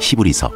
히브리서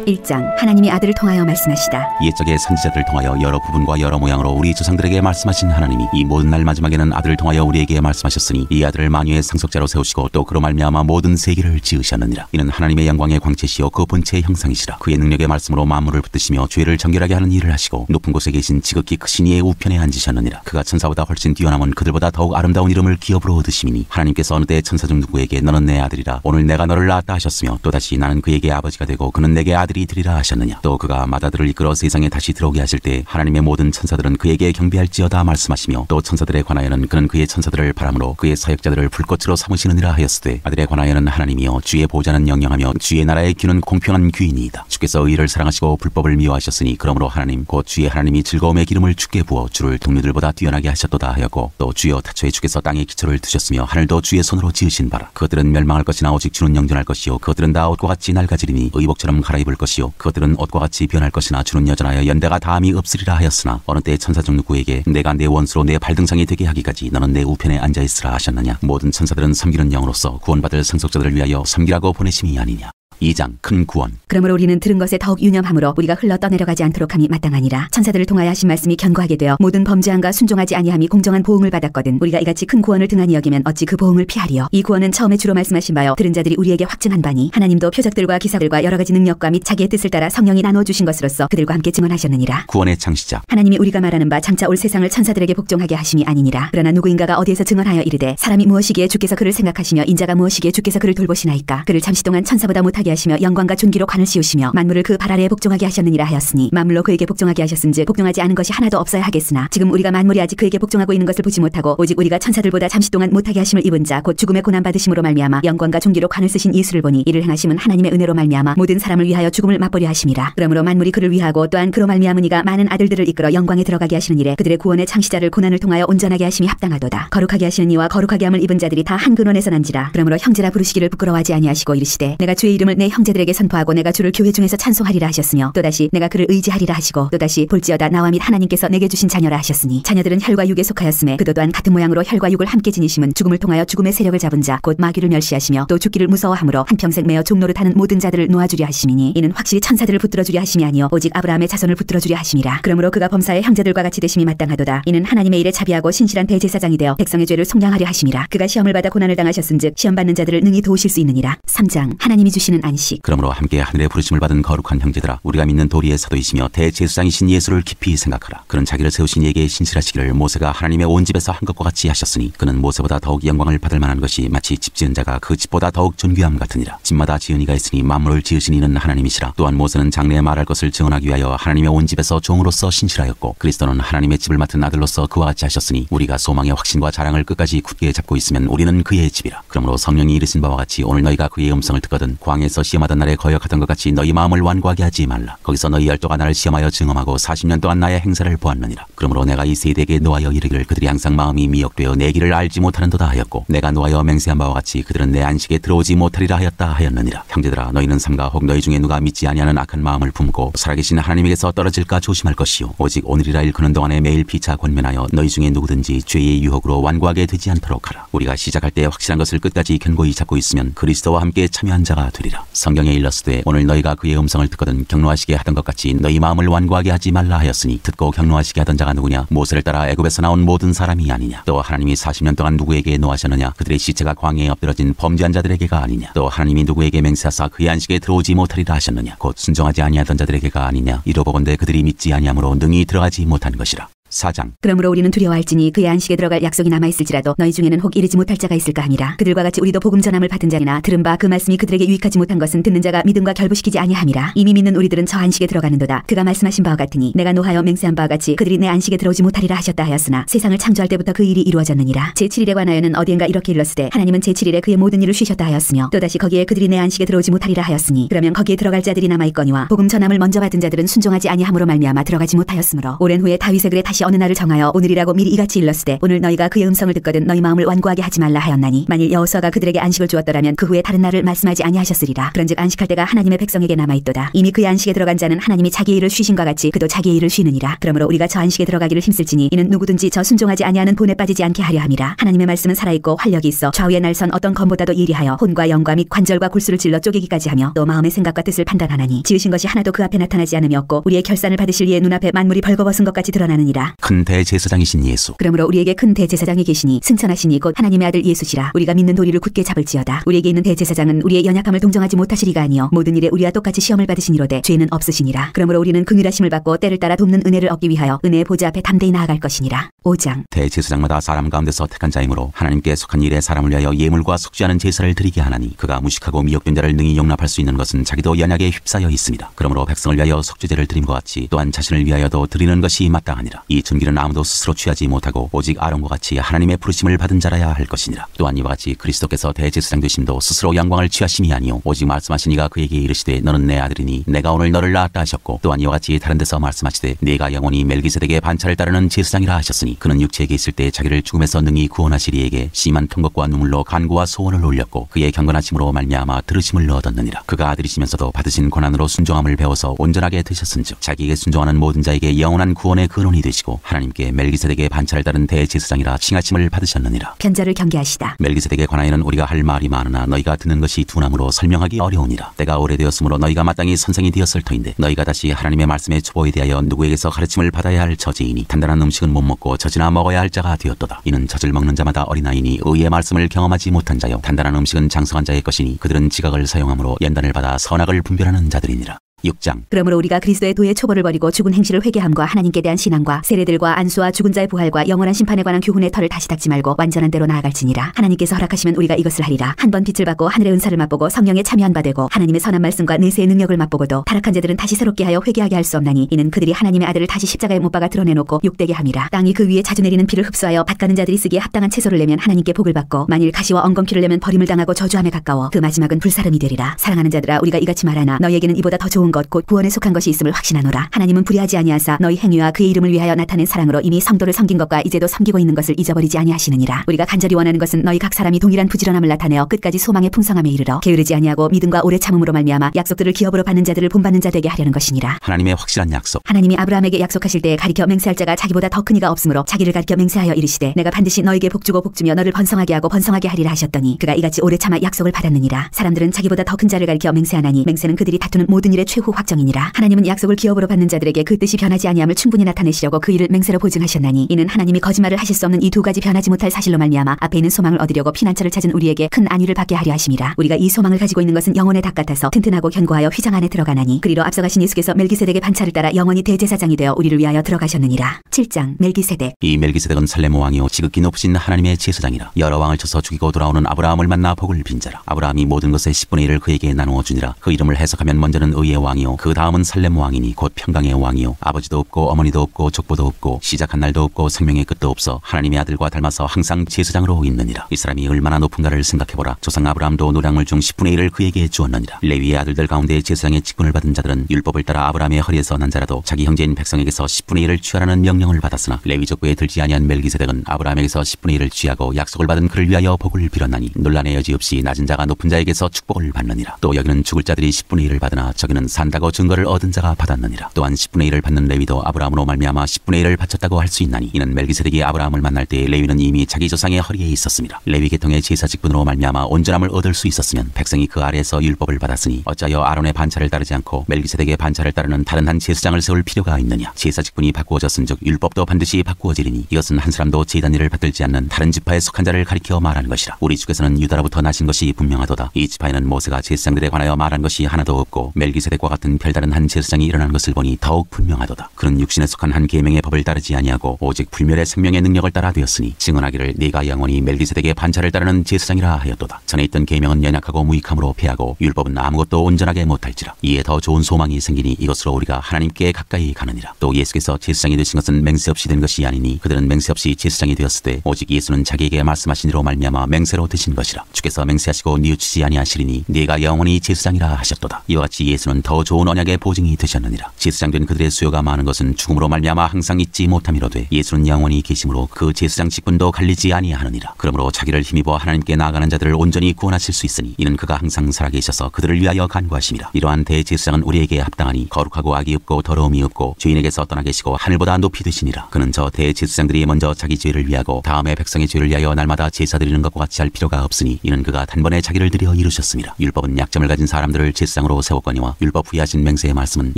1장. 하나님이 아들을 통하여 말씀하시다. 옛적의 선지자들을 통하여 여러 부분과 여러 모양으로 우리 조상들에게 말씀하신 하나님이 이 모든 날 마지막에는 아들을 통하여 우리에게 말씀하셨으니 이 아들을 만유의 상속자로 세우시고 또 그로 말미암아 모든 세계를 지으셨느니라. 이는 하나님의 영광의 광채시요 그 본체의 형상이시라. 그의 능력의 말씀으로 만물을 붙드시며 죄를 정결하게 하는 일을 하시고 높은 곳에 계신 지극히 크신 이의 우편에 앉으셨느니라. 그가 천사보다 훨씬 뛰어남은 그들보다 더욱 아름다운 이름을 기업으로 얻으시니 하나님께서 어느 때 천사 중 누구에게 너는 내 아들이라 오늘 내가 너를 낳았다 하셨으며 또다시 나는 그에게 아버지가 되고 그는 내게 아들이 되리라 하셨느냐. 또 그가 맏아들을 이끌어 세상에 다시 들어오게 하실 때 하나님의 모든 천사들은 그에게 경배할지어다 말씀하시며 또 천사들에 관하여는 그는 그의 천사들을 바람으로 그의 사역자들을 불꽃으로 삼으시느니라 하였으되 아들에 관하여는 하나님이여 주의 보좌는 영영하며 주의 나라의 귀는 공평한 귀이니이다. 주께서 의를 사랑하시고 불법을 미워하셨으니 그러므로 하나님 곧 주의 하나님이 즐거움의 기름을 주께 부어 주를 동료들보다 뛰어나게 하셨도다 하였고 또 주여 타초에 주께서 땅에 기초를 두셨으며 하늘도 주의 손으로 지으신 바라. 그것들은 멸망할 것이나 오직 주는 영존할 것이요 그것들은 다 옷과 같이 낡아지리니 의복처럼 갈아입을 것이요 그것들은 옷과 같이 변할 것이나 주는 여전하여 연대가 다함이 없으리라 하였으나 어느 때 천사 중 누구에게 내가 내 원수로 내 발등상이 되게 하기까지 너는 내 우편에 앉아있으라 하셨느냐. 모든 천사들은 섬기는 영으로서 구원받을 상속자들을 위하여 섬기라고 보내심이 아니냐. 2장. 큰 구원. 그러므로 우리는 들은 것에 더욱 유념함으로 우리가 흘러 떠내려가지 않도록 함이 마땅하니라. 천사들을 통하여 하신 말씀이 견고하게 되어 모든 범죄함과 순종하지 아니함이 공정한 보응을 받았거든 우리가 이같이 큰 구원을 등한히 여기면 어찌 그 보응을 피하리요. 이 구원은 처음에 주로 말씀하신 바요 들은 자들이 우리에게 확증한 바니 하나님도 표적들과 기사들과 여러 가지 능력과 및 자기의 뜻을 따라 성령이 나누어 주신 것으로서 그들과 함께 증언하셨느니라. 구원의 창시자. 하나님이 우리가 말하는 바 장차 올 세상을 천사들에게 복종하게 하심이 아니니라. 그러나 누구인가가 어디에서 증언하여 이르되 사람이 무엇이기에 주께서 그를 생각하시며 인자가 무엇이기에 주께서 그를 돌보시나이까. 그를 잠시 동안 천사보다 못하게 하시며 영광과 존귀로 관을 씌우시며 만물을 그 발 아래에 복종하게 하셨느니라 하였으니 만물로 그에게 복종하게 하셨은즉 복종하지 않은 것이 하나도 없어야 하겠으나 지금 우리가 만물이 아직 그에게 복종하고 있는 것을 보지 못하고 오직 우리가 천사들보다 잠시 동안 못하게 하심을 입은 자 곧 죽음의 고난 받으심으로 말미암아 영광과 존귀로 관을 쓰신 예수를 보니 이를 행하심은 하나님의 은혜로 말미암아 모든 사람을 위하여 죽음을 맛보려 하심이라. 그러므로 만물이 그를 위하고 또한 그로 말미암은 이가 많은 아들들을 이끌어 영광에 들어가게 하시는 일에 그들의 구원의 창시자를 고난을 통하여 온전하게 하심이 합당하도다. 거룩하게 하시는 이와 거룩하게 함을 입은 자들이 다 한 근원에서 난지라. 그러므로 형제라 부르시기를 부끄러워하지 아니하시고 이르시되 내가 주의 이름을 내 형제들에게 선포하고 내가 주를 교회 중에서 찬송하리라 하셨으며 또다시 내가 그를 의지하리라 하시고 또다시 볼지어다 나와 및 하나님께서 내게 주신 자녀라 하셨으니 자녀들은 혈과 육에 속하였음에 그도 또한 같은 모양으로 혈과 육을 함께 지니심은 죽음을 통하여 죽음의 세력을 잡은 자 곧 마귀를 멸시하시며 또 죽기를 무서워하므로 한평생 매어 종노릇하는 모든 자들을 놓아주려 하심이니 이는 확실히 천사들을 붙들어주려 하심이 아니요 오직 아브라함의 자손을 붙들어주려 하심이라. 그러므로 그가 범사의 형제들과 같이 되심이 마땅하도다. 이는 하나님의 일에 자비하고 신실한 대제사장이 되어 백성의 죄를 속량하려 하심이라. 그가 시험을 받아 고난을 당하셨은즉 시험 받는 자들을 능히 도우실 수 있느니라. 3장. 하나님이 주시는 안식. 그러므로 함께 하늘의 부르심을 받은 거룩한 형제들아 우리가 믿는 도리의 사도이시며 대제사장이신 예수를 깊이 생각하라. 그는 자기를 세우신 이에게 신실하시기를 모세가 하나님의 온 집에서 한 것과 같이 하셨으니 그는 모세보다 더욱 영광을 받을 만한 것이 마치 집 지은 자가 그 집보다 더욱 존귀함 같으니라. 집마다 지은 이가 있으니 만물을 지으신 이는 하나님이시라. 또한 모세는 장래에 말할 것을 증언하기 위하여 하나님의 온 집에서 종으로서 신실하였고 그리스도는 하나님의 집을 맡은 아들로서 그와 같이 하셨으니 우리가 소망의 확신과 자랑을 끝까지 굳게 잡고 있으면 우리는 그의 집이라. 그러므로 성령이 이르신 바와 같이 오늘 너희가 그의 음성을 듣거든 광야에서 시험하던 날에 거역하던 것 같이 너희 마음을 완고하게 하지 말라. 거기서 너희 열도가 나를 시험하여 증험하고 40년 동안 나의 행사를 보았느니라. 그러므로 내가 이 세대에게 노하여 이르기를 그들이 항상 마음이 미혹되어 내 길을 알지 못하는도다 하였고 내가 노하여 맹세한 바와 같이 그들은 내 안식에 들어오지 못하리라 하였다 하였느니라. 형제들아 너희는 삼가 혹 너희 중에 누가 믿지 아니하는 악한 마음을 품고 살아계신 하나님에게서 떨어질까 조심할 것이요 오직 오늘이라 일컫는 동안에 매일 피차 권면하여 너희 중에 누구든지 죄의 유혹으로 완고하게 되지 않도록 하라. 우리가 시작할 때 확실한 것을 끝까지 견고히 잡고 있으면 그리스도와 함께 참여한 자가 되리라. 성경에 일렀으되 오늘 너희가 그의 음성을 듣거든 경노하시게 하던 것 같이 너희 마음을 완고하게 하지 말라 하였으니 듣고 경노하시게 하던 자가 누구냐. 모세를 따라 애굽에서 나온 모든 사람이 아니냐. 또 하나님이 40년 동안 누구에게 노하셨느냐. 그들의 시체가 광야에 엎드러진 범죄한 자들에게가 아니냐. 또 하나님이 누구에게 맹세하사 그의 안식에 들어오지 못하리라 하셨느냐. 곧 순종하지 아니하던 자들에게가 아니냐. 이로보건대 그들이 믿지 아니하므로 능히 들어가지 못한 것이라. 4장. 그러므로 우리는 두려워할지니 그의 안식에 들어갈 약속이 남아있을지라도 너희 중에는 혹 이르지 못할 자가 있을까 하니라. 그들과 같이 우리도 복음 전함을 받은 자니나 들은 바 그 말씀이 그들에게 유익하지 못한 것은 듣는 자가 믿음과 결부시키지 아니함이라. 이미 믿는 우리들은 저 안식에 들어가는도다. 그가 말씀하신 바와 같으니 내가 노하여 맹세한 바와 같이 그들이 내 안식에 들어오지 못하리라 하셨다 하였으나 세상을 창조할 때부터 그 일이 이루어졌느니라. 제7일에 관하여는 어디엔가 이렇게 일렀으되 하나님은 제7일에 그의 모든 일을 쉬셨다 하였으며 또다시 거기에 그들이 내 안식에 들어오지 못하리라 하였으니 그러면 거기에 들어갈 자들이 남아있거니와 복음 전함을 먼저 받은 자들은 순종하지 아니함으로 말미암아 들어가지 못하였으므로 오랜 후에 다윗의 글에 다시 다시 어느 날을 정하여 오늘이라고 미리 이같이 일렀으되 오늘 너희가 그의 음성을 듣거든 너희 마음을 완고하게 하지 말라 하였나니 만일 여호수아가 그들에게 안식을 주었더라면 그 후에 다른 날을 말씀하지 아니하셨으리라. 그런즉 안식할 때가 하나님의 백성에게 남아있도다. 이미 그의 안식에 들어간 자는 하나님이 자기의 일을 쉬신과 같이 그도 자기의 일을 쉬느니라. 그러므로 우리가 저 안식에 들어가기를 힘쓸지니 이는 누구든지 저 순종하지 아니하는 본에 빠지지 않게 하려 함이라. 하나님의 말씀은 살아있고 활력이 있어 좌우에 날선 어떤 검보다도 예리하여 혼과 영과 및 관절과 골수를 찔러 쪼개기까지 하며 또 마음의 생각과 뜻을 판단하나니 지으신 것이 하나도 그 앞에 나타나지 않음이 없고 우리의 결산을 받으실 이의 눈앞에 만물이 벌거벗은 것 같이 드러나느니라. 큰 대제사장이신 예수. 그러므로 우리에게 큰 대제사장이 계시니 승천하시니 곧 하나님의 아들 예수시라. 우리가 믿는 도리를 굳게 잡을지어다. 우리에게 있는 대제사장은 우리의 연약함을 동정하지 못하시리가 아니요 모든 일에 우리와 똑같이 시험을 받으시니로되 죄는 없으시니라. 그러므로 우리는 긍휼하심을 받고 때를 따라 돕는 은혜를 얻기 위하여 은혜의 보좌 앞에 담대히 나아갈 것이니라. 5장. 대제사장마다 사람 가운데서 택한 자이므로 하나님께 속한 일에 사람을 위하여 예물과 속죄하는 제사를 드리게 하나니 그가 무식하고 미혹된 자를 능히 용납할 수 있는 것은 자기도 연약에 휩싸여 있습니다. 그러므로 백성을 위하여 속죄제를 드림과 같이 또한 자신을 위하여도 드리는 것이 마땅하니라. 이 증기는 아무도 스스로 취하지 못하고 오직 아론과 같이 하나님의 부르심을 받은 자라야 할 것이니라. 또한 이와 같이 그리스도께서 대제사장 되심도 스스로 영광을 취하심이 아니요 오직 말씀하신 이가 그에게 이르시되 너는 내 아들이니 내가 오늘 너를 낳았다 하셨고 또한 이와 같이 다른 데서 말씀하시되 네가 영원히 멜기세덱의 반차를 따르는 제사장이라 하셨으니 그는 육체에 있을 때 자기를 죽음에서 능히 구원하시리에게 심한 통곡과 눈물로 간구와 소원을 올렸고 그의 경건하심으로 말미암아 들으심을 얻었느니라. 그가 아들이시면서도 받으신 고난으로 순종함을 배워서 온전하게 되셨은즉 자기에게 순종하는 모든 자에게 영원한 구원의 근원이 되시고 하나님께 멜기세덱의 반차를 따른 대제사장이라 칭하심을 받으셨느니라. 편자를 경계하시다. 멜기세덱에 관하여는 우리가 할 말이 많으나 너희가 듣는 것이 둔함으로 설명하기 어려우니라. 때가 오래되었으므로 너희가 마땅히 선생이 되었을 터인데 너희가 다시 하나님의 말씀의 초보에 대하여 누구에게서 가르침을 받아야 할 처지이니 단단한 음식은 못 먹고 젖이나 먹어야 할 자가 되었도다. 이는 젖을 먹는 자마다 어린아이니 의의 말씀을 경험하지 못한 자요 단단한 음식은 장성한 자의 것이니 그들은 지각을 사용함으로 연단을 받아 선악을 분별하는 자들이니라. 6장. 그러므로 우리가 그리스도의 도의 초보를 버리고 죽은 행실을 회개함과 하나님께 대한 신앙과 세례들과 안수와 죽은 자의 부활과 영원한 심판에 관한 교훈의 털을 다시 닦지 말고 완전한 대로 나아갈지니라. 하나님께서 허락하시면 우리가 이것을 하리라. 한 번 빛을 받고 하늘의 은사를 맛보고 성령에 참여한 바 되고 하나님의 선한 말씀과 내세의 능력을 맛보고도 타락한 자들은 다시 새롭게 하여 회개하게 할 수 없나니 이는 그들이 하나님의 아들을 다시 십자가에 못 박아 드러내놓고 욕되게 함이라. 땅이 그 위에 자주 내리는 비를 흡수하여 밭가는 자들이 쓰기에 합당한 채소를 내면 하나님께 복을 받고 만일 가시와 엉겅퀴를 내면 버림을 당하고 저주함에 가까워 그 마지막은 불사름이 되리라. 사랑하는 자들아 우리가 이같이 말하나 너희에게는 이보다 더 좋은 것 곧 구원에 속한 것이 있음을 확신하노라. 하나님은 불의하지 아니하사 너희 행위와 그의 이름을 위하여 나타낸 사랑으로 이미 성도를 섬긴 것과 이제도 섬기고 있는 것을 잊어버리지 아니하시느니라. 우리가 간절히 원하는 것은 너희 각 사람이 동일한 부지런함을 나타내어 끝까지 소망의 풍성함에 이르러 게으르지 아니하고 믿음과 오래 참음으로 말미암아 약속들을 기업으로 받는 자들을 본받는 자 되게 하려는 것이니라. 하나님의 확실한 약속. 하나님이 아브라함에게 약속하실 때에 가리켜 맹세할 자가 자기보다 더 큰 이가 없으므로 자기를 가리켜 맹세하여 이르시되 내가 반드시 너에게 복주고 복주며 너를 번성하게 하고 번성하게 하리라 하셨더니 그가 이같이 오래 참아 약속을 받았느니라. 사람들은 자기보다 더 큰 자를 가리켜 맹세하나니 맹세는 그들이 다투는 모든 일의 최후 확정이니라. 하나님은 약속을 기업으로 받는 자들에게 그 뜻이 변하지 아니함을 충분히 나타내시려고 그 일을 맹세로 보증하셨나니 이는 하나님이 거짓말을 하실 수 없는 이 두 가지 변하지 못할 사실로 말미암아 앞에 있는 소망을 얻으려고 피난처를 찾은 우리에게 큰 안위를 받게 하려 하심이라. 우리가 이 소망을 가지고 있는 것은 영혼의 닭 같아서 튼튼하고 견고하여 휘장 안에 들어가나니 그리로 앞서가신 예수께서 멜기세덱의 반차를 따라 영원히 대제사장이 되어 우리를 위하여 들어가셨느니라. 7장. 멜기세덱. 이 멜기세덱은 살렘 왕이요 지극히 높으신 하나님의 제사장이라. 여러 왕을 쳐서 죽이고 돌아오는 아브라함을 만나 복을 빈 자라. 아브라함이 모든 것의 10분의 1을 그에게 나누어 주니라. 그 이름을 해석하면 먼저는 의의 왕이요 그 다음은 살렘 왕이니 곧 평강의 왕이요 아버지도 없고 어머니도 없고 족보도 없고 시작한 날도 없고 생명의 끝도 없어 하나님의 아들과 닮아서 항상 제사장으로 있느니라. 이 사람이 얼마나 높은가를 생각해보라. 조상 아브라함도 노량물 중 10분의 1을 그에게 주었느니라. 레위의 아들들 가운데 제사장의 직분을 받은 자들은 율법을 따라 아브라함의 허리에서 난 자라도 자기 형제인 백성에게서 10분의 1을 취하라는 명령을 받았으나 레위 족보에 들지 아니한 멜기세덱은 아브라함에게서 10분의 1을 취하고 약속을 받은 그를 위하여 복을 빌었나니 논란의 여지 없이 낮은 자가 높은 자에게서 축복을 받느니라. 또 여기는 죽을 자들이 10분의 1을 받으나 저기는 산다고 증거를 얻은 자가 받았느니라. 또한 10분의 1을 받는 레위도 아브라함으로 말미암아 10분의 1을 바쳤다고 할 수 있나니 이는 멜기세덱이 아브라함을 만날 때 레위는 이미 자기 조상의 허리에 있었습니다. 레위 계통의 제사 직분으로 말미암아 온전함을 얻을 수 있었으면 백성이 그 아래에서 율법을 받았으니 어찌하여 아론의 반차를 따르지 않고 멜기세덱의 반차를 따르는 다른 한 제사장을 세울 필요가 있느냐. 제사 직분이 바꾸어졌은즉 율법도 반드시 바꾸어지리니 이것은 한 사람도 제단일을 받들지 않는 다른 지파에 속한 자를 가리켜 말하는 것이라. 우리 주께서는 유다로부터 나신 것이 분명하도다. 이 지파에는 모세가 제사장들에 관하여 말한 것이 하나도 없고 멜기세덱과 같은 별다른 한 제사장이 일어난 것을 보니 더욱 분명하도다. 그는 육신에 속한 한 계명의 법을 따르지 아니하고 오직 불멸의 생명의 능력을 따라 되었으니 증언하기를 네가 영원히 멜기세덱의 반차를 따르는 제사장이라 하였도다. 전에 있던 계명은 연약하고 무익함으로 패하고 율법은 아무것도 온전하게 못할지라. 이에 더 좋은 소망이 생기니 이것으로 우리가 하나님께 가까이 가느니라. 또 예수께서 제사장이 되신 것은 맹세 없이 된 것이 아니니 그들은 맹세 없이 제사장이 되었을 때 오직 예수는 자기에게 말씀하신 이로 말미암아 맹세로 되신 것이라. 주께서 맹세하시고 뉘우치지 아니하시리니 네가 영원히 제사장이라 하셨도다. 이와 같이 예수는 더욱 더 좋은 언약의 보증이 되셨느니라. 제사장된 그들의 수요가 많은 것은 죽음으로 말미암아 항상 잊지 못함이로되 예수는 영원히 계심으로 그 제사장 직분도 갈리지 아니하느니라. 그러므로 자기를 힘입어 하나님께 나아가는 자들을 온전히 구원하실 수 있으니 이는 그가 항상 살아계셔서 그들을 위하여 간구하심이라. 이러한 대제사장은 우리에게 합당하니 거룩하고 악이 없고 더러움이 없고 죄인에게서 떠나 계시고 하늘보다 높이 드시니라. 그는 저 대제사장들이 먼저 자기 죄를 위하고 다음에 백성의 죄를 위하여 날마다 제사 드리는 것과 같이 할 필요가 없으니 이는 그가 단번에 자기를 드려 이루셨습니다. 율법은 약점을 가진 사람들을 제사장으로 세웠거니와 율법 후에 하신 맹세의 말씀은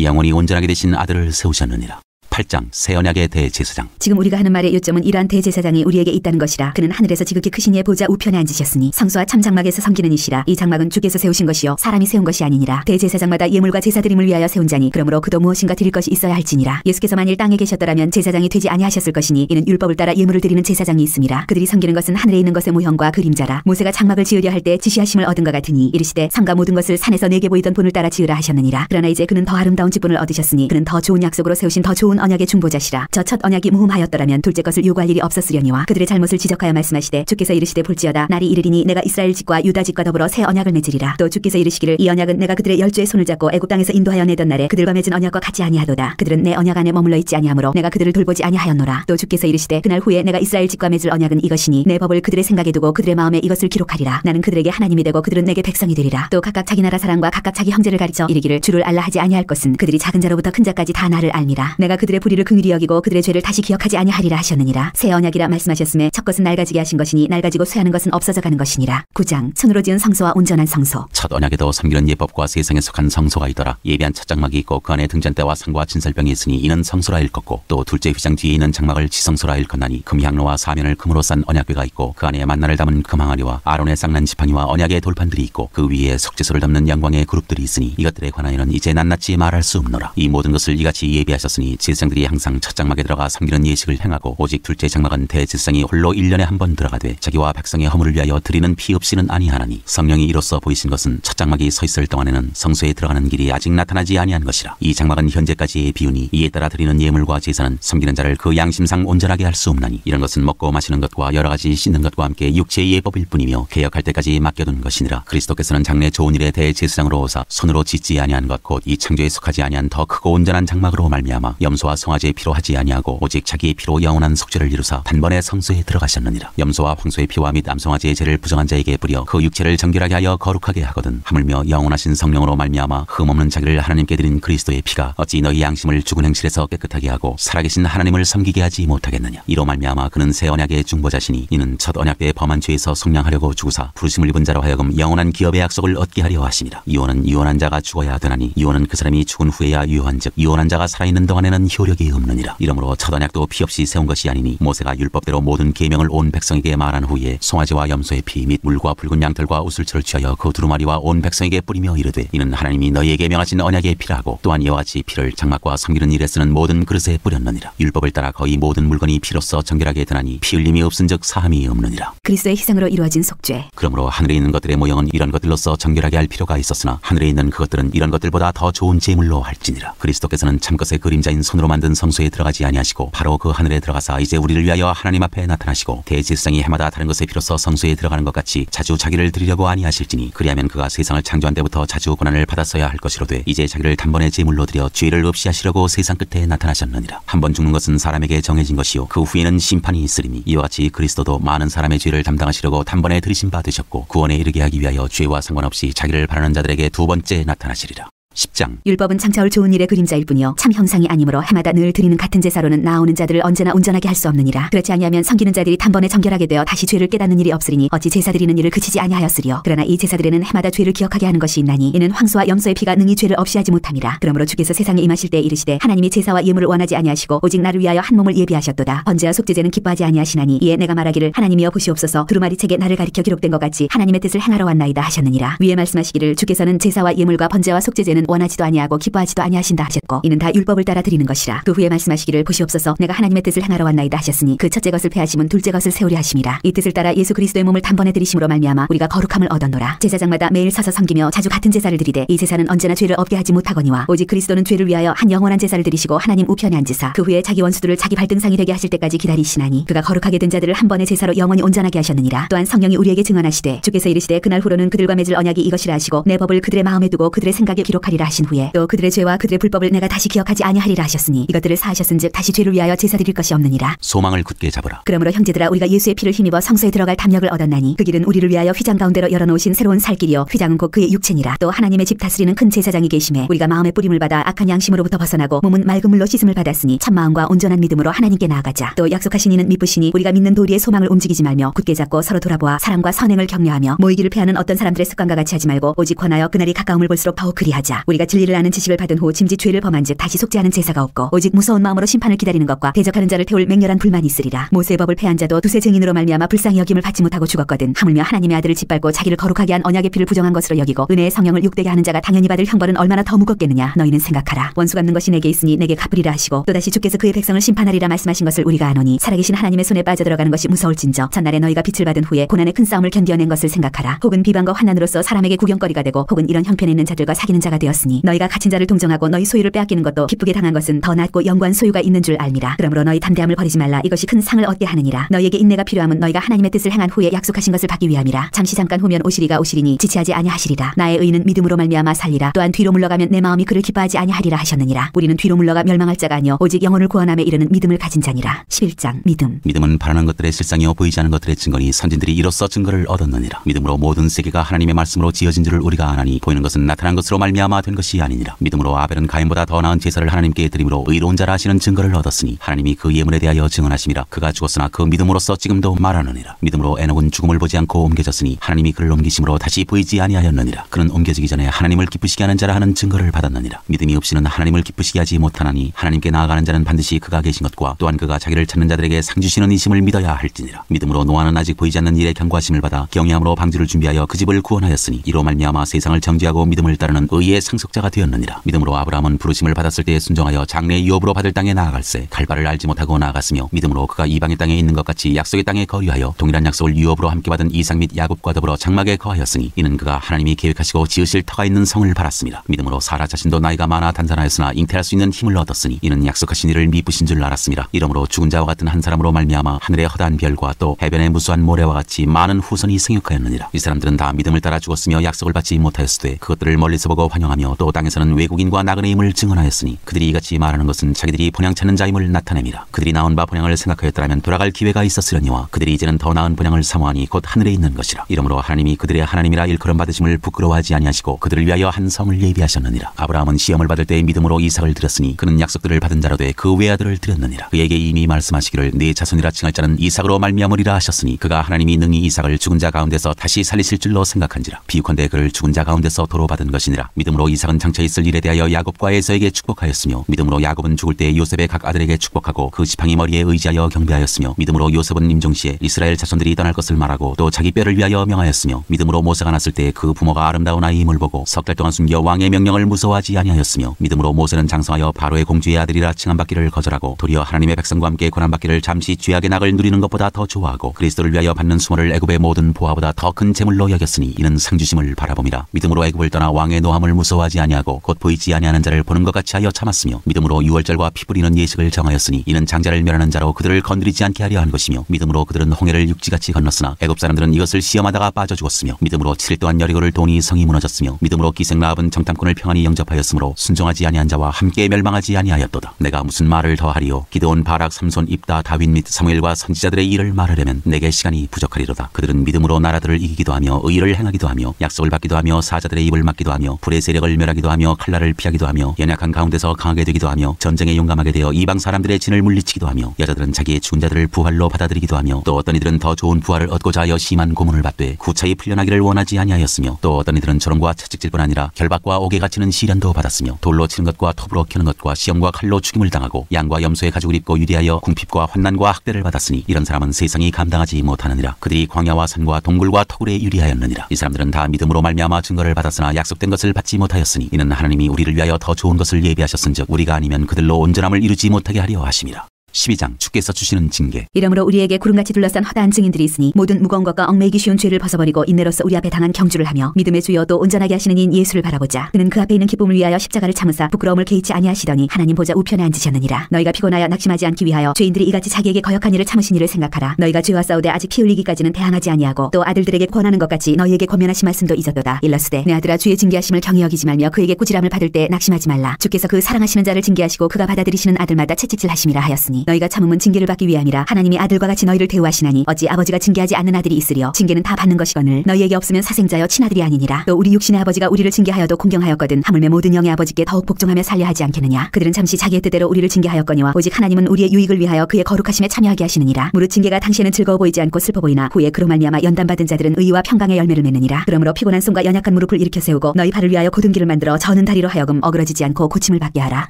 영원히 온전하게 되신 아들을 세우셨느니라. 8장 새 언약의 대제사장. 지금 우리가 하는 말의 요점은 이러한 대제사장이 우리에게 있다는 것이라. 그는 하늘에서 지극히 크신 이의 보좌 우편에 앉으셨으니 성소와 참 장막에서 섬기는 이시라. 이 장막은 주께서 세우신 것이요 사람이 세운 것이 아니니라. 대제사장마다 예물과 제사드림을 위하여 세운 자니 그러므로 그도 무엇인가 드릴 것이 있어야 할지니라. 예수께서 만일 땅에 계셨더라면 제사장이 되지 아니하셨을 것이니 이는 율법을 따라 예물을 드리는 제사장이 있음이라. 그들이 섬기는 것은 하늘에 있는 것의 모형과 그림자라. 모세가 장막을 지으려 할 때 지시하심을 얻은 것 같으니 이르시되 성과 모든 것을 산에서 내게 보이던 본을 따라 지으라 하셨느니라. 그러나 이제 그는 더 아름다운 직분을 얻으셨으니 그는 더 좋은 약속으로 세우신 더 좋은 언약의 중보자시라. 저 첫 언약이 무흠하였더라면 둘째 것을 요구할 일이 없었으려니와 그들의 잘못을 지적하여 말씀하시되 주께서 이르시되 볼지어다 날이 이르리니 내가 이스라엘 집과 유다 집과 더불어 새 언약을 맺으리라. 또 주께서 이르시기를 이 언약은 내가 그들의 열조의 손을 잡고 애굽 땅에서 인도하여 내던 날에 그들과 맺은 언약과 같지 아니하도다. 그들은 내 언약 안에 머물러 있지 아니하므로 내가 그들을 돌보지 아니하였노라. 또 주께서 이르시되 그날 후에 내가 이스라엘 집과 맺을 언약은 이것이니 내 법을 그들의 생각에 두고 그들의 마음에 이것을 기록하리라. 나는 그들에게 하나님이 되고 그들은 내게 백성이 되리라. 또 각각 자기 나라 사람과 각각 자기 형제를 가르쳐 이르기를 주를 알라 하지 아니할 것은 그들이 작은 자로부터 큰 자까지 다 나를 알미라. 내가 그들의 불의를 긍휼히 여기고 그들의 죄를 다시 기억하지 아니하리라 하셨느니라. 새 언약이라 말씀하셨음에 첫 것은 낡아지게 하신 것이니 낡아지고 쇠하는 것은 없어져 가는 것이니라. 9장 손으로 지은 성소와 온전한 성소. 첫 언약에도 섬기는 예법과 세상에 속한 성소가 있더라. 예비한 첫 장막이 있고 그 안에 등잔대와 상과 진설병이 있으니 이는 성소라 일컫고 또 둘째 휘장 뒤에 있는 장막을 지성소라 일컫나니 금향로와 사면을 금으로 싼 언약궤가 있고 그 안에 만나를 담은 금항아리와 아론의 쌍난 지팡이와 언약의 돌판들이 있고 그 위에 속죄소를 담는 영광의 그룹들이 있으니 이것들에 관하여는 이제 낱낱이 말할 수 없노라. 이 모든 것을 이같이 예비하셨으니 제사장들이 항상 첫 장막에 들어가 섬기는 예식을 행하고 오직 둘째 장막은 대제사장이 홀로 1년에 한 번 들어가되 자기와 백성의 허물을 위하여 드리는 피 없이는 아니하나니 성령이 이로써 보이신 것은 첫 장막이 서 있을 동안에는 성소에 들어가는 길이 아직 나타나지 아니한 것이라. 이 장막은 현재까지의 비유니 이에 따라 드리는 예물과 제사는 섬기는 자를 그 양심상 온전하게 할 수 없나니 이런 것은 먹고 마시는 것과 여러 가지 씻는 것과 함께 육체의 예법일 뿐이며 개혁할 때까지 맡겨둔 것이니라. 그리스도께서는 장래 좋은 일의 대제사장으로 오사 손으로 짓지 아니한 것 곧 이 창조에 속하지 아니한 더 크고 온전한 장막으로 말미암아 염소와 송아지의 피로 하지 아니하고 오직 자기의 피로 영원한 속죄를 이루사 단번에 성소에 들어가셨느니라. 염소와 황소의 피와 및 암송아지의 죄를 부정한 자에게 뿌려 그 육체를 정결하게 하여 거룩하게 하거든 하물며 영원하신 성령으로 말미암아 흠없는 자기를 하나님께 드린 그리스도의 피가 어찌 너희 양심을 죽은 행실에서 깨끗하게 하고 살아계신 하나님을 섬기게 하지 못하겠느냐. 이로 말미암아 그는 새 언약의 중보자시니 이는 첫 언약 때 범한 죄에서 속량하려고 죽으사 부르심을 입은 자로 하여금 영원한 기업의 약속을 얻게 하려 하심이라. 이혼은 이혼한 자가 죽어야 되나니 이혼은 그 사람이 죽은 후에야 유효한즉 이혼한 자가 살아있는 동안에는 효력이 없느니라. 이러므로 첫 언약도 피 없이 세운 것이 아니니 모세가 율법대로 모든 계명을 온 백성에게 말한 후에 송아지와 염소의 피 및 물과 붉은 양털과 우슬초를 취하여 그 두루마리와 온 백성에게 뿌리며 이르되 이는 하나님이 너희에게 명하신 언약의 피라고 또한 이와 같이 피를 장막과 섬기는 일에 쓰는 모든 그릇에 뿌렸느니라. 율법을 따라 거의 모든 물건이 피로써 정결하게 되나니 피 흘림이 없은즉 사함이 없느니라. 그리스도의 희생으로 이루어진 속죄. 그러므로 하늘에 있는 것들의 모형은 이런 것들로서 정결하게 할 필요가 있었으나 하늘에 있는 그것들은 이런 것들보다 더 좋은 제물로 할지니라. 그리스도께서는 참것의 그림자인 손으로 만든 성소에 들어가지 아니하시고 바로 그 하늘에 들어가사 이제 우리를 위하여 하나님 앞에 나타나시고 대제사장이 해마다 다른 것에 비로소 성소에 들어가는 것 같이 자주 자기를 드리려고 아니하실지니 그리하면 그가 세상을 창조한 때부터 자주 고난을 받았어야 할 것이로되 이제 자기를 단번에 제물로 드려 죄를 없이 하시려고 세상 끝에 나타나셨느니라. 한 번 죽는 것은 사람에게 정해진 것이요 그 후에는 심판이 있으리니 이와 같이 그리스도도 많은 사람의 죄를 담당하시려고 단번에 들이심 받으셨고 구원에 이르게 하기 위하여 죄와 상관없이 자기를 바라는 자들에게 두 번째 나타나시리라. 10장. 율법은 장차올 좋은 일의 그림자일 뿐이요 참 형상이 아니므로 해마다 늘 드리는 같은 제사로는 나오는 자들을 언제나 온전하게 할 수 없느니라. 그렇지 아니하면 섬기는 자들이 단번에 정결하게 되어 다시 죄를 깨닫는 일이 없으리니 어찌 제사 드리는 일을 그치지 아니하였으리요. 그러나 이 제사들에는 해마다 죄를 기억하게 하는 것이 있나니 이는 황소와 염소의 피가 능히 죄를 없이 하지 못함이라. 그러므로 주께서 세상에 임하실 때 이르시되 하나님이 제사와 예물을 원하지 아니하시고 오직 나를 위하여 한 몸을 예비하셨도다. 번제와 속죄제는 기뻐하지 아니하시나니 이에 내가 말하기를 하나님이여 보시옵소서 두루마리 책에 나를 가리켜 기록된 것 같이 하나님의 뜻을 행하러 왔나이다 하셨느니라. 위에 말씀하시기를 주께서는 제사와 예물과 번제와 속죄제는 원하지도 아니하고 기뻐하지도 아니하신다 하셨고 이는 다 율법을 따라 드리는 것이라. 그 후에 말씀하시기를 보시옵소서 내가 하나님의 뜻을 행하러 왔나이다 하셨으니 그 첫째 것을 폐하심은 둘째 것을 세우려 하심이라. 이 뜻을 따라 예수 그리스도의 몸을 단번에 드리심으로 말미암아 우리가 거룩함을 얻었노라. 제사장마다 매일 서서 섬기며 자주 같은 제사를 드리되 이 제사는 언제나 죄를 없게 하지 못하거니와 오직 그리스도는 죄를 위하여 한 영원한 제사를 드리시고 하나님 우편에 앉으사 그 후에 자기 원수들을 자기 발등상이 되게 하실 때까지 기다리시나니 그가 거룩하게 된 자들을 한 번의 제사로 영원히 온전하게 하셨느니라. 또한 성령이 우리에게 증언하시되 주께서 이르시되 그날 후로는 그들과 맺을 언약이 이것이라 하시고 내 법을 그들의 마음에 두고 그들의 생각에 기록하여 기억하리라 하신 후에 또 그들의 죄와 그들의 불법을 내가 다시 기억하지 아니하리라 하셨으니 이것들을 사하셨은즉 다시 죄를 위하여 제사 드릴 것이 없느니라. 소망을 굳게 잡으라. 그러므로 형제들아 우리가 예수의 피를 힘입어 성소에 들어갈 담력을 얻었나니 그 길은 우리를 위하여 휘장 가운데로 열어놓으신 새로운 살 길이요 휘장은 곧 그의 육체니라. 또 하나님의 집 다스리는 큰 제사장이 계심에 우리가 마음의 뿌림을 받아 악한 양심으로부터 벗어나고 몸은 맑은 물로 씻음을 받았으니 참 마음과 온전한 믿음으로 하나님께 나아가자. 또 약속하신 이는 미쁘시니 우리가 믿는 도리의 소망을 움직이지 말며 굳게 잡고 서로 돌아보아 사랑과 선행을 격려하며 모이기를 패하는 어떤 사람들의 습관과 같이 하지 말고 오직 권하여 그날이 가까움을 볼수록 더욱 그리하자. 우리가 진리를 아는 지식을 받은 후 짐짓 죄를 범한즉 다시 속죄하는 제사가 없고 오직 무서운 마음으로 심판을 기다리는 것과 대적하는 자를 태울 맹렬한 불만이 있으리라. 모세의 법을 패한 자도 두세 증인으로 말미암아 불쌍히 여김을 받지 못하고 죽었거든. 하물며 하나님의 아들을 짓밟고 자기를 거룩하게 한 언약의 피를 부정한 것으로 여기고 은혜의 성령을 욕되게 하는 자가 당연히 받을 형벌은 얼마나 더 무겁겠느냐. 너희는 생각하라. 원수 갚는 것이 내게 있으니 내게 갚으리라 하시고 또다시 주께서 그의 백성을 심판하리라 말씀하신 것을 우리가 아노니 살아계신 하나님의 손에 빠져들어가는 것이 무서울진저 전날에 너희가 빛을 받은 후에 고난의 큰 싸움을 견뎌낸 것을 생각하라. 혹은 비방과 환난으로서 사람에게 구경거리가 되고 혹은 이런 형편에 있는 자들과 사귀는 자가 되었으니 너희가 갇힌 자를 동정하고 너희 소유를 빼앗기는 것도 기쁘게 당한 것은 더 낫고 영구한 소유가 있는 줄 알미라. 그러므로 너희 담대함을 버리지 말라. 이것이 큰 상을 얻게 하느니라. 너희에게 인내가 필요함은 너희가 하나님의 뜻을 행한 후에 약속하신 것을 받기 위함이라. 잠시 잠깐 후면 오시리가 오시리니 지체하지 아니하시리라. 나의 의는 믿음으로 말미암아 살리라. 또한 뒤로 물러가면 내 마음이 그를 기뻐하지 아니하리라 하셨느니라. 우리는 뒤로 물러가 멸망할 자가 아니요 오직 영혼을 구원함에 이르는 믿음을 가진 자니라. 11장 믿음. 믿음은 바라는 것들의 실상이요 보이지 않는 것들의 증거니 선진들이 이로써 증거를 얻었느니라. 믿음으로 모든 세계가 하나님의 말씀으로 지어진 줄을 우리가 아나니 보이는 것은 나타난 것으로 말미암아 된 것이 아니니라. 믿음으로 아벨은 가인보다 더 나은 제사를 하나님께 드림으로 의로운 자라 하시는 증거를 얻었으니 하나님이 그 예물에 대하여 증언하심이라. 그가 죽었으나 그 믿음으로써 지금도 말하느니라. 믿음으로 에녹은 죽음을 보지 않고 옮겨졌으니 하나님이 그를 옮기심으로 다시 보이지 아니하였느니라. 그는 옮겨지기 전에 하나님을 기쁘시게 하는 자라 하는 증거를 받았느니라. 믿음이 없이는 하나님을 기쁘시게 하지 못하나니 하나님께 나아가는 자는 반드시 그가 계신 것과 또한 그가 자기를 찾는 자들에게 상 주시는 이심을 믿어야 할지니라. 믿음으로 노아는 아직 보이지 않는 일에 경고하심을 받아 경외함으로 방주를 준비하여 그 집을 구원하였으니 이로 말미암아 세상을 정죄하고 믿음을 따르는 의의 상속자가 되었느니라. 믿음으로 아브라함은 부르심을 받았을 때에 순종하여 장래 유업으로 받을 땅에 나아갈새 갈바를 알지 못하고 나아갔으며 믿음으로 그가 이방의 땅에 있는 것 같이 약속의 땅에 거류하여 동일한 약속을 유업으로 함께 받은 이삭 및 야곱과 더불어 장막에 거하였으니 이는 그가 하나님이 계획하시고 지으실 터가 있는 성을 바랐습니다. 믿음으로 사라 자신도 나이가 많아 단산하였으나 잉태할 수 있는 힘을 얻었으니 이는 약속하신 이를 미쁘신 줄 알았습니다. 이러므로 죽은 자와 같은 한 사람으로 말미암아 하늘의 허다한 별과 또 해변의 무수한 모래와 같이 많은 후손이 생육하였느니라. 이 사람들은 다 믿음을 따라 죽었으며 약속을 받지 못하였으되 그것들을 멀리서 보고 환영하며 또 땅에서는 외국인과 나그네임을 증언하였으니 그들이 이같이 말하는 것은 자기들이 번향 찾는 자임을 나타냅니다. 그들이 나온 바 번향을 생각하였더라면 돌아갈 기회가 있었으려니와 그들이 이제는 더 나은 번향을 사모하니 곧 하늘에 있는 것이라. 이러므로 하나님이 그들의 하나님이라 일컬음 받으심을 부끄러워하지 아니하시고 그들을 위하여 한 성을 예비하셨느니라. 아브라함은 시험을 받을 때 믿음으로 이삭을 드렸으니 그는 약속들을 받은 자로 돼 그 외아들을 드렸느니라. 그에게 이미 말씀하시기를 네 자손이라 칭할 자는 이삭으로 말미암으리라 하셨으니 그가 하나님이 능히 이삭을 죽은 자 가운데서 다시 살리실 줄로 생각한지라. 비유컨대 그를 죽은 자 가운데서 도로 받은 것이니라. 믿음으로 이삭은 장차 있을 일에 대하여 야곱과 에서에게 축복하였으며 믿음으로 야곱은 죽을 때 요셉의 각 아들에게 축복하고 그 지팡이 머리에 의지하여 경배하였으며 믿음으로 요셉은 임종시에 이스라엘 자손들이 떠날 것을 말하고 또 자기 뼈를 위하여 명하였으며 믿음으로 모세가 났을 때 그 부모가 아름다운 아이임을 보고 석 달 동안 숨겨 왕의 명령을 무서워하지 아니하였으며 믿음으로 모세는 장성하여 바로의 공주의 아들이라 칭함받기를 거절하고 도리어 하나님의 백성과 함께 고난받기를 잠시 죄악의 낙을 누리는 것보다 더 좋아하고 그리스도를 위하여 받는 수모를 애굽의 모든 보화보다 더 큰 재물로 여겼으니 이는 상주심을 바라봄이라. 믿음으로 애굽을 떠나 왕의 노함을 무서워하지 아니하고 곧 보이지 아니하는 자를 보는 것 같이 하여 참았으며 믿음으로 유월절과 피 뿌리는 예식을 정하였으니 이는 장자를 멸하는 자로 그들을 건드리지 않게 하려 한 것이며 믿음으로 그들은 홍해를 육지같이 건넜으나 애굽 사람들은 이것을 시험하다가 빠져 죽었으며 믿음으로 7일 동안 여리고를 도니 성이 무너졌으며 믿음으로 기생 라합은 정탐꾼을 평안히 영접하였으므로 순종하지 아니한 자와 함께 멸망하지 아니하였도다. 내가 무슨 말을 더하리요. 기드온 바락 삼손 입다 다윗 및 사무엘과 선지자들의 일을 말하려면 내게 시간이 부족하리로다. 그들은 믿음으로 나라들을 이기기도 하며 의를 행하기도 하며 약속을 받기도 하며 사자들의 입을 막기도 하며 불의 세력을 멸하기도 하며 칼날을 피하기도 하며 연약한 가운데서 강하게 되기도 하며 전쟁에 용감하게 되어 이방 사람들의 진을 물리치기도 하며 여자들은 자기의 죽은 자들을 부활로 받아들이기도 하며 또 어떤 이들은 더 좋은 부활을 얻고자 하여 심한 고문을 받되 구차히 풀려나기를 원하지 아니하였으며 또 어떤 이들은 조롱과 채찍질뿐 아니라 결박과 옥에 갇히는 시련도 받았으며 돌로 치는 것과 톱으로 켜는 것과 시험과 칼로 죽임을 당하고 양과 염소의 가죽을 입고 유리하여 궁핍과 환난과 학대를 받았으니 이런 사람은 세상이 감당하지 못하느니라. 그들이 광야와 산과 동굴과 터굴에 유리하였느니라. 이 사람들은 다 믿음으로 말미암아 증거를 받았으나 약속된 것을 받지 못하였으니 이는 하나님이 우리를 위하여 더 좋은 것을 예비하셨은즉 우리가 아니면 그들로 온전함을 이루지 못하게 하려 하심이라. 12장 주께서 주시는 징계. 이러므로 우리에게 구름같이 둘러싼 허다한 증인들이 있으니 모든 무거운 것과 얽매이기 쉬운 죄를 벗어버리고 인내로서 우리 앞에 당한 경주를 하며 믿음의 주여 또 온전하게 하시는 이인 예수를 바라보자. 그는 그 앞에 있는 기쁨을 위하여 십자가를 참으사 부끄러움을 개의치 아니하시더니 하나님 보좌 우편에 앉으셨느니라. 너희가 피곤하여 낙심하지 않기 위하여 죄인들이 이같이 자기에게 거역한 일을 참으신 이를 생각하라. 너희가 죄와 싸우되 아직 피 흘리기까지는 대항하지 아니하고 또 아들들에게 권하는 것 같이 너희에게 권면하신 말씀도 잊었도다. 일러스되 내 아들아 주의 징계하심을 경히 여기지 말며 그에게 꾸지람을 받을 때 낙심하지 말라. 주께서 그 사랑하시는 자를 징계하시고 그가 받아들이시는 아들마다 채찍질하심이라 하였으니 너희가 참음은 징계를 받기 위함이라. 하나님이 아들과 같이 너희를 대우하시나니 어찌 아버지가 징계하지 않는 아들이 있으리요. 징계는 다 받는 것이거늘 너희에게 없으면 사생자여 친아들이 아니니라. 또 우리 육신의 아버지가 우리를 징계하여도 공경하였거든 하물며 모든 영의 아버지께 더욱 복종하며 살려 하지 않겠느냐. 그들은 잠시 자기의 뜻대로 우리를 징계하였거니와 오직 하나님은 우리의 유익을 위하여 그의 거룩하심에 참여하게 하시느니라. 무릇 징계가 당시에는 즐거워 보이지 않고 슬퍼 보이나 후에 그로 말미암아 연단받은 자들은 의와 평강의 열매를 맺느니라. 그러므로 피곤한 손과 연약한 무릎을 일으켜 세우고 너희 발을 위하여 곧은 길을 만들어 저는 다리로 하여금 어그러지지 않고 고침을 받게 하라.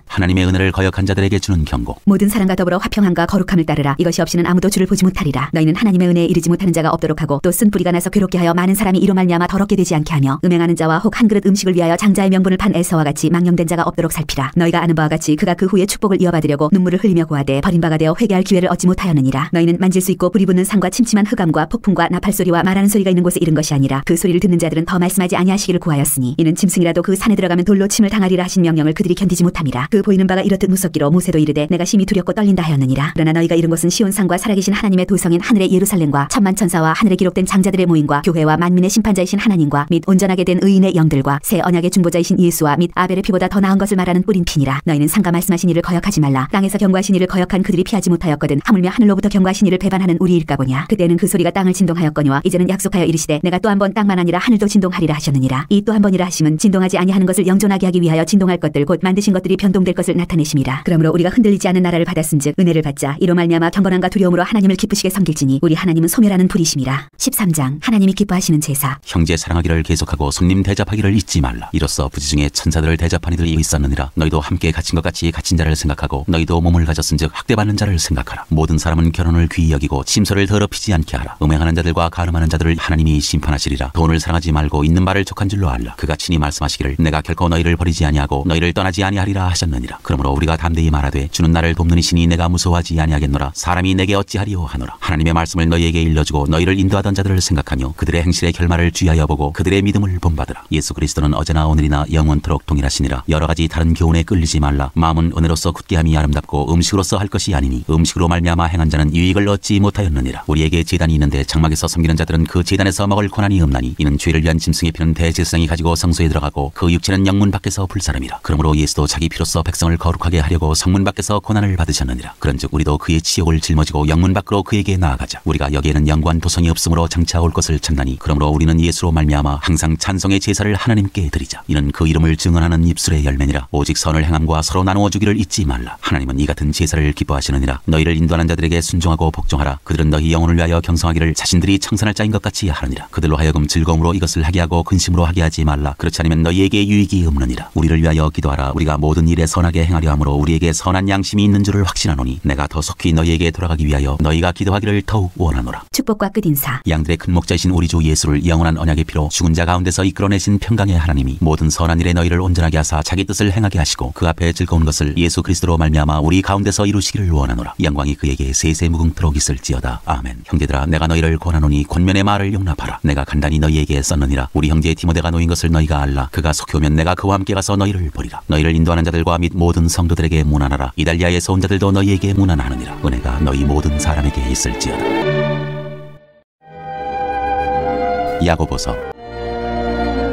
하나님의 은혜를 거역한 자들에게 주는 경고. 모든 사람과 더불어 화평함과 거룩함을 따르라. 이것이 없이는 아무도 주를 보지 못하리라. 너희는 하나님의 은혜에 이르지 못하는 자가 없도록 하고 또 쓴 뿌리가 나서 괴롭게 하여 많은 사람이 이로 말미암아 더럽게 되지 않게 하며 음행하는 자와 혹 한 그릇 음식을 위하여 장자의 명분을 판 에서와 같이 망령된 자가 없도록 살피라. 너희가 아는 바와 같이 그가 그 후에 축복을 이어받으려고 눈물을 흘리며 고하되 버린 바가 되어 회개할 기회를 얻지 못하였느니라. 너희는 만질 수 있고 불이 붙는 산과 침침한 흑암과 폭풍과 나팔소리와 말하는 소리가 있는 곳에 이른 것이 아니라 그 소리를 듣는 자들은 더 말씀하지 아니하시기를 구하였으니 이는 짐승이라도 그 산에 들어가면 돌로 침을 당하리라 하신 명령을 그들이 견디지 못함이라. 그 보이는 바가 이렇듯 무섭기로 모세도 이르되 내가 심히 두렵고 떨린다 하였느니라. 그러나 너희가 이른 곳은 시온 산과 살아계신 하나님의 도성인 하늘의 예루살렘과 천만 천사와 하늘에 기록된 장자들의 모임과 교회와 만민의 심판자이신 하나님과 및 온전하게 된 의인의 영들과 새 언약의 중보자이신 예수와 및 아벨의 피보다 더 나은 것을 말하는 뿌린 피니라. 너희는 상가 말씀하신 이를 거역하지 말라. 땅에서 경고하신 이를 거역한 그들이 피하지 못하였거든 하물며 하늘로부터 경고하신 이를 배반하는 우리일까 보냐. 그때는 그 소리가 땅을 진동하였거니와 이제는 약속하여 이르시되 내가 또 한 번 땅만 아니라 하늘도 진동하리라 하셨느니라. 이 또 한 번이라 하심은 진동하지 아니하는 것을 영존하게 하기 위하여 진동할 것들 곧 만드신 것들이 변동될 것을 나타내심이라. 그러므로 우리가 흔들리지 않은 나라를 받았은즉 은혜를 받자. 이로 말미암아 경건함과 두려움으로 하나님을 기쁘시게 섬길지니 우리 하나님은 소멸하는 불이심이라. 13장 하나님이 기뻐하시는 제사. 형제 사랑하기를 계속하고 손님 대접하기를 잊지 말라. 이로써 부지 중에 천사들을 대접한 이들이 있었느니라. 너희도 함께 갇힌 것 같이 갇힌 자를 생각하고 너희도 몸을 가졌은즉 학대받는 자를 생각하라. 모든 사람은 결혼을 귀히 여기고 침소를 더럽히지 않게 하라. 음행하는 자들과 간음하는 자들을 하나님이 심판하시리라. 돈을 사랑하지 말고 있는 바를 족한 줄로 알라. 그가 친히 말씀하시기를 내가 결코 너희를 버리지 아니하고 너희를 떠나지 아니하리라 하셨느니라. 그러므로 우리가 담대히 말하되 주는 나를 돕는 이시니 내가 무서워하지 아니하겠노라. 사람이 내게 어찌하리요 하노라. 하나님의 말씀을 너희에게 일러주고 너희를 인도하던 자들을 생각하며 그들의 행실의 결말을 주의하여 보고 그들의 믿음을 본받으라. 예수 그리스도는 어제나 오늘이나 영원토록 동일하시니라. 여러 가지 다른 교훈에 끌리지 말라. 마음은 은혜로서 굳게 함이 아름답고 음식으로서 할 것이 아니니 음식으로 말미암아 행한 자는 유익을 얻지 못하였느니라. 우리에게 제단이 있는데 장막에서 섬기는 자들은 그 제단에서 먹을 권한이 없나니 이는 죄를 위한 짐승의 피는 대제사장이 가지고 성소에 들어가고 그 육체는 영문 밖에서 불사름이라. 그러므로 예수도 자기 피로써 백성을 거룩하게 하려고 성문 밖에서 고난을 받으셨느니라. 그런즉 우리도 그의 치욕을 짊어지고 영문 밖으로 그에게 나아가자. 우리가 여기에는 영관 도성이 없으므로 장차 올 것을 찾나니 그러므로 우리는 예수로 말미암아 항상 찬송의 제사를 하나님께 드리자. 이는 그 이름을 증언하는 입술의 열매니라. 오직 선을 행함과 서로 나누어 주기를 잊지 말라. 하나님은 이 같은 제사를 기뻐하시느니라. 너희를 인도하는 자들에게 순종하고 복종하라. 그들은 너희 영혼을 위하여 경성하기를 자신들이 청산할 자인 것 같이 하느니라. 그들로 하여금 즐거움으로 이것을 하게 하고 근심으로 하게 하지 말라. 그렇지 않으면 너희에게 유익이 없느니라. 우리를 위하여 기도하라. 우리가 모든 일에 선하게 행하려 함으로 우리에게 선한 양심이 있는 줄을 확신하노니 내가 더 속히 너희에게 돌아가기 위하여 너희가 기도하기를 더욱 원하노라. 축복과 끝인사. 양들의 큰 목자이신 우리 주 예수를 영원한 언약의 피로 죽은 자 가운데서 이끌어내신 평강의 하나님이 모든 선한 일에 너희를 온전하게 하사 자기 뜻을 행하게 하시고 그 앞에 즐거운 것을 예수 그리스도로 말미암아 우리 가운데서 이루시기를 원하노라. 영광이 그에게 세세 무궁토록 있을지어다. 아멘. 형제들아 내가 너희를 권하노니 권면의 말을 용납하라. 내가 간단히 너희에게 썼느니라. 우리 형제 디모데가 놓인 것을 너희가 알라. 그가 속히 오면 내가 그와 함께 가서 너희를 보리라. 너희를 인도하는 자들과 및 모든 성도들에게 문안하라. 이달리아에서 온 자들도 너희에게 문안하느니라. 은혜가 너희 모든 사람에게 있을지어다. 야고보서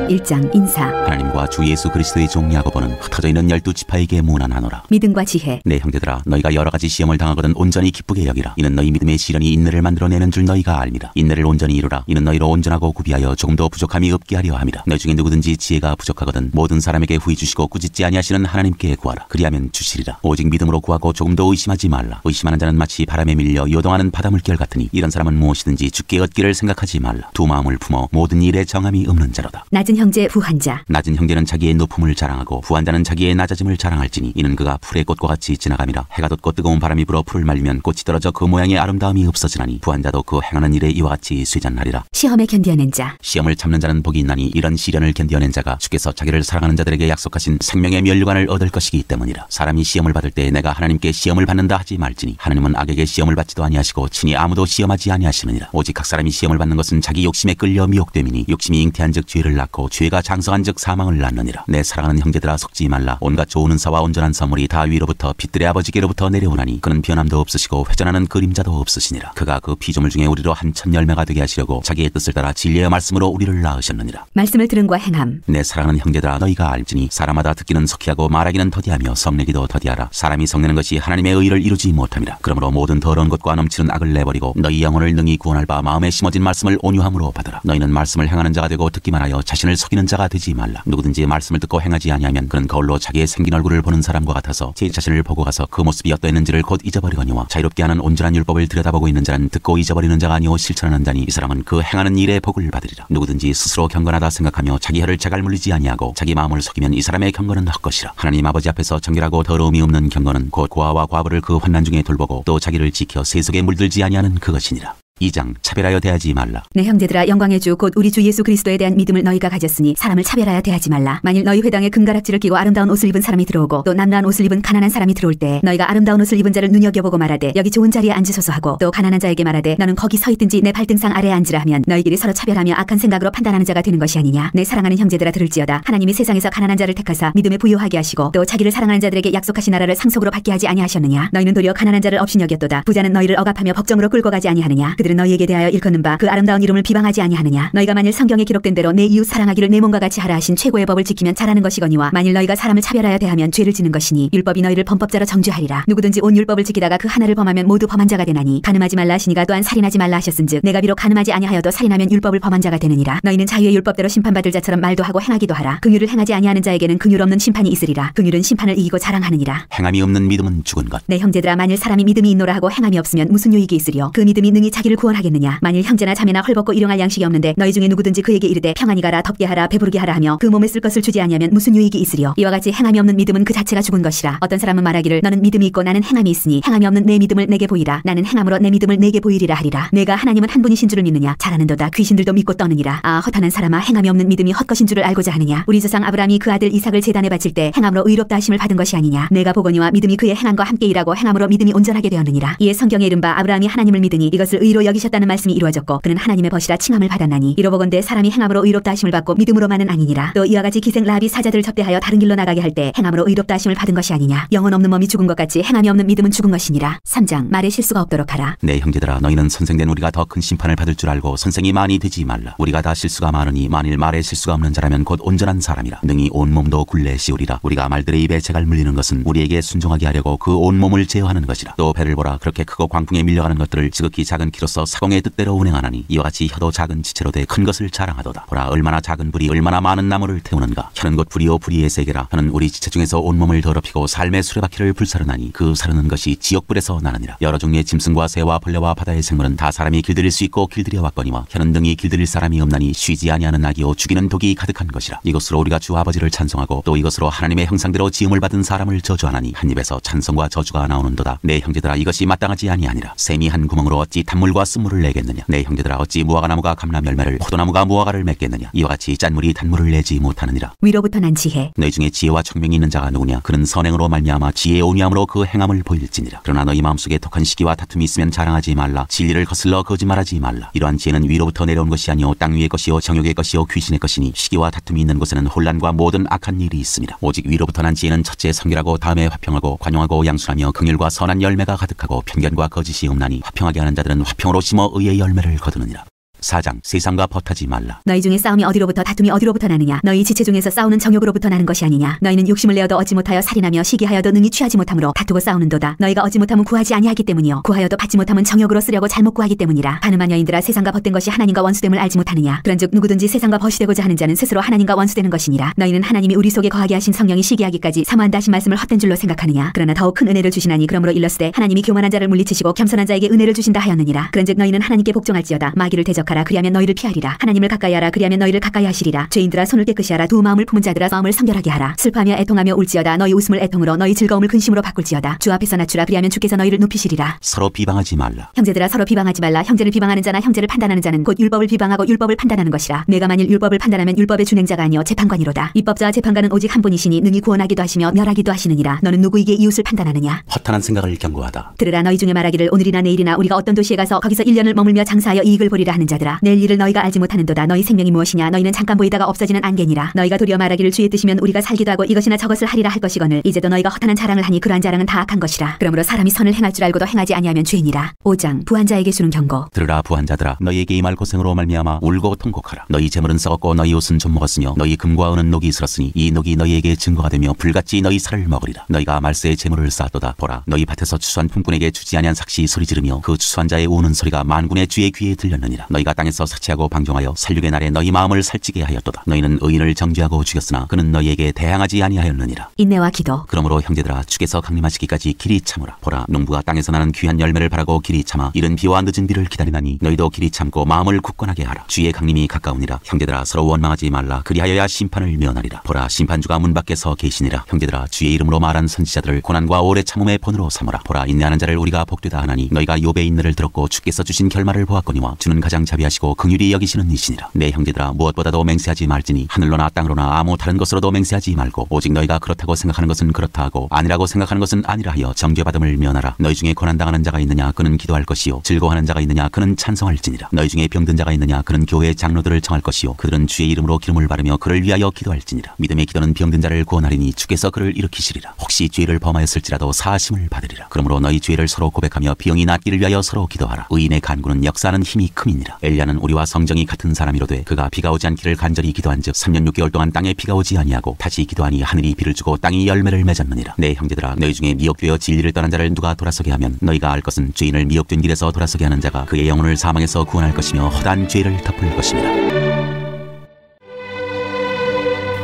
1장 인사. 하나님과 주 예수 그리스도의 종 야고보는 흩어져 있는 12지파에게 문안하노라. 믿음과 지혜. 내 형제들아 너희가 여러 가지 시험을 당하거든 온전히 기쁘게 여기라. 이는 너희 믿음의 시련이 인내를 만들어내는 줄 너희가 알미라. 인내를 온전히 이루라. 이는 너희로 온전하고 구비하여 조금도 부족함이 없게 하려 함이라. 너희 중에 누구든지 지혜가 부족하거든 모든 사람에게 후히 주시고 꾸짖지 아니하시는 하나님께 구하라. 그리하면 주시리라. 오직 믿음으로 구하고 조금도 의심하지 말라. 의심하는 자는 마치 바람에 밀려 요동하는 바닷물결 같으니 이런 사람은 무엇이든지 주께 얻기를 생각하지 말라. 두 마음을 품어 모든 일에 정함이 없는 자로다. 낮은 형제 부한자. 낮은 형제는 자기의 높음을 자랑하고 부한자는 자기의 낮아짐을 자랑할지니 이는 그가 풀의 꽃과 같이 지나감이라. 해가 돋고 뜨거운 바람이 불어 풀을 말리면 꽃이 떨어져 그 모양의 아름다움이 없어지나니 부한자도 그 행하는 일에 이와 같이 쇠잔하리라. 시험에 견디어낸 자. 시험을 참는 자는 복이 있나니 이런 시련을 견디어낸 자가 주께서 자기를 사랑하는 자들에게 약속하신 생명의 면류관을 얻을 것이기 때문이라. 사람이 시험을 받을 때 내가 하나님께 시험을 받는다 하지 말지니 하나님은 악에게 시험을 받지도 아니하시고 친히 아무도 시험하지 아니하시느니라. 오직 각 사람이 시험을 받는 것은 자기 욕심에 끌려 미혹됨이니 욕심이 잉태한즉 죄를 낳고 죄가 장성한즉 사망을 낳느니라. 내 사랑하는 형제들아 속지 말라. 온갖 좋은 은사와 온전한 선물이 다 위로부터 빛들의 아버지께로부터 내려오나니 그는 변함도 없으시고 회전하는 그림자도 없으시니라. 그가 그 피조물 중에 우리로 한천 열매가 되게 하시려고 자기의 뜻을 따라 진리의 말씀으로 우리를 낳으셨느니라. 말씀을 들음과 행함. 내 사랑하는 형제들아 너희가 알지니 사람마다 듣기는 석희하고 말하기는 더디하며 성내기도 더디하라. 사람이 성내는 것이 하나님의 의를 이루지 못함이라. 그러므로 모든 더러운 것과 넘치는 악을 내버리고 너희 영혼을 능히 구원할 바 마음에 심어진 말씀을 온유함으로 받으라. 너희는 말씀을 행하는 자가 되고 듣기만 하여 자신을 속이는 자가 되지 말라. 누구든지 말씀을 듣고 행하지 아니하면 그는 거울로 자기의 생긴 얼굴을 보는 사람과 같아서 제 자신을 보고 가서 그 모습이 어떠했는지를 곧 잊어버리거니와 자유롭게 하는 온전한 율법을 들여다보고 있는 자는 듣고 잊어버리는 자가 아니오 실천하는 자니 이 사람은 그 행하는 일에 복을 받으리라. 누구든지 스스로 경건하다 생각하며 자기 혀를 자갈 물리지 아니하고 자기 마음을 속이면 이 사람의 경건은 헛것이라. 하나님 아버지 앞에서 정결하고 더러움이 없는 경건은 곧 고아와 과부를 그 환난 중에 돌보고 또 자기를 지켜 세속에 물들지 아니하는 그것이니라. 2장 차별하여 대하지 말라. 내 형제들아 영광의 주 곧 우리 주 예수 그리스도에 대한 믿음을 너희가 가졌으니 사람을 차별하여 대하지 말라. 만일 너희 회당에 금가락지를 끼고 아름다운 옷을 입은 사람이 들어오고 또 남라한 옷을 입은 가난한 사람이 들어올 때 너희가 아름다운 옷을 입은 자를 눈여겨보고 말하되 여기 좋은 자리에 앉으소서 하고 또 가난한 자에게 말하되 너는 거기 서 있든지 내 발등상 아래에 앉으라 하면 너희끼리 서로 차별하며 악한 생각으로 판단하는 자가 되는 것이 아니냐. 내 사랑하는 형제들아 들을지어다. 하나님이 세상에서 가난한 자를 택하사 믿음에 부요하게 하시고 또 자기를 사랑하는 자들에게 약속하신 나라를 상속으로 받게 하지 아니하셨느냐. 너희는 도리어 가난한 자를 업신여겼도다. 부자는 너희를 억압하며 법정으로 끌고 가지 아니하느냐. 그들은 너희에게 대하여 일컫는 바 그 아름다운 이름을 비방하지 아니하느냐. 너희가 만일 성경에 기록된 대로 내 이웃 사랑하기를 내 몸과 같이 하라 하신 최고의 법을 지키면 잘하는 것이거니와 만일 너희가 사람을 차별하여 대하면 죄를 지는 것이니 율법이 너희를 범법자로 정죄하리라. 누구든지 온 율법을 지키다가 그 하나를 범하면 모두 범한 자가 되나니 간음하지 말라 하시니가 또한 살인하지 말라 하셨은즉 내가 비록 간음하지 아니하여도 살인하면 율법을 범한 자가 되느니라. 너희는 자유의 율법대로 심판받을 자처럼 말도 하고 행하기도 하라. 긍휼을 행하지 아니하는 자에게는 긍휼 없는 심판이 있으리라. 긍휼은 심판을 이기고 자랑하느니라. 행함이 없는 믿음은 죽은 것. 내 형제들아 만일 사람이 믿음이 있노라 하고 행함이 없으면 무슨 유익이 있으리요. 그 믿음이 능히 자기를 구원하겠느냐. 만일 형제나 자매나 헐벗고 일용할 양식이 없는데 너희 중에 누구든지 그에게 이르되 평안히 가라 덥게 하라 배부르게 하라 하며 그 몸에 쓸 것을 주지 아니하면 무슨 유익이 있으리요. 이와 같이 행함이 없는 믿음은 그 자체가 죽은 것이라. 어떤 사람은 말하기를 너는 믿음이 있고 나는 행함이 있으니 행함이 없는 내 믿음을 내게 보이라. 나는 행함으로 내 믿음을 내게 보이리라 하리라. 내가 하나님은 한 분이신 줄을 믿느냐. 잘하는도다. 귀신들도 믿고 떠느니라. 아 허탄한 사람아 행함이 없는 믿음이 헛것인 줄을 알고자 하느냐. 우리 조상 아브라함이 그 아들 이삭을 제단에 바칠 때 행함으로 의롭다 하심을 받은 것이 아니냐. 내가 보거니와 믿음이 그의 행함과 함께 일하고 행함으로 믿음이 온전하게 되었느니라. 이에 성경에 이른바 아브라함이 하나님을 믿으니 이것을 의로 여기셨다는 말씀이 이루어졌고 그는 하나님의 벗이라 칭함을 받았나니 이로보건대 사람이 행함으로 의롭다 하심을 받고 믿음으로만은 아니니라. 또 이와 같이 기생 라합이 사자들을 접대하여 다른 길로 나가게 할 때 행함으로 의롭다 하심을 받은 것이 아니냐. 영혼 없는 몸이 죽은 것 같이 행함이 없는 믿음은 죽은 것이니라. 3장 말에 실수가 없도록 하라. 내 형제들아 너희는 선생된 우리가 더 큰 심판을 받을 줄 알고 선생이 많이 되지 말라. 우리가 다 실수가 많으니 만일 말에 실수가 없는 자라면 곧 온전한 사람이라. 능히 온 몸도 굴레 씌우리라. 우리가 말들의 입에 재갈 물리는 것은 우리에게 순종하게 하려고 그 온 몸을 제어하는 것이라. 또 배를 보라. 그렇게 크고 광풍에 밀려가는 것들을 지극히 작은 키로서 사공의 뜻대로 운행하나니 이와 같이 혀도 작은 지체로 돼 큰 것을 자랑하도다. 보라 얼마나 작은 불이 얼마나 많은 나무를 태우는가. 혀는 곧 불이요 불의의 세계라. 혀는 우리 지체 중에서 온 몸을 더럽히고 삶의 수레바퀴를 불사르나니 그 사르는 것이 지옥불에서 나느니라. 여러 종류의 짐승과 새와 벌레와 바다의 생물은 다 사람이 길들일 수 있고 길들여 왔거니와 혀는 능히 길들일 사람이 없나니 쉬지 아니하는 악이요 죽이는 독이 가득한 것이라. 이것으로 우리가 주 아버지를 찬송하고 또 이것으로 하나님의 형상대로 지음을 받은 사람을 저주하나니 한 입에서 찬송과 저주가 나오는도다. 내 형제들아 이것이 마땅하지 아니하니라. 샘이 한 구멍으로 어찌 단물과 쓴물을 내겠느냐. 내 형제들아 어찌 무화과나무가 감람 열매를 포도나무가 무화과를 맺겠느냐. 이와 같이 짠물이 단물을 내지 못하느니라. 위로부터 난 지혜. 너희 중에 지혜와 청명이 있는 자가 누구냐. 그는 선행으로 말미암아 지혜의 온유함으로 그 행함을 보일지니라. 그러나 너희 마음속에 독한 시기와 다툼이 있으면 자랑하지 말라. 진리를 거슬러 거짓말하지 말라. 이러한 지혜는 위로부터 내려온 것이 아니오 땅 위의 것이요 정욕의 것이요 귀신의 것이니 시기와 다툼이 있는 곳에는 혼란과 모든 악한 일이 있습니다. 오직 위로부터 난 지혜는 첫째 성결하고 다음에 화평하고 관용하고 양순하며 긍휼과 선한 열매가 가득하고 편견과 거짓이 없나니 화평하게 하는 자들은 화평으로 심어 의의 열매를 거두느니라. 4장 세상과 벗하지 말라. 너희 중에 싸움이 어디로부터 다툼이 어디로부터 나느냐. 너희 지체 중에서 싸우는 정욕으로부터 나는 것이 아니냐. 너희는 욕심을 내어도 얻지 못하여 살인하며 시기하여도 능히 취하지 못함으로 다투고 싸우는도다. 너희가 얻지 못하면 구하지 아니하기 때문이요 구하여도 받지 못하면 정욕으로 쓰려고 잘못 구하기 때문이라. 가늠한 여인들아 세상과 벗된 것이 하나님과 원수됨을 알지 못하느냐. 그런즉 누구든지 세상과 벗이 되고자 하는 자는 스스로 하나님과 원수되는 것이니라. 너희는 하나님이 우리 속에 거하게 하신 성령이 시기하기까지 사모한다 하신 말씀을 헛된 줄로 생각하느냐. 그러나 더욱 큰 은혜를 주시나니 그러므로 일렀으되 하나님이 교만한 자를 물리치시고 겸손한 자에게 은혜를 주신다 하였느니라. 그런즉 너희는 하나님께 복종할지어다. 마귀를 대적하라. 기억하라. 그리하면 너희를 피하리라. 하나님을 가까이하라. 그리하면 너희를 가까이 하시리라. 죄인들아 손을 깨끗이 하라. 두 마음을 품은 자들아 마음을 성결하게 하라. 슬퍼하며 애통하며 울지어다. 너희 웃음을 애통으로 너희 즐거움을 근심으로 바꿀지어다. 주 앞에서 낮추라. 그리하면 주께서 너희를 높이시리라. 서로 비방하지 말라. 형제들아 서로 비방하지 말라. 형제를 비방하는 자나 형제를 판단하는 자는 곧 율법을 비방하고 율법을 판단하는 것이라. 내가 만일 율법을 판단하면 율법의 준행자가 아니요 재판관이로다. 입법자와 재판관은 오직 한 분이시니 능히 구원하기도 하시며 멸하기도 하시느니라. 너는 누구에게 이웃을 판단하느냐? 허탄한 생각을 경고하다. 들으라. 너희 중에 말하기를 오늘이나 내일이나 우리가 어떤 도시에 가서 거기서 1년을 머물며 장사하여 이익을 보리라 하는 자들아. 내일 일을 너희가 알지 못하는도다. 너희 생명이 무엇이냐? 너희는 잠깐 보이다가 없어지는 안개니라. 너희가 도리어 말하기를 주의 뜻이면 우리가 살기도 하고 이것이나 저것을 하리라 할 것이거늘 이제도 너희가 허탄한 자랑을 하니 그러한 자랑은 다 악한 것이라. 그러므로 사람이 선을 행할 줄 알고도 행하지 아니하면 죄니라. 5장 부한자에게 주는 경고. 들으라 부한자들아, 너희에게 임할 고생으로 말미암아 울고 통곡하라. 너희 재물은 썩었고 너희 옷은 좀 먹었으며 너희 금과 은은 녹이 있었으니 이 녹이 너희에게 증거가 되며 불같이 너희 살을 먹으리라. 너희가 말세에 재물을 쌓았도다. 보라, 너희 밭에서 추수한 품꾼에게 주지 아니한 삭시 소리 지르며 그 추수한 자의 우는 소리가 만군의 주의 귀에 들렸느니라. 너희가 땅에서 사치하고 방종하여 살육의 날에 너희 마음을 살찌게 하였도다. 너희는 의인을 정죄하고 죽였으나 그는 너희에게 대항하지 아니하였느니라. 인내와 기도. 그러므로 형제들아, 주께서 강림하시기까지 길이 참으라. 보라, 농부가 땅에서 나는 귀한 열매를 바라고 길이 참아 이른 비와 늦은 비를 기다리나니 너희도 길이 참고 마음을 굳건하게 하라. 주의 강림이 가까우니라. 형제들아, 서로 원망하지 말라. 그리하여야 심판을 면하리라. 보라, 심판주가 문 밖에서 계시니라. 형제들아, 주의 이름으로 말한 선지자들을 고난과 오래 참음의 본으로 삼으라. 보라, 인내하는 자를 우리가 복되다 하나니 너희가 욥의 인내를 들었고 주께서 주신 결말을 보았거니와 주는 가장 자비하시고 긍휼히 여기시는 이시니라. 내 형제들아, 무엇보다도 맹세하지 말지니 하늘로나 땅으로나 아무 다른 것으로도 맹세하지 말고 오직 너희가 그렇다고 생각하는 것은 그렇다 하고 아니라고 생각하는 것은 아니라 하여 정죄받음을 면하라. 너희 중에 고난당하는 자가 있느냐? 그는 기도할 것이요 즐거워하는 자가 있느냐? 그는 찬송할지니라. 너희 중에 병든 자가 있느냐? 그는 교회의 장로들을 청할 것이요 그들은 주의 이름으로 기름을 바르며 그를 위하여 기도할지니라. 믿음의 기도는 병든 자를 구원하리니 주께서 그를 일으키시리라. 혹시 죄를 범하였을지라도 사하심을 받으리라. 그러므로 너희 죄를 서로 고백하며 병이 낫기를 위하여 서로 기도하라. 의인의 간구는 역사하는 힘이 큼이니라. 엘리야는 우리와 성정이 같은 사람이로되 그가 비가 오지 않기를 간절히 기도한즉 3년 6개월 동안 땅에 비가 오지 아니하고 다시 기도하니 하늘이 비를 주고 땅이 열매를 맺었느니라. 내 형제들아, 너희 중에 미혹되어 진리를 떠난 자를 누가 돌아서게 하면 너희가 알 것은 죄인을 미혹된 길에서 돌아서게 하는 자가 그의 영혼을 사망에서 구원할 것이며 허다한 죄를 덮을 것입니다.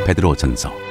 베드로전서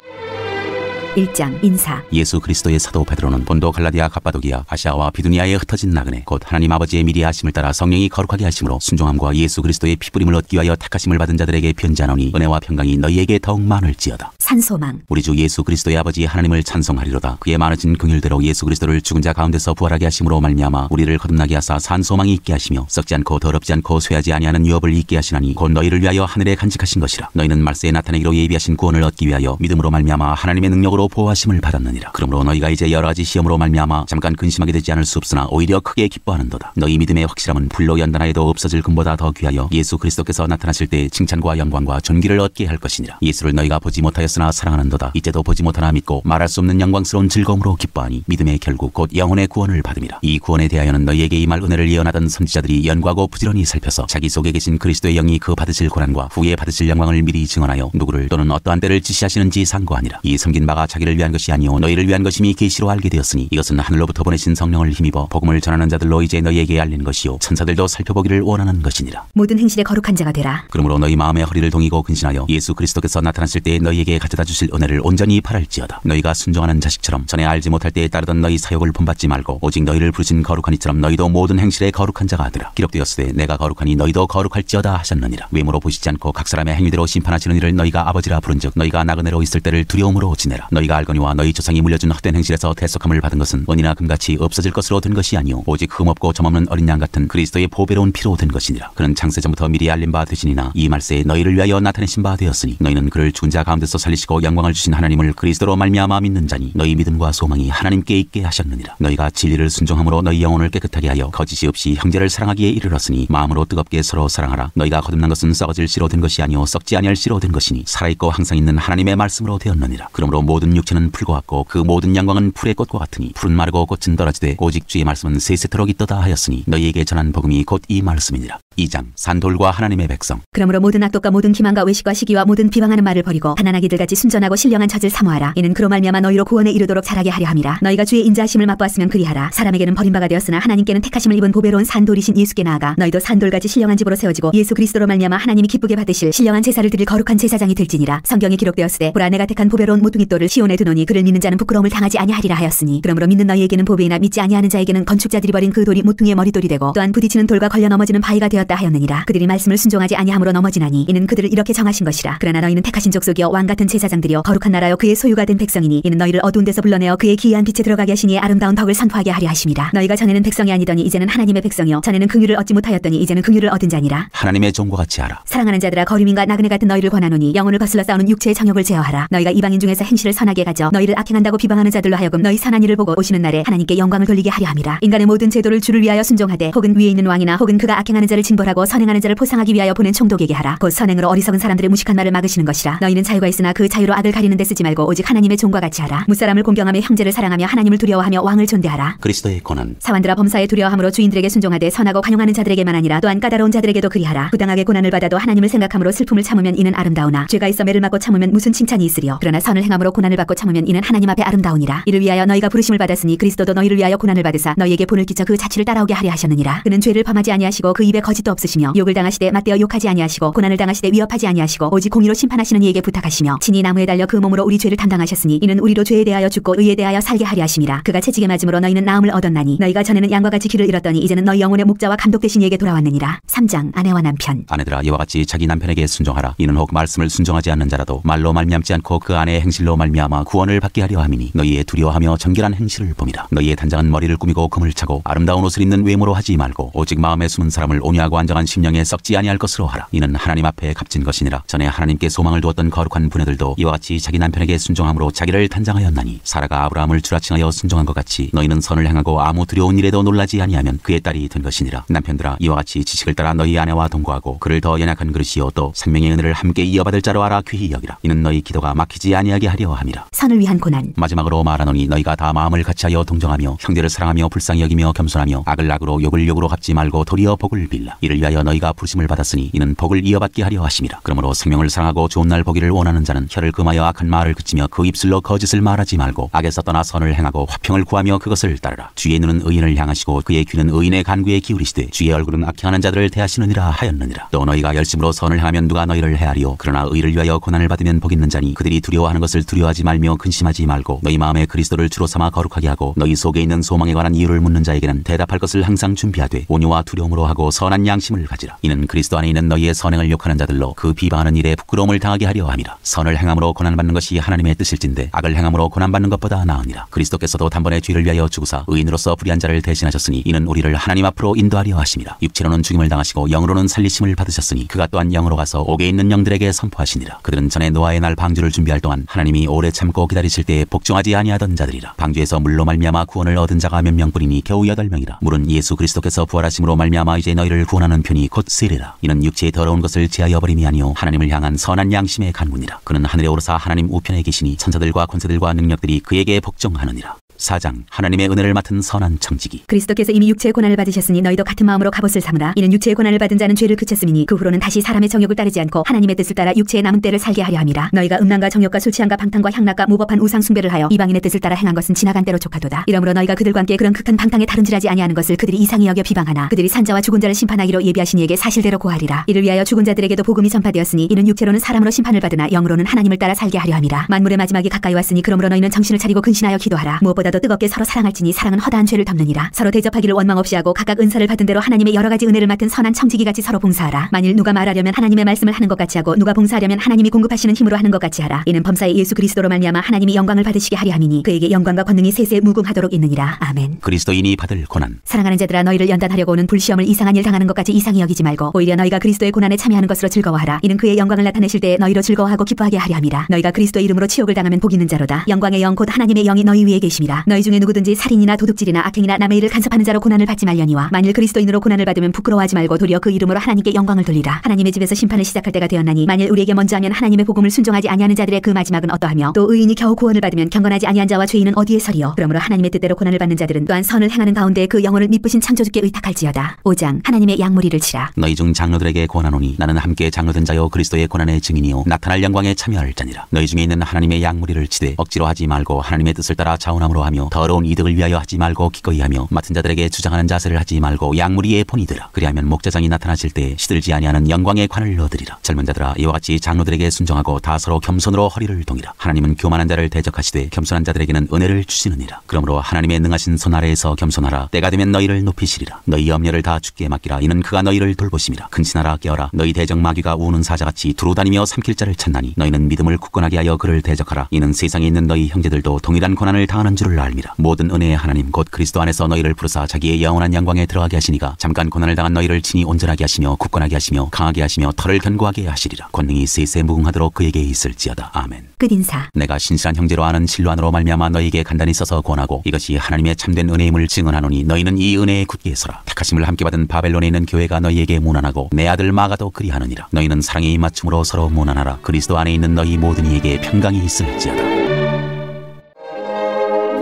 1장 인사. 예수 그리스도의 사도 베드로는 본도 갈라디아 갑바도기아 아시아와 비두니아에 흩어진 나그네 곧 하나님 아버지의 미리 하심을 따라 성령이 거룩하게 하심으로 순종함과 예수 그리스도의 피부림을 얻기 위하여 택하심을 받은 자들에게 편지하노니 은혜와 평강이 너희에게 더욱 많을지어다. 산소망. 우리 주 예수 그리스도의 아버지 하나님을 찬송하리로다. 그의 많으신 긍휼대로 예수 그리스도를 죽은 자 가운데서 부활하게 하심으로 말미암아 우리를 거듭나게 하사 산소망이 있게 하시며 썩지 않고 더럽지 않고 쇠하지 아니하는 유업을 있게 하시나니 곧 너희를 위하여 하늘에 간직하신 것이라. 너희는 말세에 나타내기로 예비하신 구원을 얻기 위하여 믿음으로 말미암아 하나님의 능력으로 보호하심을 받았느니라. 그러므로 너희가 이제 여러 가지 시험으로 말미암아 잠깐 근심하게 되지 않을 수 없으나 오히려 크게 기뻐하는도다. 너희 믿음의 확실함은 불로 연단하여도 없어질 금보다 더 귀하여 예수 그리스도께서 나타나실 때 칭찬과 영광과 존귀를 얻게 할 것이니라. 예수를 너희가 보지 못하였으나 사랑하는도다. 이제도 보지 못하나 믿고 말할 수 없는 영광스러운 즐거움으로 기뻐하니 믿음의 결국 곧 영혼의 구원을 받음이라. 이 구원에 대하여는 너희에게 임할 은혜를 예언하던 선지자들이 연구하고 부지런히 살펴서 자기 속에 계신 그리스도의 영이 그 받으실 고난과 후에 받으실 영광을 미리 증언하여 누구를 또는 어떠한 때를 지시하시는지 상고하니라. 이 섬긴 바가 자기를 위한 것이 아니오 너희를 위한 것임이 계시로 알게 되었으니 이것은 하늘로부터 보내신 성령을 힘입어 복음을 전하는 자들로 이제 너희에게 알리는 것이요 천사들도 살펴보기를 원하는 것이니라. 모든 행실에 거룩한 자가 되라. 그러므로 너희 마음의 허리를 동이고 근신하여 예수 그리스도께서 나타났을 때 너희에게 가져다 주실 은혜를 온전히 바랄지어다. 너희가 순종하는 자식처럼 전에 알지 못할 때에 따르던 너희 사욕을 본받지 말고 오직 너희를 부르신 거룩한 이처럼 너희도 모든 행실에 거룩한 자가 되라. 기록되었으되 내가 거룩하니 너희도 거룩할지어다 하셨느니라. 외모로 보시지 않고 각 사람의 행위대로 심판하시는 이를 너희가 아버지라 부른즉 너희가 나그네로 있을 때를 두려움으로 지내라. 너희가 알거니와 너희 조상이 물려준 헛된 행실에서 대속함을 받은 것은 은이나 금같이 없어질 것으로 된 것이 아니오 오직 흠없고 점없는 어린 양 같은 그리스도의 보배로운 피로 된 것이니라. 그는 창세전부터 미리 알린 바 되시니나 이 말세에 너희를 위하여 나타내신 바 되었으니 너희는 그를 죽은 자 가운데서 살리시고 영광을 주신 하나님을 그리스도로 말미암아 믿는 자니 너희 믿음과 소망이 하나님께 있게 하셨느니라. 너희가 진리를 순종함으로 너희 영혼을 깨끗하게 하여 거짓이 없이 형제를 사랑하기에 이르렀으니 마음으로 뜨겁게 서로 사랑하라. 너희가 거듭난 것은 썩어질 씨로 된 것이 아니오 썩지 아니할 씨로 된 것이니 살아있고 항상 있는 하나님의 말씀으로 되었느니라. 그러므로 모든 육체는 풀과 같고 그 모든 영광은 풀의 꽃과 같으니 풀은 마르고 꽃은 떨어지되 오직 주의 말씀은 세세토록 있도다 하였으니 너희에게 전한 복음이 곧 이 말씀이니라. 2장 산돌과 하나님의 백성. 그러므로 모든 악독과 모든 기만과 외식과 시기와 모든 비방하는 말을 버리고 가난하기들같이 순전하고 신령한 젖을 사모하라. 이는 그로 말미암아 너희로 구원에 이르도록 자라게 하려 함이라. 너희가 주의 인자하심을 맛보았으면 그리하라. 사람에게는 버림바가 되었으나 하나님께는 택하심을 입은 보배로운 산돌이신 예수께 나아가 너희도 산돌같이 신령한 집으로 세워지고 예수 그리스도로 말미암아 하나님이 기쁘게 받으실 신령한 제사를 드릴 거룩한 제사장이 될지니라. 성경에 기록되었으되 보라 내가 택한 보배로운 모퉁이돌을 시온에 두노니 그를 믿는 자는 부끄러움을 당하지 아니하리라 하였으니 그러므로 믿는 너희에게는 보배이나 믿지 아니하는 자에게는 건축자들이 버린 그 돌이 모퉁이의 머릿돌이 되고 또한 부딪히는 돌과 걸려 넘어지는 바위가 되어 되었다 하였느니라. 그들이 말씀을 순종하지 아니함으로 넘어지나니 이는 그들을 이렇게 정하신 것이라. 그러나 너희는 택하신 족속이여 왕같은 제사장들이여 거룩한 나라여 그의 소유가 된 백성이니 이는 너희를 어두운 데서 불러내어 그의 기이한 빛에 들어가게 하시니 아름다운 덕을 선포하게 하려 하심이라. 너희가 전에는 백성이 아니더니 이제는 하나님의 백성이여 전에는 긍휼을 얻지 못하였더니 이제는 긍휼을 얻은 자니라. 하나님의 종과 같이 하라. 사랑하는 자들아 거류민과 나그네 같은 너희를 권하노니 영혼을 거슬러 싸우는 육체의 정욕을 제어하라. 너희가 이방인 중에서 행실을 선하게 가져 너희를 악행한다고 비방하는 자들로 하여금 너희 선한 일을 보고 오시는 날에 하나님께 영광을 돌리게 하려 함이라. 인간의 모든 제도를 주를 위하여 순종하되 혹은 위에 있는 왕이나 혹은 그가 악행하는 자를 징벌하고 선행하는 자를 포상하기 위하여 보낸 총독에게 하라. 곧 선행으로 어리석은 사람들의 무식한 말을 막으시는 것이라. 너희는 자유가 있으나 그 자유로 악을 가리는 데 쓰지 말고 오직 하나님의 종과 같이 하라. 무사람을 공경하며 형제를 사랑하며 하나님을 두려워하며 왕을 존대하라. 그리스도의 고난. 사환들아 범사에 두려워함으로 주인들에게 순종하되 선하고 관용하는 자들에게만 아니라 또한 까다로운 자들에게도 그리하라. 부당하게 고난을 받아도 하나님을 생각함으로 슬픔을 참으면 이는 아름다우나 죄가 있어 매를 맞고 참으면 무슨 칭찬이 있으리요. 그러나 선을 행함으로 고난을 받고 참으면 이는 하나님 앞에 아름다우니라. 이를 위하여 너희가 부르심을 받았으니 그리스도도 너희를 위하여 고난을 받으사 너희에게 본을 끼쳐 그 자취를 따라오게 하려 하셨느니라. 그는 죄를 범하지 아니하시고 그 입에 거짓도 없으시며 욕을 당하시되 맞대어 욕하지 아니하시고 고난을 당하시되 위협하지 아니하시고 오직 공의로 심판하시는 이에게 부탁하시며 친히 나무에 달려 그 몸으로 우리 죄를 담당하셨으니 이는 우리로 죄에 대하여 죽고 의에 대하여 살게 하려 하심이라. 그가 채찍에 맞음으로 너희는 나음을 얻었나니 너희가 전에는 양과 같이 길을 잃었더니 이제는 너희 영혼의 목자와 감독 되신 이에게 돌아왔느니라. 3장 아내와 남편. 아내들아 이와 같이 자기 남편에게 순종하라. 이는 혹 말씀을 순종하지 않는 자라도 말로 말미암지 않고 그 아내의 행실로 말미암아 구원을 받게 하려 함이니 너희의 두려워하며 정결한 행실을 봄이라. 너희의 단장한 머리를 꾸미고 금을 차고 아름다운 옷을 입는 외모로 하지 말고 오직 마음에 숨은 사람을 온유하고 안정한 심령에 썩지 아니할 것으로 하라. 이는 하나님 앞에 값진 것이니라. 전에 하나님께 소망을 두었던 거룩한 부녀들도 이와 같이 자기 남편에게 순종함으로 자기를 단장하였나니 사라가 아브라함을 주라칭하여 순종한 것 같이 너희는 선을 행하고 아무 두려운 일에도 놀라지 아니하면 그의 딸이 된 것이니라. 남편들아 이와 같이 지식을 따라 너희 아내와 동거하고 그를 더 연약한 그릇이요 또 생명의 은혜를 함께 이어받을 자로 알아 귀히 여기라. 이는 너희 기도가 막히지 아니하게 하려 함이라. 선을 위한 고난. 마지막으로 말하노니 너희가 다 마음을 같이하여 동정하며 형제를 사랑하며 불쌍히 여기며 겸손하며 악을 악으로 욕을 욕으로 갚지 말고 도리어 복을 빌라. 이를 위하여 너희가 부르심을 받았으니 이는 복을 이어받게 하려 하심이라. 그러므로 생명을 사랑하고 좋은 날 보기를 원하는 자는 혀를 금하여 악한 말을 그치며 그 입술로 거짓을 말하지 말고 악에서 떠나 선을 행하고 화평을 구하며 그것을 따르라. 주의 눈은 의인을 향하시고 그의 귀는 의인의 간구에 기울이시되 주의 얼굴은 악행하는 자들을 대하시느니라 하였느니라. 또 너희가 열심으로 선을 행하면 누가 너희를 헤아리요. 그러나 의를 위하여 고난을 받으면 복 있는 자니 그들이 두려워하는 것을 두려워하지 말며 근심하지 말고 너희 마음에 그리스도를 주로 삼아 거룩하게 하고 너희 속에 있는 소망에 관한 이유를 묻는 자에게는 대답할 것을 항상 준비하되 온유와 두려움으로 하고 선한 양심을 가지라. 이는 그리스도 안에 있는 너희의 선행을 욕하는 자들로 그 비방하는 일에 부끄러움을 당하게 하려 함이라. 선을 행함으로 고난받는 것이 하나님의 뜻일진데 악을 행함으로 고난받는 것보다 나으니라. 그리스도께서도 단번에 죄를 위하여 죽으사 의인으로서 불의한 자를 대신하셨으니 이는 우리를 하나님 앞으로 인도하려 하심이라. 육체로는 죽임을 당하시고 영으로는 살리심을 받으셨으니 그가 또한 영으로 가서 옥에 있는 영들에게 선포하시니라. 그들은 전에 노아의 날 방주를 준비할 동안 하나님이 오래 참고 기다리실 때에 복종하지 아니하던 자들이라. 방주에서 물로 말미암아 구원을 얻은 자가 몇 명뿐이니 겨우 8명이라. 물은 예수 그리스도께서 부활하심으로 말미암아 이제 너희를 구원하는 편이 곧 세례라. 이는 육체의 더러운 것을 제하여 버림이 아니요 하나님을 향한 선한 양심의 간구니라. 그는 하늘에 오르사 하나님 우편에 계시니 천사들과 권세들과 능력들이 그에게 복종하느니라. 4장 하나님의 은혜를 맡은 선한 청지기. 그리스도께서 이미 육체의 고난을 받으셨으니 너희도 같은 마음으로 갑옷을 삼으라. 이는 육체의 고난을 받은 자는 죄를 그쳤음이니 그 후로는 다시 사람의 정욕을 따르지 않고 하나님의 뜻을 따라 육체의 남은 때를 살게 하려 함이라. 너희가 음란과 정욕과 술 취함과 방탕과 향락과 무법한 우상 숭배를 하여 이방인의 뜻을 따라 행한 것은 지나간 때로 족하도다. 이러므로 너희가 그들과 함께 그런 극한 방탕에 다름질하지 아니하는 것을 그들이 이상히 여겨 비방하나 그들이 산자와 죽은 자를 심판하기로 예비하신 이에게 사실대로 고하리라. 이를 위하여 죽은 자들에게도 복음이 전파되었으니 이는 육체로는 사람으로 심판을 받으나 영으로는 하나님을 따라 살게 하려 함이라. 만물의 마지막이 가까이 왔으니 그러므로 너희는 정신을 차리고 근신하여 기도하라. 무엇보다도 뜨겁게 서로 사랑할지니 사랑은 허다한 죄를 덮느니라. 서로 대접하기를 원망 없이 하고 각각 은사를 받은 대로 하나님의 여러 가지 은혜를 맡은 선한 청지기같이 서로 봉사하라. 만일 누가 말하려면 하나님의 말씀을 하는 것 같이 하고 누가 봉사하려면 하나님이 공급하시는 힘으로 하는 것 같이 하라. 이는 범사의 예수 그리스도로 말미암아 하나님이 영광을 받으시게 하려 함이니 그에게 영광과 권능이 세세 무궁하도록 있느니라. 아멘. 그리스도인이 받을 고난. 사랑하는 자들아 너희를 연단하려고 오는 불시험을 이상한 일 당하는 것까지 이상히 여기지 말고 오히려 너희가 그리스도의 고난에 참여하는 것으로 즐거워하라. 이는 그의 영광을 나타내실 때에 너희로 즐거워하고 기뻐하게 하려 함이라. 너희가 그리스도의 이름으로 치욕을 당하면 복 있는 자로다. 영광의 영 곧 하나님의 영이 너희 위에 계심이라. 너희 중에 누구든지 살인이나 도둑질이나 악행이나 남의 일을 간섭하는 자로 고난을 받지 말려니와 만일 그리스도인으로 고난을 받으면 부끄러워하지 말고 도리어 그 이름으로 하나님께 영광을 돌리라. 하나님의 집에서 심판을 시작할 때가 되었나니 만일 우리에게 먼저 하면 하나님의 복음을 순종하지 아니하는 자들의 그 마지막은 어떠하며 또 의인이 겨우 구원을 받으면 경건하지 아니한 자와 죄인은 어디에 서리요. 그러므로 하나님의 뜻대로 고난을 받는 자들은 또한 선을 행하는 가운데 그 영혼을 미쁘신 창조주께 의탁할지어다. 5장 하나님의 양무리를 치라. 너희 중 장로들에게 권하노니 나는 함께 장로된 자요 그리스도의 고난의 증인이요 나타날 영광에 참여할 자니라. 너희 중에 있는 하나님의 양무리를 치되 억지로 하지 말고 하나님의 뜻을 따라 자원함으로 하며 더러운 이득을 위하여 하지 말고 기꺼이 하며 맡은 자들에게 주장하는 자세를 하지 말고 양무리의 본이 되라. 그리하면 목자장이 나타나실 때 시들지 아니하는 영광의 관을 얻으리라. 젊은 자들아 이와 같이 장로들에게 순종하고 다 서로 겸손으로 허리를 동이라. 하나님은 교만한 자를 대적하시되 겸손한 자들에게는 은혜를 주시느니라. 그러므로 하나님의 능하신 손 아래에서 겸손하라. 때가 되면 너희를 높이시리라. 너희 염려를 다 주께 맡기라. 이는 그가 너희를 돌보심이라. 근신하라 깨어라. 너희 대적 마귀가 우는 사자같이 두루다니며 삼킬 자를 찾나니 너희는 믿음을 굳건하게 하여 그를 대적하라. 이는 세상에 있는 너희 형제들도 동일한 고난을 당하는 줄을 알미라. 모든 은혜의 하나님 곧 그리스도 안에서 너희를 부르사 자기의 영원한 영광에 들어가게 하시니가 잠깐 고난을 당한 너희를 친히 온전하게 하시며 굳건하게 하시며 강하게 하시며 털을 견고하게 하시리라. 권능이 세세 무궁하도록 그에게 있을지어다. 아멘. 끝인사. 내가 신실한 형제로 아는 실로 안으로 말미암아 너희에게 간단히 써서 권하고 이것이 하나님의 참된 은혜임을 증언하노니 너희는 이 은혜에 굳게 서라. 택하심을 함께 받은 바벨론에 있는 교회가 너희에게 문안하고 내 아들 마가도 그리하느니라. 너희는 사랑의 입맞춤으로 서로 문안하라. 그리스도 안에 있는 너희 모든 이에게 평강이 있을지어다.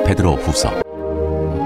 베드로 후서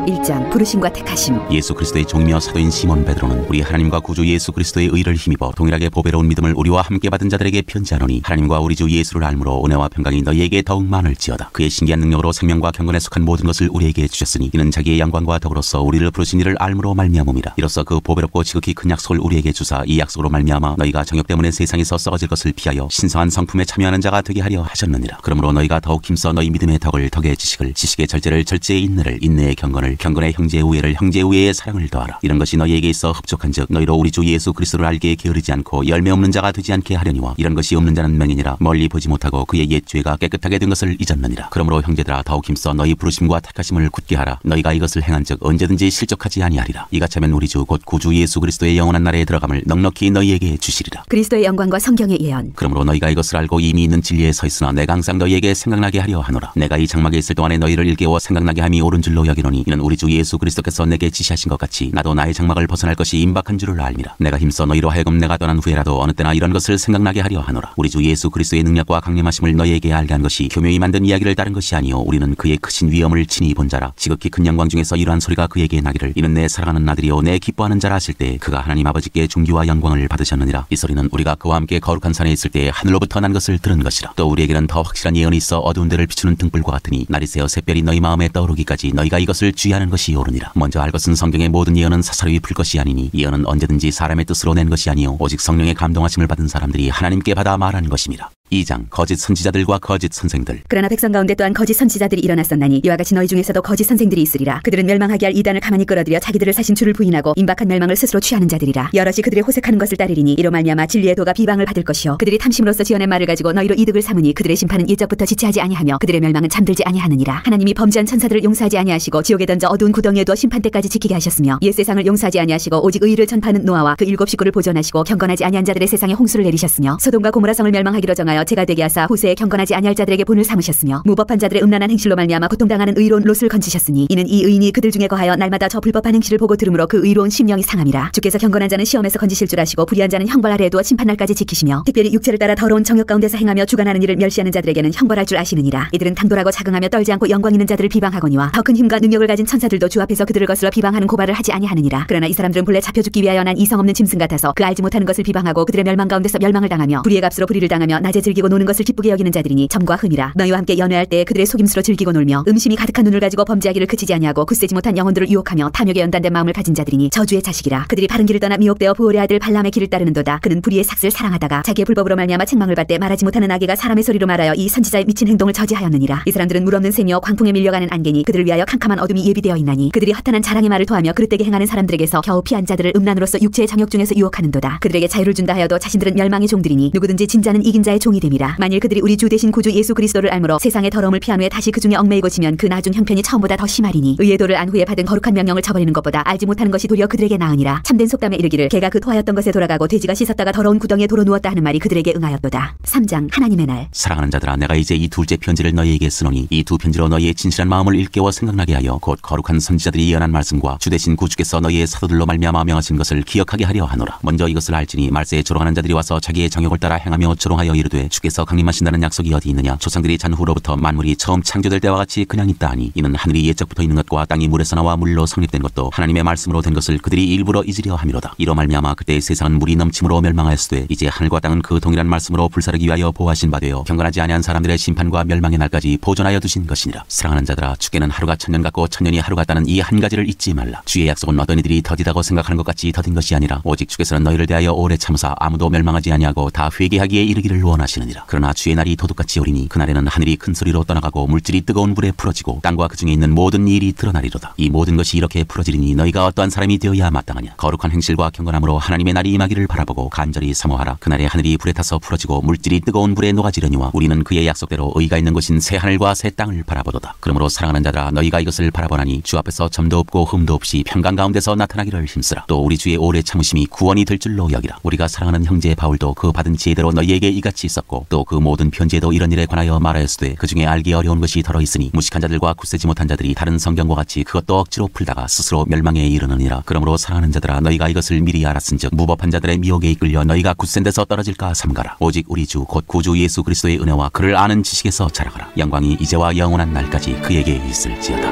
1장 부르심과 택하심. 예수 그리스도의 종이며 사도인 시몬 베드로는 우리 하나님과 구주 예수 그리스도의 의를 힘입어 동일하게 보배로운 믿음을 우리와 함께 받은 자들에게 편지하노니 하나님과 우리 주 예수를 알므로 은혜와 평강이 너희에게 더욱 많을지어다. 그의 신기한 능력으로 생명과 경건에 속한 모든 것을 우리에게 주셨으니 이는 자기의 영광과 더불어서 우리를 부르신 이를 알므로 말미암음이라. 이로써 그 보배롭고 지극히 큰 약속을 우리에게 주사 이 약속으로 말미암아 너희가 정욕 때문에 세상에서 썩어질 것을 피하여 신성한 성품에 참여하는 자가 되게 하려 하셨느니라. 그러므로 너희가 더욱 힘써 너희 믿음의 덕을 덕의 지식을 지식의 절제를 절제의 인내를 인내의 경건을 경건의 형제의 우애를 형제의 우애의 사랑을 더하라. 이런 것이 너희에게 있어 흡족한즉 너희로 우리 주 예수 그리스도를 알기에 게으르지 않고 열매 없는 자가 되지 않게 하려니와 이런 것이 없는 자는 맹인이라 멀리 보지 못하고 그의 옛 죄가 깨끗하게 된 것을 잊었느니라. 그러므로 형제들아 더욱 힘써 너희 부르심과 택하심을 굳게 하라. 너희가 이것을 행한즉 언제든지 실족하지 아니하리라. 이같이 하면 우리 주 곧 구주 예수 그리스도의 영원한 나라에 들어감을 넉넉히 너희에게 주시리라. 그리스도의 영광과 성경의 예언. 그러므로 너희가 이것을 알고 이미 있는 진리에 서 있으나 내가 항상 너희에게 생각나게 하려 하노라. 내가 이 장막에 있을 동안에 너희를 일깨워 생각나게 함이 옳은 줄로 여기노니 이는 우리 주 예수 그리스도께서 내게 지시하신 것 같이 나도 나의 장막을 벗어날 것이 임박한 줄을 알미라. 내가 힘써 너희로 하여금 내가 떠난 후에라도 어느 때나 이런 것을 생각나게 하려 하노라. 우리 주 예수 그리스도의 능력과 강림하심을 너희에게 알게 한 것이 교묘히 만든 이야기를 따른 것이 아니요 우리는 그의 크신 위엄을 친히 본 자라. 지극히 큰 영광 중에서 이러한 소리가 그에게 나기를 이는 내 사랑하는 아들이요 내 기뻐하는 자라 하실 때 그가 하나님 아버지께 존귀와 영광을 받으셨느니라. 이 소리는 우리가 그와 함께 거룩한 산에 있을 때 하늘로부터 난 것을 들은 것이라. 또 우리에게는 더 확실한 예언이 있어 어두운 데를 비추는 등불과 같으니 날이 새어 샛별이 너희 마음에 떠오르기까지 너희가 이것을 주의하는 것이 옳으니라. 먼저 알 것은 성경의 모든 예언은 사사로이 풀 것이 아니니 예언은 언제든지 사람의 뜻으로 낸 것이 아니요 오직 성령의 감동하심을 받은 사람들이 하나님께 받아 말하는 것임이라. 2장 거짓 선지자들과 거짓 선생들. 그러나 백성 가운데 또한 거짓 선지자들이 일어났었나니 이와 같이 너희 중에서도 거짓 선생들이 있으리라. 그들은 멸망하게 할 이단을 가만히 끌어들여 자기들을 사신 주를 부인하고 임박한 멸망을 스스로 취하는 자들이라. 여럿이 그들의 호색하는 것을 따르리니 이로 말미암아 진리의 도가 비방을 받을 것이요 그들이 탐심으로써 지어낸 말을 가지고 너희로 이득을 삼으니 그들의 심판은 일적부터 지체하지 아니하며 그들의 멸망은 잠들지 아니하느니라. 하나님이 범죄한 천사들을 용서하지 아니하시고 지옥에 던져 어두운 구덩이에 두어 심판 때까지 지키게 하셨으며 옛 세상을 용서하지 아니하시고 오직 의를 전파하는 노아와 그 7 식구를 보존하시고 경건하지 아니한 자들의 세상에 홍수를 내리셨으며 소돔과 고모라 성을 멸망하기로 정하여 제가 되게 하사 후세에 경건하지 아니할 자들에게 본을 삼으셨으며 무법한 자들의 음란한 행실로 말미암아 고통당하는 의로운 롯을 건지셨으니 이는 이 의인이 그들 중에 거하여 날마다 저 불법한 행실을 보고 들으므로 그 의로운 심령이 상함이라. 주께서 경건한 자는 시험에서 건지실 줄 아시고 불의한 자는 형벌 아래에 두어 심판날까지 지키시며 특별히 육체를 따라 더러운 정욕 가운데서 행하며 주관하는 일을 멸시하는 자들에게는 형벌할 줄 아시느니라. 이들은 당돌하고 자긍하며 떨지 않고 영광 있는 자들을 비방하거니와 더 큰 힘과 능력을 가진 천사들도 주 앞에서 그들을 거슬러 비방하는 고발을 하지 아니하느니라. 그러나 이 사람들은 본래 잡혀 죽기 위하여 난 이성 없는 짐승 같아서 그 알지 못하는 것을 비방하고 그들의 멸망 가운데서 멸망을 당하며 불의의 값으로 불의를 당하며 낮에 즐기고 노는 것을 기쁘게 여기는 자들이니 점과 흠이라. 너희와 함께 연회할 때 그들의 속임수로 즐기고 놀며 음심이 가득한 눈을 가지고 범죄하기를 그치지 아니하고 굳세지 못한 영혼들을 유혹하며 탐욕에 연단된 마음을 가진 자들이니 저주의 자식이라. 그들이 바른 길을 떠나 미혹되어 부올의 아들 발람의 길을 따르는도다. 그는 불의의 삭슬을 사랑하다가 자기의 불법으로 말미암아 책망을 받되 말하지 못하는 아기가 사람의 소리로 말하여 이 선지자의 미친 행동을 저지하였느니라. 이 사람들은 물 없는 샘이요 광풍에 밀려가는 안개니 그들을 위하여 캄캄한 어둠이 예비되어 있나니 그들이 허탄한 자랑의 말을 토하며 그릇되게 행하는 사람들에게서 겨우 피한 자들을 음란으로서 육체의 정욕 중에서 유혹하는도다. 그들에게 자유를 준다 하여도 자신들은 멸망의 종들이니 누구든지 진자는 이긴 자의 종이 됨이라. 만일 그들이 우리 주 대신 구주 예수 그리스도를 알므로 세상의 더러움을 피한 후에 다시 그 중에 얽매이고 지면 그 나중 형편이 처음보다 더 심하리니 의의 도를 안 후에 받은 거룩한 명령을 저버리는 것보다 알지 못하는 것이 도리어 그들에게 나으니라. 참된 속담에 이르기를 개가 그 토하였던 것에 돌아가고 돼지가 씻었다가 더러운 구덩이에 도로 누웠다 하는 말이 그들에게 응하였도다. 3장 하나님의 날. 사랑하는 자들아 내가 이제 이 둘째 편지를 너희에게 쓰노니 이 두 편지로 너희의 진실한 마음을 일깨워 생각나게 하여 곧 거룩한 선지자들이 예언한 말씀과 주 대신 구주께서 너희의 사도들로 말미암아 명하신 것을 기억하게 하려 하노라. 먼저 이것을 알지니 말세에 조롱하는 자들이 와서 자기의 정욕을 따라 행하며 조롱하여 이르되 이르되 주께서 강림하신다는 약속이 어디 있느냐. 조상들이 잔 후로부터 만물이 처음 창조될 때와 같이 그냥 있다 하니 이는 하늘이 옛적부터 있는 것과 땅이 물에서 나와 물로 성립된 것도 하나님의 말씀으로 된 것을 그들이 일부러 잊으려 함이로다. 이로 말미암아 그때 세상은 물이 넘침으로 멸망하였으되 이제 하늘과 땅은 그 동일한 말씀으로 불사르기 위하여 보호하신 바 되어 경건하지 아니한 사람들의 심판과 멸망의 날까지 보존하여 두신 것이니라. 사랑하는 자들아, 주께는 하루가 천년 같고 천년이 하루 같다는 이 한 가지를 잊지 말라. 주의 약속은 어떤 이들이 더디다고 생각하는 것 같이 더딘 것이 아니라 오직 주께서는 너희를 대하여 오래 참으사 아무도 멸망하지 아니하고 다 회개하기에 이르기를 원하시느니라. 그러나 주의 날이 도둑같이 오리니 그날에는 하늘이 큰 소리로 떠나가고 물질이 뜨거운 불에 풀어지고 땅과 그 중에 있는 모든 일이 드러나리로다. 이 모든 것이 이렇게 풀어지리니 너희가 어떠한 사람이 되어야 마땅하냐. 거룩한 행실과 경건함으로 하나님의 날이 임하기를 바라보고 간절히 사모하라. 그날에 하늘이 불에 타서 풀어지고 물질이 뜨거운 불에 녹아지려니와 우리는 그의 약속대로 의가 있는 곳인 새 하늘과 새 땅을 바라보도다. 그러므로 사랑하는 자들아, 너희가 이것을 바라보나니 주 앞에서 점도 없고 흠도 없이 평강 가운데서 나타나기를 힘쓰라. 또 우리 주의 오래 참으심이 구원이 될 줄로 여기라. 우리가 사랑하는 형제 바울도 그 받은 지혜대로 너희에게 이같이 썼고 또 그 모든 편지에도 이런 일에 관하여 말하였으되 그 중에 알기 어려운 것이 더러 있으니 무식한 자들과 굳세지 못한 자들이 다른 성경과 같이 그것도 억지로 풀다가 스스로 멸망에 이르느니라. 그러므로 사랑하는 자들아, 너희가 이것을 미리 알았은즉 무법한 자들의 미혹에 이끌려 너희가 굳센 데서 떨어질까 삼가라. 오직 우리 주 곧 구주 예수 그리스도의 은혜와 그를 아는 지식에서 자라가라. 영광이 이제와 영원한 날까지 그에게 있을지어다.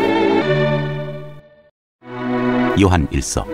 요한 1서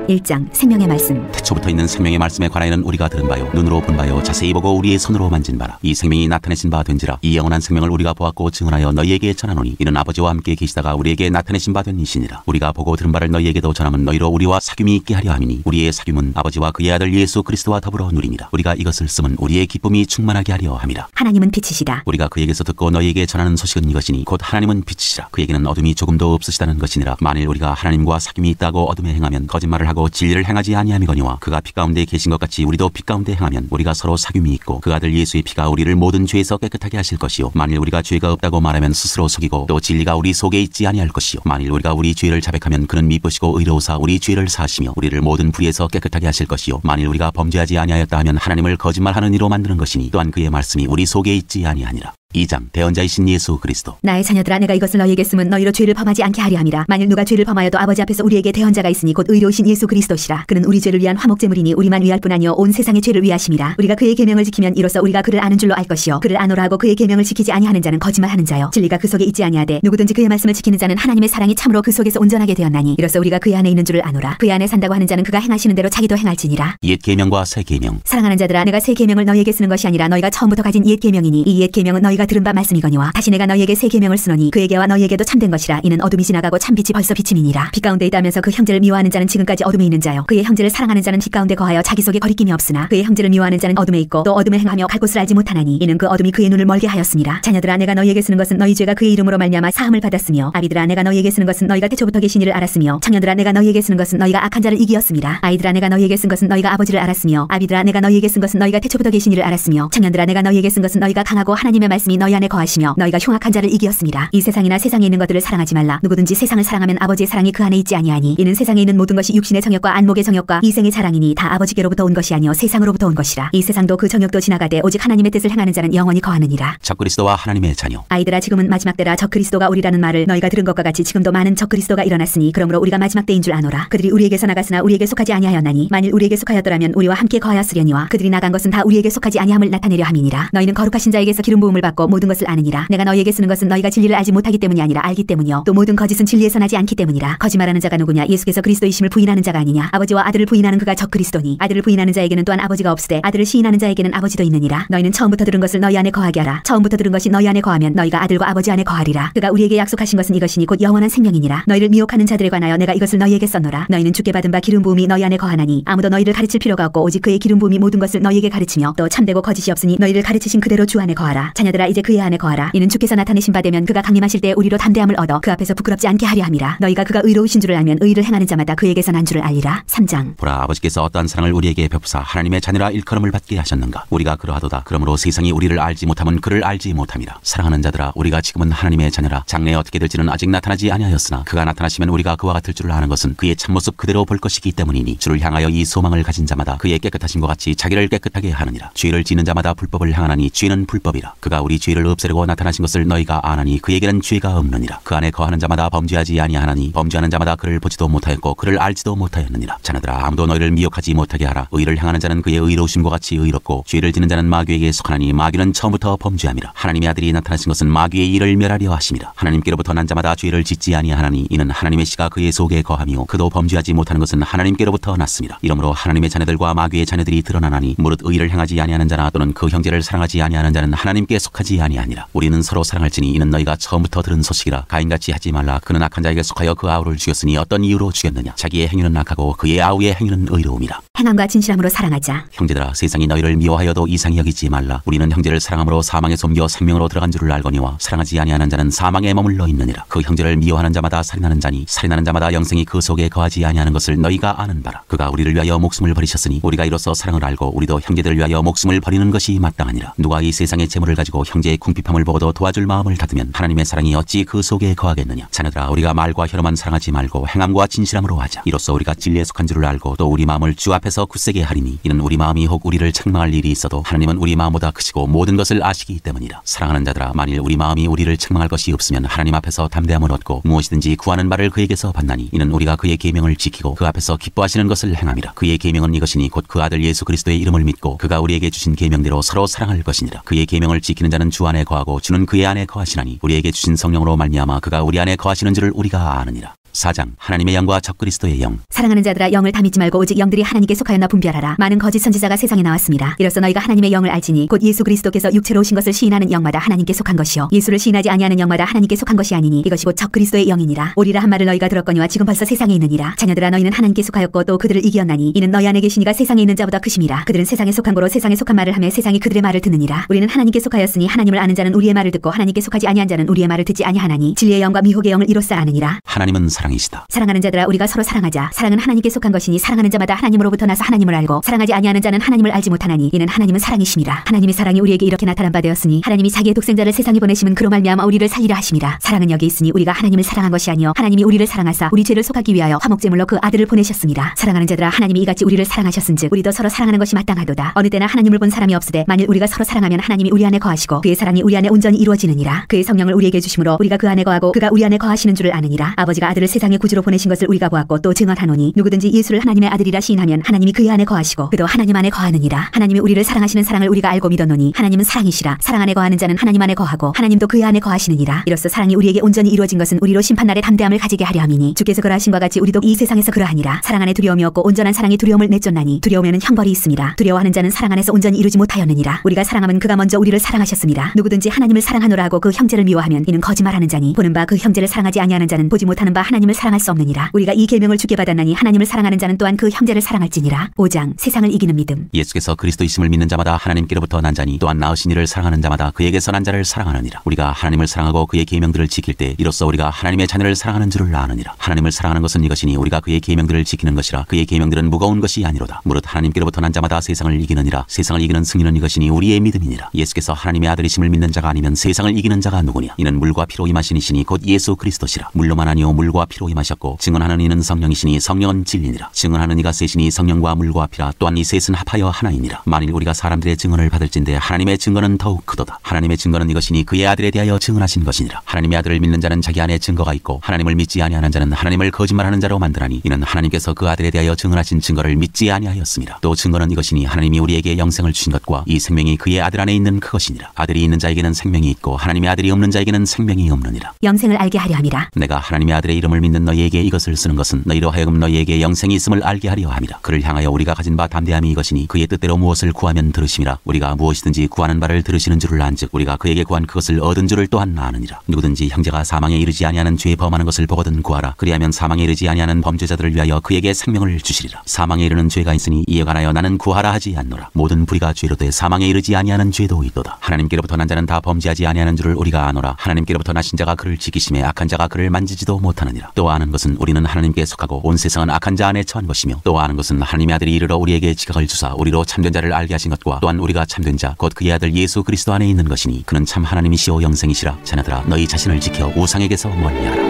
1장 생명의 말씀. 태초부터 있는 생명의 말씀에 관하여는 우리가 들은 바요 눈으로 본 바요 자세히 보고 우리의 손으로 만진 바라. 이 생명이 나타내신 바 된지라. 이 영원한 생명을 우리가 보았고 증언하여 너희에게 전하노니 이는 아버지와 함께 계시다가 우리에게 나타내신 바 된 이시니라. 우리가 보고 들은 바를 너희에게도 전하면 너희로 우리와 사귐이 있게 하려 함이니 우리의 사귐은 아버지와 그의 아들 예수 그리스도와 더불어 누리니라. 우리가 이것을 쓰면 우리의 기쁨이 충만하게 하려 함이라. 하나님은 빛이시다. 우리가 그에게서 듣고 너희에게 전하는 소식은 이것이니 곧 하나님은 빛이시라. 그에게는 어둠이 조금도 없으시다는 것이니라. 만일 우리가 하나님과 사귐이 있다고 어둠에 행하면 거짓말을 하고 진리를 행하지 아니함이거니와 그가 빛 가운데 계신 것 같이 우리도 빛 가운데 행하면 우리가 서로 사귐이 있고 그 아들 예수의 피가 우리를 모든 죄에서 깨끗하게 하실 것이요 만일 우리가 죄가 없다고 말하면 스스로 속이고 또 진리가 우리 속에 있지 아니할 것이요 만일 우리가 우리 죄를 자백하면 그는 미쁘시고 의로우사 우리 죄를 사하시며 우리를 모든 불의에서 깨끗하게 하실 것이요 만일 우리가 범죄하지 아니하였다 하면 하나님을 거짓말하는 이로 만드는 것이니 또한 그의 말씀이 우리 속에 있지 아니하니라. 2장 대언자이신 예수 그리스도. 나의 자녀들아, 내가 이것을 너희에게 쓰면 너희로 죄를 범하지 않게 하려 함이라. 만일 누가 죄를 범하여도 아버지 앞에서 우리에게 대언자가 있으니 곧 의로우신 예수 그리스도시라. 그는 우리 죄를 위한 화목제물이니 우리만 위할 뿐 아니요 온 세상의 죄를 위하심이라. 우리가 그의 계명을 지키면 이로써 우리가 그를 아는 줄로 알 것이요 그를 아노라 하고 그의 계명을 지키지 아니하는 자는 거짓말하는 자요 진리가 그 속에 있지 아니하되 누구든지 그의 말씀을 지키는 자는 하나님의 사랑이 참으로 그 속에서 온전하게 되었나니 이로써 우리가 그의 안에 있는 줄을 아노라. 그의 안에 산다고 하는 자는 그가 행하시는 대로 자기도 행할지니라. 옛 계명과 새 계명. 사랑하는 자들아, 내가 새 계명을 너희에게 쓰는 것이 아니라 너희가 처음부터 가진 옛 계명이니 이 옛 계명은 너희가 들은 바 말씀이거니와 다시 내가 너희에게 새 계명을 쓰노니 그에게와 너희에게도 참된 것이라. 이는 어둠이 지나가고 참빛이 벌써 비침이니라. 빛 가운데 있다면서 그 형제를 미워하는 자는 지금까지 어둠에 있는 자요 그의 형제를 사랑하는 자는 빛 가운데 거하여 자기 속에 거리낌이 없으나 그의 형제를 미워하는 자는 어둠에 있고 또 어둠에 행하며 갈 곳을 알지 못하나니 이는 그 어둠이 그의 눈을 멀게 하였음이라. 자녀들아, 내가 너희에게 쓰는 것은 너희 죄가 그의 이름으로 말미암아 사함을 받았으며 아비들아, 내가 너희에게 쓰는 것은 너희가 태초부터 계신 이를 알았으며 청년들아, 내가 너희에게 쓰는 것은 너희가 악한 자를 이기었음이라. 아이들아, 내가 너희에게 쓴 것은 너희가 아버지를 알았으며 아비들아, 내가 너희에게 쓴 것은 너희가 태초부터 계신 이를 알았으며 청년들아, 내가 너희에게 쓴 것은 너희가 강하고 하나님의 말씀이 너희 안에 거하시며 너희가 흉악한 자를 이기었음이라. 이 세상이나 세상에 있는 것들을 사랑하지 말라. 누구든지 세상을 사랑하면 아버지의 사랑이 그 안에 있지 아니하니 이는 세상에 있는 모든 것이 육신의 정욕과 안목의 정욕과 이생의 자랑이니 다 아버지께로부터 온 것이 아니요 세상으로부터 온 것이라. 이 세상도 그 정욕도 지나가되 오직 하나님의 뜻을 행하는 자는 영원히 거하느니라. 적그리스도와 하나님의 자녀. 아이들아, 지금은 마지막 때라. 적그리스도가 오리라는 말을 너희가 들은 것과 같이 지금도 많은 적그리스도가 일어났으니 그러므로 우리가 마지막 때인 줄 아노라. 그들이 우리에게서 나갔으나 우리에게 속하지 아니하였나니 만일 우리에게 속하였더라면 우리와 함께 거하였으려니와 그들이 나간 것은 다 우리에게 속하지 아니함을 나타내려 함이니라. 너희는 거룩하신 자에게서 기름 부음을 받고 모든 것을 아느니라. 내가 너희에게 쓰는 것은 너희가 진리를 알지 못하기 때문이 아니라 알기 때문이요 또 모든 거짓은 진리에서 나지 않기 때문이라. 거짓말하는 자가 누구냐? 예수께서 그리스도이심을 부인하는 자가 아니냐? 아버지와 아들을 부인하는 그가 적그리스도니 아들을 부인하는 자에게는 또한 아버지가 없으되 아들을 시인하는 자에게는 아버지도 있느니라. 너희는 처음부터 들은 것을 너희 안에 거하게 하라. 처음부터 들은 것이 너희 안에 거하면 너희가 아들과 아버지 안에 거하리라. 그가 우리에게 약속하신 것은 이것이니 곧 영원한 생명이니라. 너희를 미혹하는 자들에 관하여 내가 이것을 너희에게 썼노라. 너희는 주께 받은 바 기름 부음이 너희 안에 거하나니 아무도 너희를 가르칠 필요가 없고 오직 그의 기름 부음이 모든 것을 너희에게 가르치며 또 참되고 거짓이 없으니 너희를 가르치신 그대로 주 안에 거하라. 자녀들아, 이제 그의 안에 거하라. 이는 주께서 나타내신 바 되면 그가 강림하실 때 우리로 담대함을 얻어 그 앞에서 부끄럽지 않게 하려 함이라. 너희가 그가 의로우신 줄을 알면 의를 행하는 자마다 그에게서 난 줄을 알리라. 3장. 보라, 아버지께서 어떠한 사랑을 우리에게 베푸사 하나님의 자녀라 일컬음을 받게 하셨는가. 우리가 그러하도다. 그러므로 세상이 우리를 알지 못하면 그를 알지 못함이라. 사랑하는 자들아, 우리가 지금은 하나님의 자녀라. 장래에 어떻게 될지는 아직 나타나지 아니하였으나 그가 나타나시면 우리가 그와 같을 줄을 아는 것은 그의 참모습 그대로 볼 것이기 때문이니 주를 향하여 이 소망을 가진 자마다 그의 깨끗하신 것 같이 자기를 깨끗하게 하느니라. 죄를 지는 자마다 불법을 향하나니 죄는 불법이라. 그가 우리 죄를 없애려고 나타나신 것을 너희가 아나니 그에게는 죄가 없느니라. 그 안에 거하는 자마다 범죄하지 아니하나니 범죄하는 자마다 그를 보지도 못하였고 그를 알지도 못하였느니라. 자녀들아, 아무도 너희를 미혹하지 못하게 하라. 의를 행하는 자는 그의 의로우심과 같이 의롭고 죄를 지는 자는 마귀에게 속하나니 마귀는 처음부터 범죄함이라. 하나님의 아들이 나타나신 것은 마귀의 일을 멸하려 하심이라. 하나님께로부터 난 자마다 죄를 짓지 아니하나니 이는 하나님의 씨가 그의 속에 거하며 그도 범죄하지 못하는 것은 하나님께로부터 났습니다. 이러므로 하나님의 자녀들과 마귀의 자녀들이 드러나나니 무릇 의를 행하지 아니하는 자나 또는 그 형제를 사랑하지 아니하는 자는 하나님께 속하지 아니하니라. 우리는 서로 사랑할지니 이는 너희가 처음부터 들은 소식이라. 가인같이 하지 말라. 그는 악한 자에게 속하여 그 아우를 죽였으니 어떤 이유로 죽였느냐. 자기의 행위는 악하고 그의 아우의 행위는 의로움이라. 행함과 진실함으로 사랑하자. 형제들아, 세상이 너희를 미워하여도 이상히 여기지 말라. 우리는 형제를 사랑함으로 사망에 숨겨 생명으로 들어간 줄을 알거니와 사랑하지 아니하는 자는 사망에 머물러 있느니라. 그 형제를 미워하는 자마다 살인하는 자니 살인하는 자마다 영생이 그 속에 거하지 아니하는 것을 너희가 아는 바라. 그가 우리를 위하여 목숨을 버리셨으니 우리가 이로써 사랑을 알고 우리도 형제들을 위하여 목숨을 버리는 것이 마땅하니라. 누가 이 세상의 재물을 가지고 형제의 궁핍함을 보고도 도와줄 마음을 닫으면 하나님의 사랑이 어찌 그 속에 거하겠느냐. 자녀들아, 우리가 말과 혀로만 사랑하지 말고 행함과 진실함으로 하자. 이로써 우리가 진리에 속한 줄을 알고 또 우리 마음을 주 앞에서 굳세게 하리니 이는 우리 마음이 혹 우리를 책망할 일이 있어도 하나님은 우리 마음보다 크시고 모든 것을 아시기 때문이라. 사랑하는 자들아, 만일 우리 마음이 우리를 책망할 것이 없으면 하나님 앞에서 담대함을 얻고 무엇이든지 구하는 바를 그에게서 받나니 이는 우리가 그의 계명을 지키고 그 앞에서 기뻐하시는 것을 행함이라. 그의 계명은 이것이니 곧 그 아들 예수 그리스도의 이름을 믿고 그가 우리에게 주신 계명대로 서로 사랑할 것이니라. 그의 계명을 지키는 자는 주 안에 거하고 주는 그의 안에 거하시나니 우리에게 주신 성령으로 말미암아 그가 우리 안에 거하시는 줄을 우리가 아느니라. 4장. 하나님의 영과 적그리스도의 영. 사랑하는 자들아, 영을 다 믿지 말고 오직 영들이 하나님께 속하였나 분별하라. 많은 거짓 선지자가 세상에 나왔습니다. 이로써 너희가 하나님의 영을 알지니 곧 예수 그리스도께서 육체로 오신 것을 시인하는 영마다 하나님께 속한 것이요 예수를 시인하지 아니하는 영마다 하나님께 속한 것이 아니니 이것이 곧 적그리스도의 영이니라. 오리라 한 말을 너희가 들었거니와 지금 벌써 세상에 있느니라. 자녀들아, 너희는 하나님께 속하였고 또 그들을 이기었나니 이는 너희 안에 계시니가 세상에 있는 자보다 크심이라. 그들은 세상에 속한 거로 세상에 속한 말을 하며 세상이 그들의 말을 듣느니라. 우리는 하나님께 속하였으니 하나님을 아는 자는 우리의 말을 듣고 하나님께 속하지 아니한 자는 우리의 말을 듣지 아니하나니 진리의 영과 미혹의 영을 이로써 아느니라. 하나님은 사랑이시다. 사랑하는 자들아, 우리가 서로 사랑하자. 사랑은 하나님께 속한 것이니 사랑하는 자마다 하나님으로부터 나서 하나님을 알고 사랑하지 아니하는 자는 하나님을 알지 못하나니 이는 하나님은 사랑이심이라. 하나님의 사랑이 우리에게 이렇게 나타난 바 되었으니 하나님이 자기의 독생자를 세상에 보내심은 그로 말미암아 우리를 살리려 하심이라. 사랑은 여기 있으니 우리가 하나님을 사랑한 것이 아니요 하나님이 우리를 사랑하사 우리 죄를 속하기 위하여 화목제물로 그 아들을 보내셨습니다. 사랑하는 자들아, 하나님이 이같이 우리를 사랑하셨은즉 우리도 서로 사랑하는 것이 마땅하도다. 어느 때나 하나님을 본 사람이 없으되 만일 우리가 서로 사랑하면 하나님이 우리 안에 거하시고 그의 사랑이 우리 안에 온전히 이루어지느니라. 그의 성령을 우리에게 주심으로 우리가 그 안에 거하고 그가 우리 안에 거하시는 줄을 아느니라. 아버지가 아들을 세상에 구주로 보내신 것을 우리가 보았고 또 증언하노니 누구든지 예수를 하나님의 아들이라 시인하면 하나님이 그의 안에 거하시고 그도 하나님 안에 거하느니라. 하나님이 우리를 사랑하시는 사랑을 우리가 알고 믿었노니 하나님은 사랑이시라. 사랑 안에 거하는 자는 하나님 안에 거하고 하나님도 그의 안에 거하시느니라. 이로써 사랑이 우리에게 온전히 이루어진 것은 우리로 심판날에 담대함을 가지게 하려 함이니 주께서 그러하신 바 같이 우리도 이 세상에서 그러하니라. 사랑 안에 두려움이 없고 온전한 사랑이 두려움을 내쫓나니 두려움에는 형벌이 있습니다. 두려워하는 자는 사랑 안에서 온전히 이루지 못하였느니라. 우리가 사랑하면 그가 먼저 우리를 사랑하셨습니다. 누구든지 하나님을 사랑하노라 하고 그 형제를 미워하면 이는 거짓말하는 자니 보는 바 그 형제를 사랑하지 아니하는 자는 보지 못하는 바 하나님을 사랑할 수 없느니라. 우리가 이 계명을 주께 받았나니 하나님을 사랑하는 자는 또한 그 형제를 사랑할지니라. 5장. 세상을 이기는 믿음. 예수께서 그리스도이심을 믿는 자마다 하나님께로부터 난 자니 또한 낳으신 이를 사랑하는 자마다 그에게서 난 자를 사랑하느니라. 우리가 하나님을 사랑하고 그의 계명들을 지킬 때 이로써 우리가 하나님의 자녀를 사랑하는 줄을 아느니라. 하나님을 사랑하는 것은 이것이니 우리가 그의 계명들을 지키는 것이라. 그의 계명들은 무거운 것이 아니로다. 무릇 하나님께로부터 난 자마다 세상을 이기느니라. 세상을 이기는 승리는 이것이니 우리의 믿음이니라. 예수께서 하나님의 아들이심을 믿는 자가 아니면 세상을 이기는 자가 누구냐. 이는 물과 피로 임하신 이시니 곧 예수 그리스도시라. 물로만 아니요 물과 피로 임하셨고 증언하는 이는 성령이시니 성령은 진리니라. 증언하는 이가 셋이니 성령과 물과 피라. 또한 이 셋은 합하여 하나이니라. 만일 우리가 사람들의 증언을 받을진대 하나님의 증거는 더욱 크도다. 하나님의 증거는 이것이니 그의 아들에 대하여 증언하신 것이니라. 하나님의 아들을 믿는 자는 자기 안에 증거가 있고 하나님을 믿지 아니하는 자는 하나님을 거짓말하는 자로 만드나니 이는 하나님께서 그 아들에 대하여 증언하신 증거를 믿지 아니하였습니다. 또 증거는 이것이니 하나님이 우리에게 영생을 주신 것과 이 생명이 그의 아들 안에 있는 그것이니라. 아들이 있는 자에게는 생명이 있고 하나님의 아들이 없는 자에게는 생명이 없느니라. 영생을 알게 하려 함이라. 내가 하나님의 아들의 이름을 믿는 너희에게 이것을 쓰는 것은 너희로 하여금 너희에게 영생이 있음을 알게 하려 함이라. 그를 향하여 우리가 가진 바 담대함이 이것이니 그의 뜻대로 무엇을 구하면 들으심이라. 우리가 무엇이든지 구하는 바를 들으시는 줄을 안즉 우리가 그에게 구한 그것을 얻은 줄을 또한 아느니라. 누구든지 형제가 사망에 이르지 아니하는 죄에 범하는 것을 보거든 구하라. 그리하면 사망에 이르지 아니하는 범죄자들을 위하여 그에게 생명을 주시리라. 사망에 이르는 죄가 있으니 이에 관하여 나는 구하라 하지 않노라. 모든 불의가 죄로 돼 사망에 이르지 아니하는 죄도 있도다. 하나님께로부터 난 자는 다 범죄하지 아니하는 줄을 우리가 아노라. 하나님께로부터 나신 자가 그를 지키심에 악한 자가 그를 만지지도 못하느니라. 또 아는 것은 우리는 하나님께 속하고 온 세상은 악한 자 안에 처한 것이며 또 아는 것은 하나님의 아들이 이르러 우리에게 지각을 주사 우리로 참된 자를 알게 하신 것과 또한 우리가 참된 자 곧 그의 아들 예수 그리스도 안에 있는 것이니 그는 참 하나님이시오 영생이시라. 자녀들아, 너희 자신을 지켜 우상에게서 멀리하라.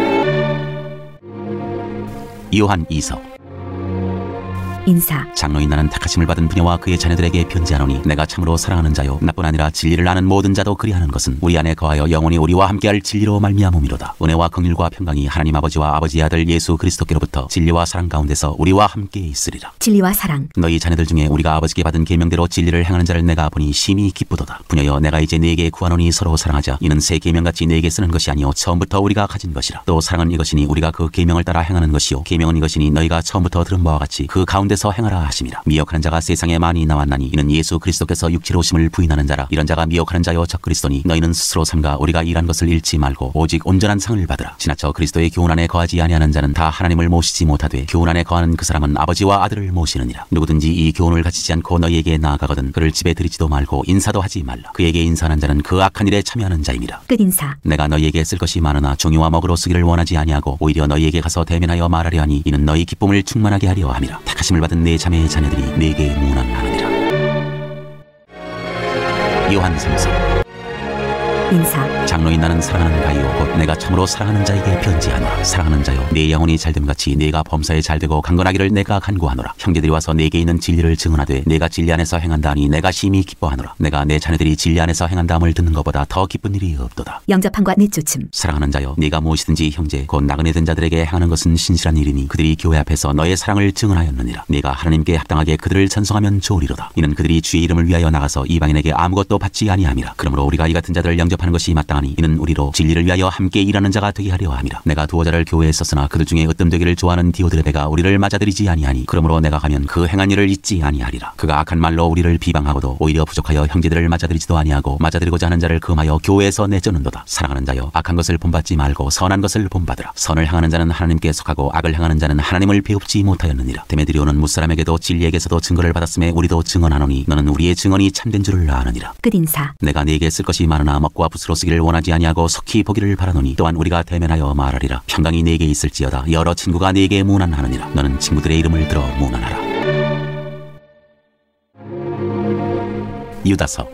요한 2서. 인사. 장로인 나는 택하심을 받은 부녀와 그의 자녀들에게 편지하노니 내가 참으로 사랑하는 자요 나뿐 아니라 진리를 아는 모든 자도 그리하는 것은 우리 안에 거하여 영원히 우리와 함께할 진리로 말미암음이로다. 은혜와 긍휼과 평강이 하나님 아버지와 아버지의 아들 예수 그리스도께로부터 진리와 사랑 가운데서 우리와 함께 있으리라. 진리와 사랑. 너희 자녀들 중에 우리가 아버지께 받은 계명대로 진리를 행하는 자를 내가 보니 심히 기쁘도다. 부녀여 내가 이제 네게 구하노니 서로 사랑하자. 이는 새 계명같이 네게 쓰는 것이 아니요 처음부터 우리가 가진 것이라. 또 사랑은 이것이니 우리가 그 계명을 따라 행하는 것이요 계명은 이것이니 너희가 처음부터 들은 바와 같이 그 가운데서 행하라 하심이라. 미혹하는 자가 세상에 많이 나왔나니 이는 예수 그리스도께서 육체로 오심을 부인하는 자라. 이런 자가 미혹하는 자요 적 그리스도니 너희는 스스로 삼가 우리가 일한 것을 잃지 말고 오직 온전한 상을 받으라. 지나쳐 그리스도의 교훈 안에 거하지 아니하는 자는 다 하나님을 모시지 못하되 교훈 안에 거하는 그 사람은 아버지와 아들을 모시느니라. 누구든지 이 교훈을 가지지 않고 너희에게 나아가거든 그를 집에 들이지도 말고 인사도 하지 말라. 그에게 인사하는 자는 그 악한 일에 참여하는 자임이라. 끝인사. 내가 너희에게 쓸 것이 많으나 종이와 먹으로 쓰기를 원하지 아니하고 오히려 너희에게 가서 대면하여 말하려 하니 이는 너희 기쁨을 충만하게 하려 함이라. 택하심을 받은 내 자매의 자녀들이 내게 문안하느니라. 요한 3서. 인사. 장로인 나는 사랑하는 가이요 곧 내가 참으로 사랑하는 자에게 편지하노라. 사랑하는 자요 내 영혼이 잘됨같이 내가 범사에 잘되고 강건하기를 내가 간구하노라. 형제들이 와서 내게 있는 진리를 증언하되 내가 진리 안에서 행한다 하니 내가 심히 기뻐하노라. 내가 내 자녀들이 진리 안에서 행한다함을 듣는 것보다 더 기쁜 일이 없도다. 영접함과 내쫓음. 사랑하는 자여 네가 무엇이든지 형제 곧 나그네 된 자들에게 행하는 것은 신실한 일이니 그들이 교회 앞에서 너의 사랑을 증언하였느니라. 네가 하나님께 합당하게 그들을 찬송하면 좋으리로다. 이는 그들이 주의 이름을 위하여 나가서 이방인에게 아무것도 받지 아니함이라. 그러므로 우리가 이 같은 자들을 영접하는 것이 마땅하니 이는 우리로 진리를 위하여 함께 일하는 자가 되게 하려 함이라. 내가 두어 자를 교회에 썼으나 그들 중에 으뜸되기를 좋아하는 디오드레베가 우리를 맞아들이지 아니하니 그러므로 내가 가면 그 행한 일을 잊지 아니하리라. 그가 악한 말로 우리를 비방하고도 오히려 부족하여 형제들을 맞아들이지도 아니하고 맞아들이고자 하는 자를 금하여 교회에서 내쫓는도다. 사랑하는 자여 악한 것을 본받지 말고 선한 것을 본받으라. 선을 행하는 자는 하나님께 속하고 악을 행하는 자는 하나님을 배웁지 못하였느니라. 데메드리오는 무사람에게도 진리에게서도 증거를 받았음에 우리도 증언하노니 너는 우리의 증언이 참된 줄을 아느니라. 끝인사. 내가 네게 쓸 것이 많으나 먹과 붓으로 쓰기를 원하지 아니하고 속히 보기를 바라노니 또한 우리가 대면하여 말하리라. 평강이 네게 있을지어다. 여러 친구가 네게 문안하느니라. 너는 친구들의 이름을 들어 문안하라. 유다서.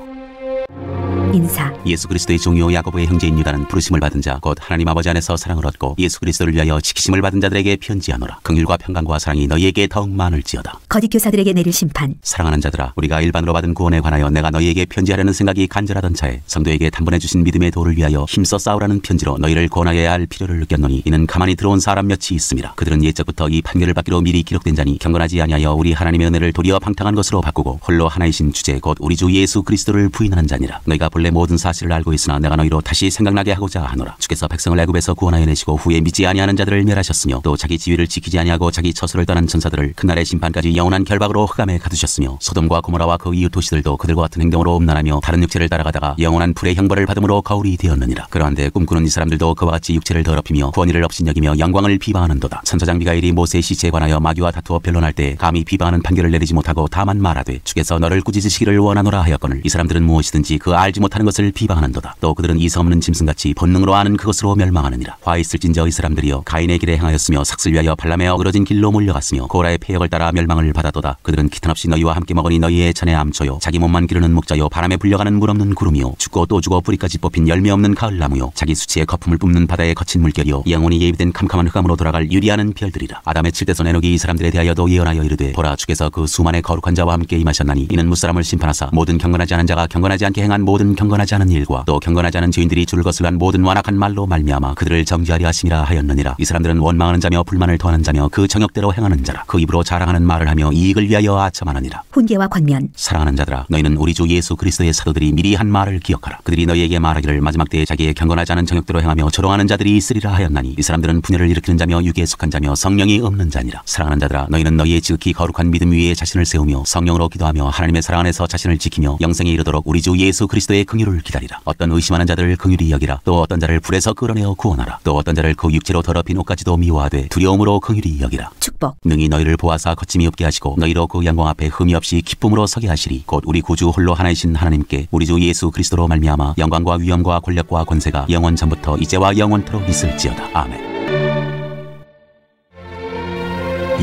인사. 예수 그리스도의 종이요 야고보의 형제인 유다는 부르심을 받은 자 곧 하나님 아버지 안에서 사랑을 얻고 예수 그리스도를 위하여 지키심을 받은 자들에게 편지하노라. 긍휼과 평강과 사랑이 너희에게 더욱 많을지어다. 거짓 교사들에게 내릴 심판. 사랑하는 자들아 우리가 일반으로 받은 구원에 관하여 내가 너희에게 편지하려는 생각이 간절하던 차에 성도에게 단번에 주신 믿음의 도를 위하여 힘써 싸우라는 편지로 너희를 권하여야 할 필요를 느꼈노니 이는 가만히 들어온 사람 몇이 있음이라. 그들은 옛적부터 이 판결을 받기로 미리 기록된 자니 경건하지 아니하여 우리 하나님의 은혜를 도리어 방탕한 것으로 바꾸고 홀로 하나이신 주제 곧 우리 주 예수 그리스도를 부인하는 자니라. 너희가 본래 모든 사실을 알고 있으나 내가 너희로 다시 생각나게 하고자 하노라. 주께서 백성을 애굽에서 구원하여 내시고 후에 믿지 아니하는 자들을 멸하셨으며 또 자기 지위를 지키지 아니하고 자기 처소를 떠난 천사들을 그날의 심판까지 영원한 결박으로 흑암에 가두셨으며 소돔과 고모라와 그 이웃 도시들도 그들과 같은 행동으로 음란하며 다른 육체를 따라가다가 영원한 불의 형벌을 받음으로 거울이 되었느니라. 그러한데 꿈꾸는 이 사람들도 그와 같이 육체를 더럽히며 구원의를 업신여기며 영광을 비방하는도다. 천사장 미가엘이 모세의 시체에 관하여 마귀와 다투어 변론할 때 감히 비방하는 판결을 내리지 못하고 다만 말하되 주께서 너를 꾸짖으시기를 원하노라 하였거늘 이 사람들은 무엇이든지 그 알지 못하는 것을 비방하는도다. 또 그들은 이성 없는 짐승같이 본능으로 아는 그것으로 멸망하느니라. 화 있을진저 이 사람들이여 가인의 길에 행하였으며 삭슬 위하여 발람의 어그러진 길로 몰려갔으며 고라의 폐역을 따라 멸망을 받아도다. 그들은 기탄없이 너희와 함께 먹으니 너희의 잔의 암초요 자기 몸만 기르는 목자요 바람에 불려가는 물 없는 구름이요 죽고 또 죽어 뿌리까지 뽑힌 열매 없는 가을나무요 자기 수치에 거품을 뿜는 바다의 거친 물결이요 영혼이 예비된 캄캄한 흑암으로 돌아갈 유리하는 별들이라. 아담의 칠대손 에녹이 이 사람들에 대하여도 예언하여 이르되 보라 주께서 그 수만의 거룩한 자와 함께 임하셨나니 이는 무사람을 심판하사 모든 경건하지 않은 자가 경건하지 않게 행한 모든 경건하지 않은 일과 또 경건하지 않은 죄인들이 주를 거슬한 모든 완악한 말로 말미암아 그들을 정죄하려 하심이라 하였느니라. 이 사람들은 원망하는 자며 불만을 토하는 자며 그 정욕대로 행하는 자라. 그 입으로 자랑하는 말을 하며 이익을 위하여 아첨하느니라. 훈계와 권면. 사랑하는 자들아 너희는 우리 주 예수 그리스도의 사도들이 미리 한 말을 기억하라. 그들이 너희에게 말하기를 마지막 때에 자기의 경건하지 않은 정욕대로 행하며 조롱하는 자들이 있으리라 하였나니 이 사람들은 분열을 일으키는 자며 유기에 속한 자며 성령이 없는 자니라. 사랑하는 자들아 너희는 너희의 지극히 거룩한 믿음 위에 자신을 세우며 성령으로 기도하며 하나님의 사랑 안에서 자신을 지키며 영생에 이르도록 우리 주 예수 그리스도의 긍휼을 기다리라. 어떤 의심하는 자들을 긍휼히 여기라. 또 어떤 자를 불에서 끌어내어 구원하라. 또 어떤 자를 그 육체로 더럽힌 옷까지도 미워하되 두려움으로 긍휼히 여기라. 축복. 능히 너희를 보아사 거침이 없게 하시고 너희로 그 영광 앞에 흠이 없이 기쁨으로 서게 하시리. 곧 우리 구주 홀로 하나이신 하나님께 우리 주 예수 그리스도로 말미암아 영광과 위엄과 권력과 권세가 영원 전부터 이제와 영원토록 있을지어다. 아멘.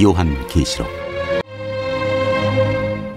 요한 계시록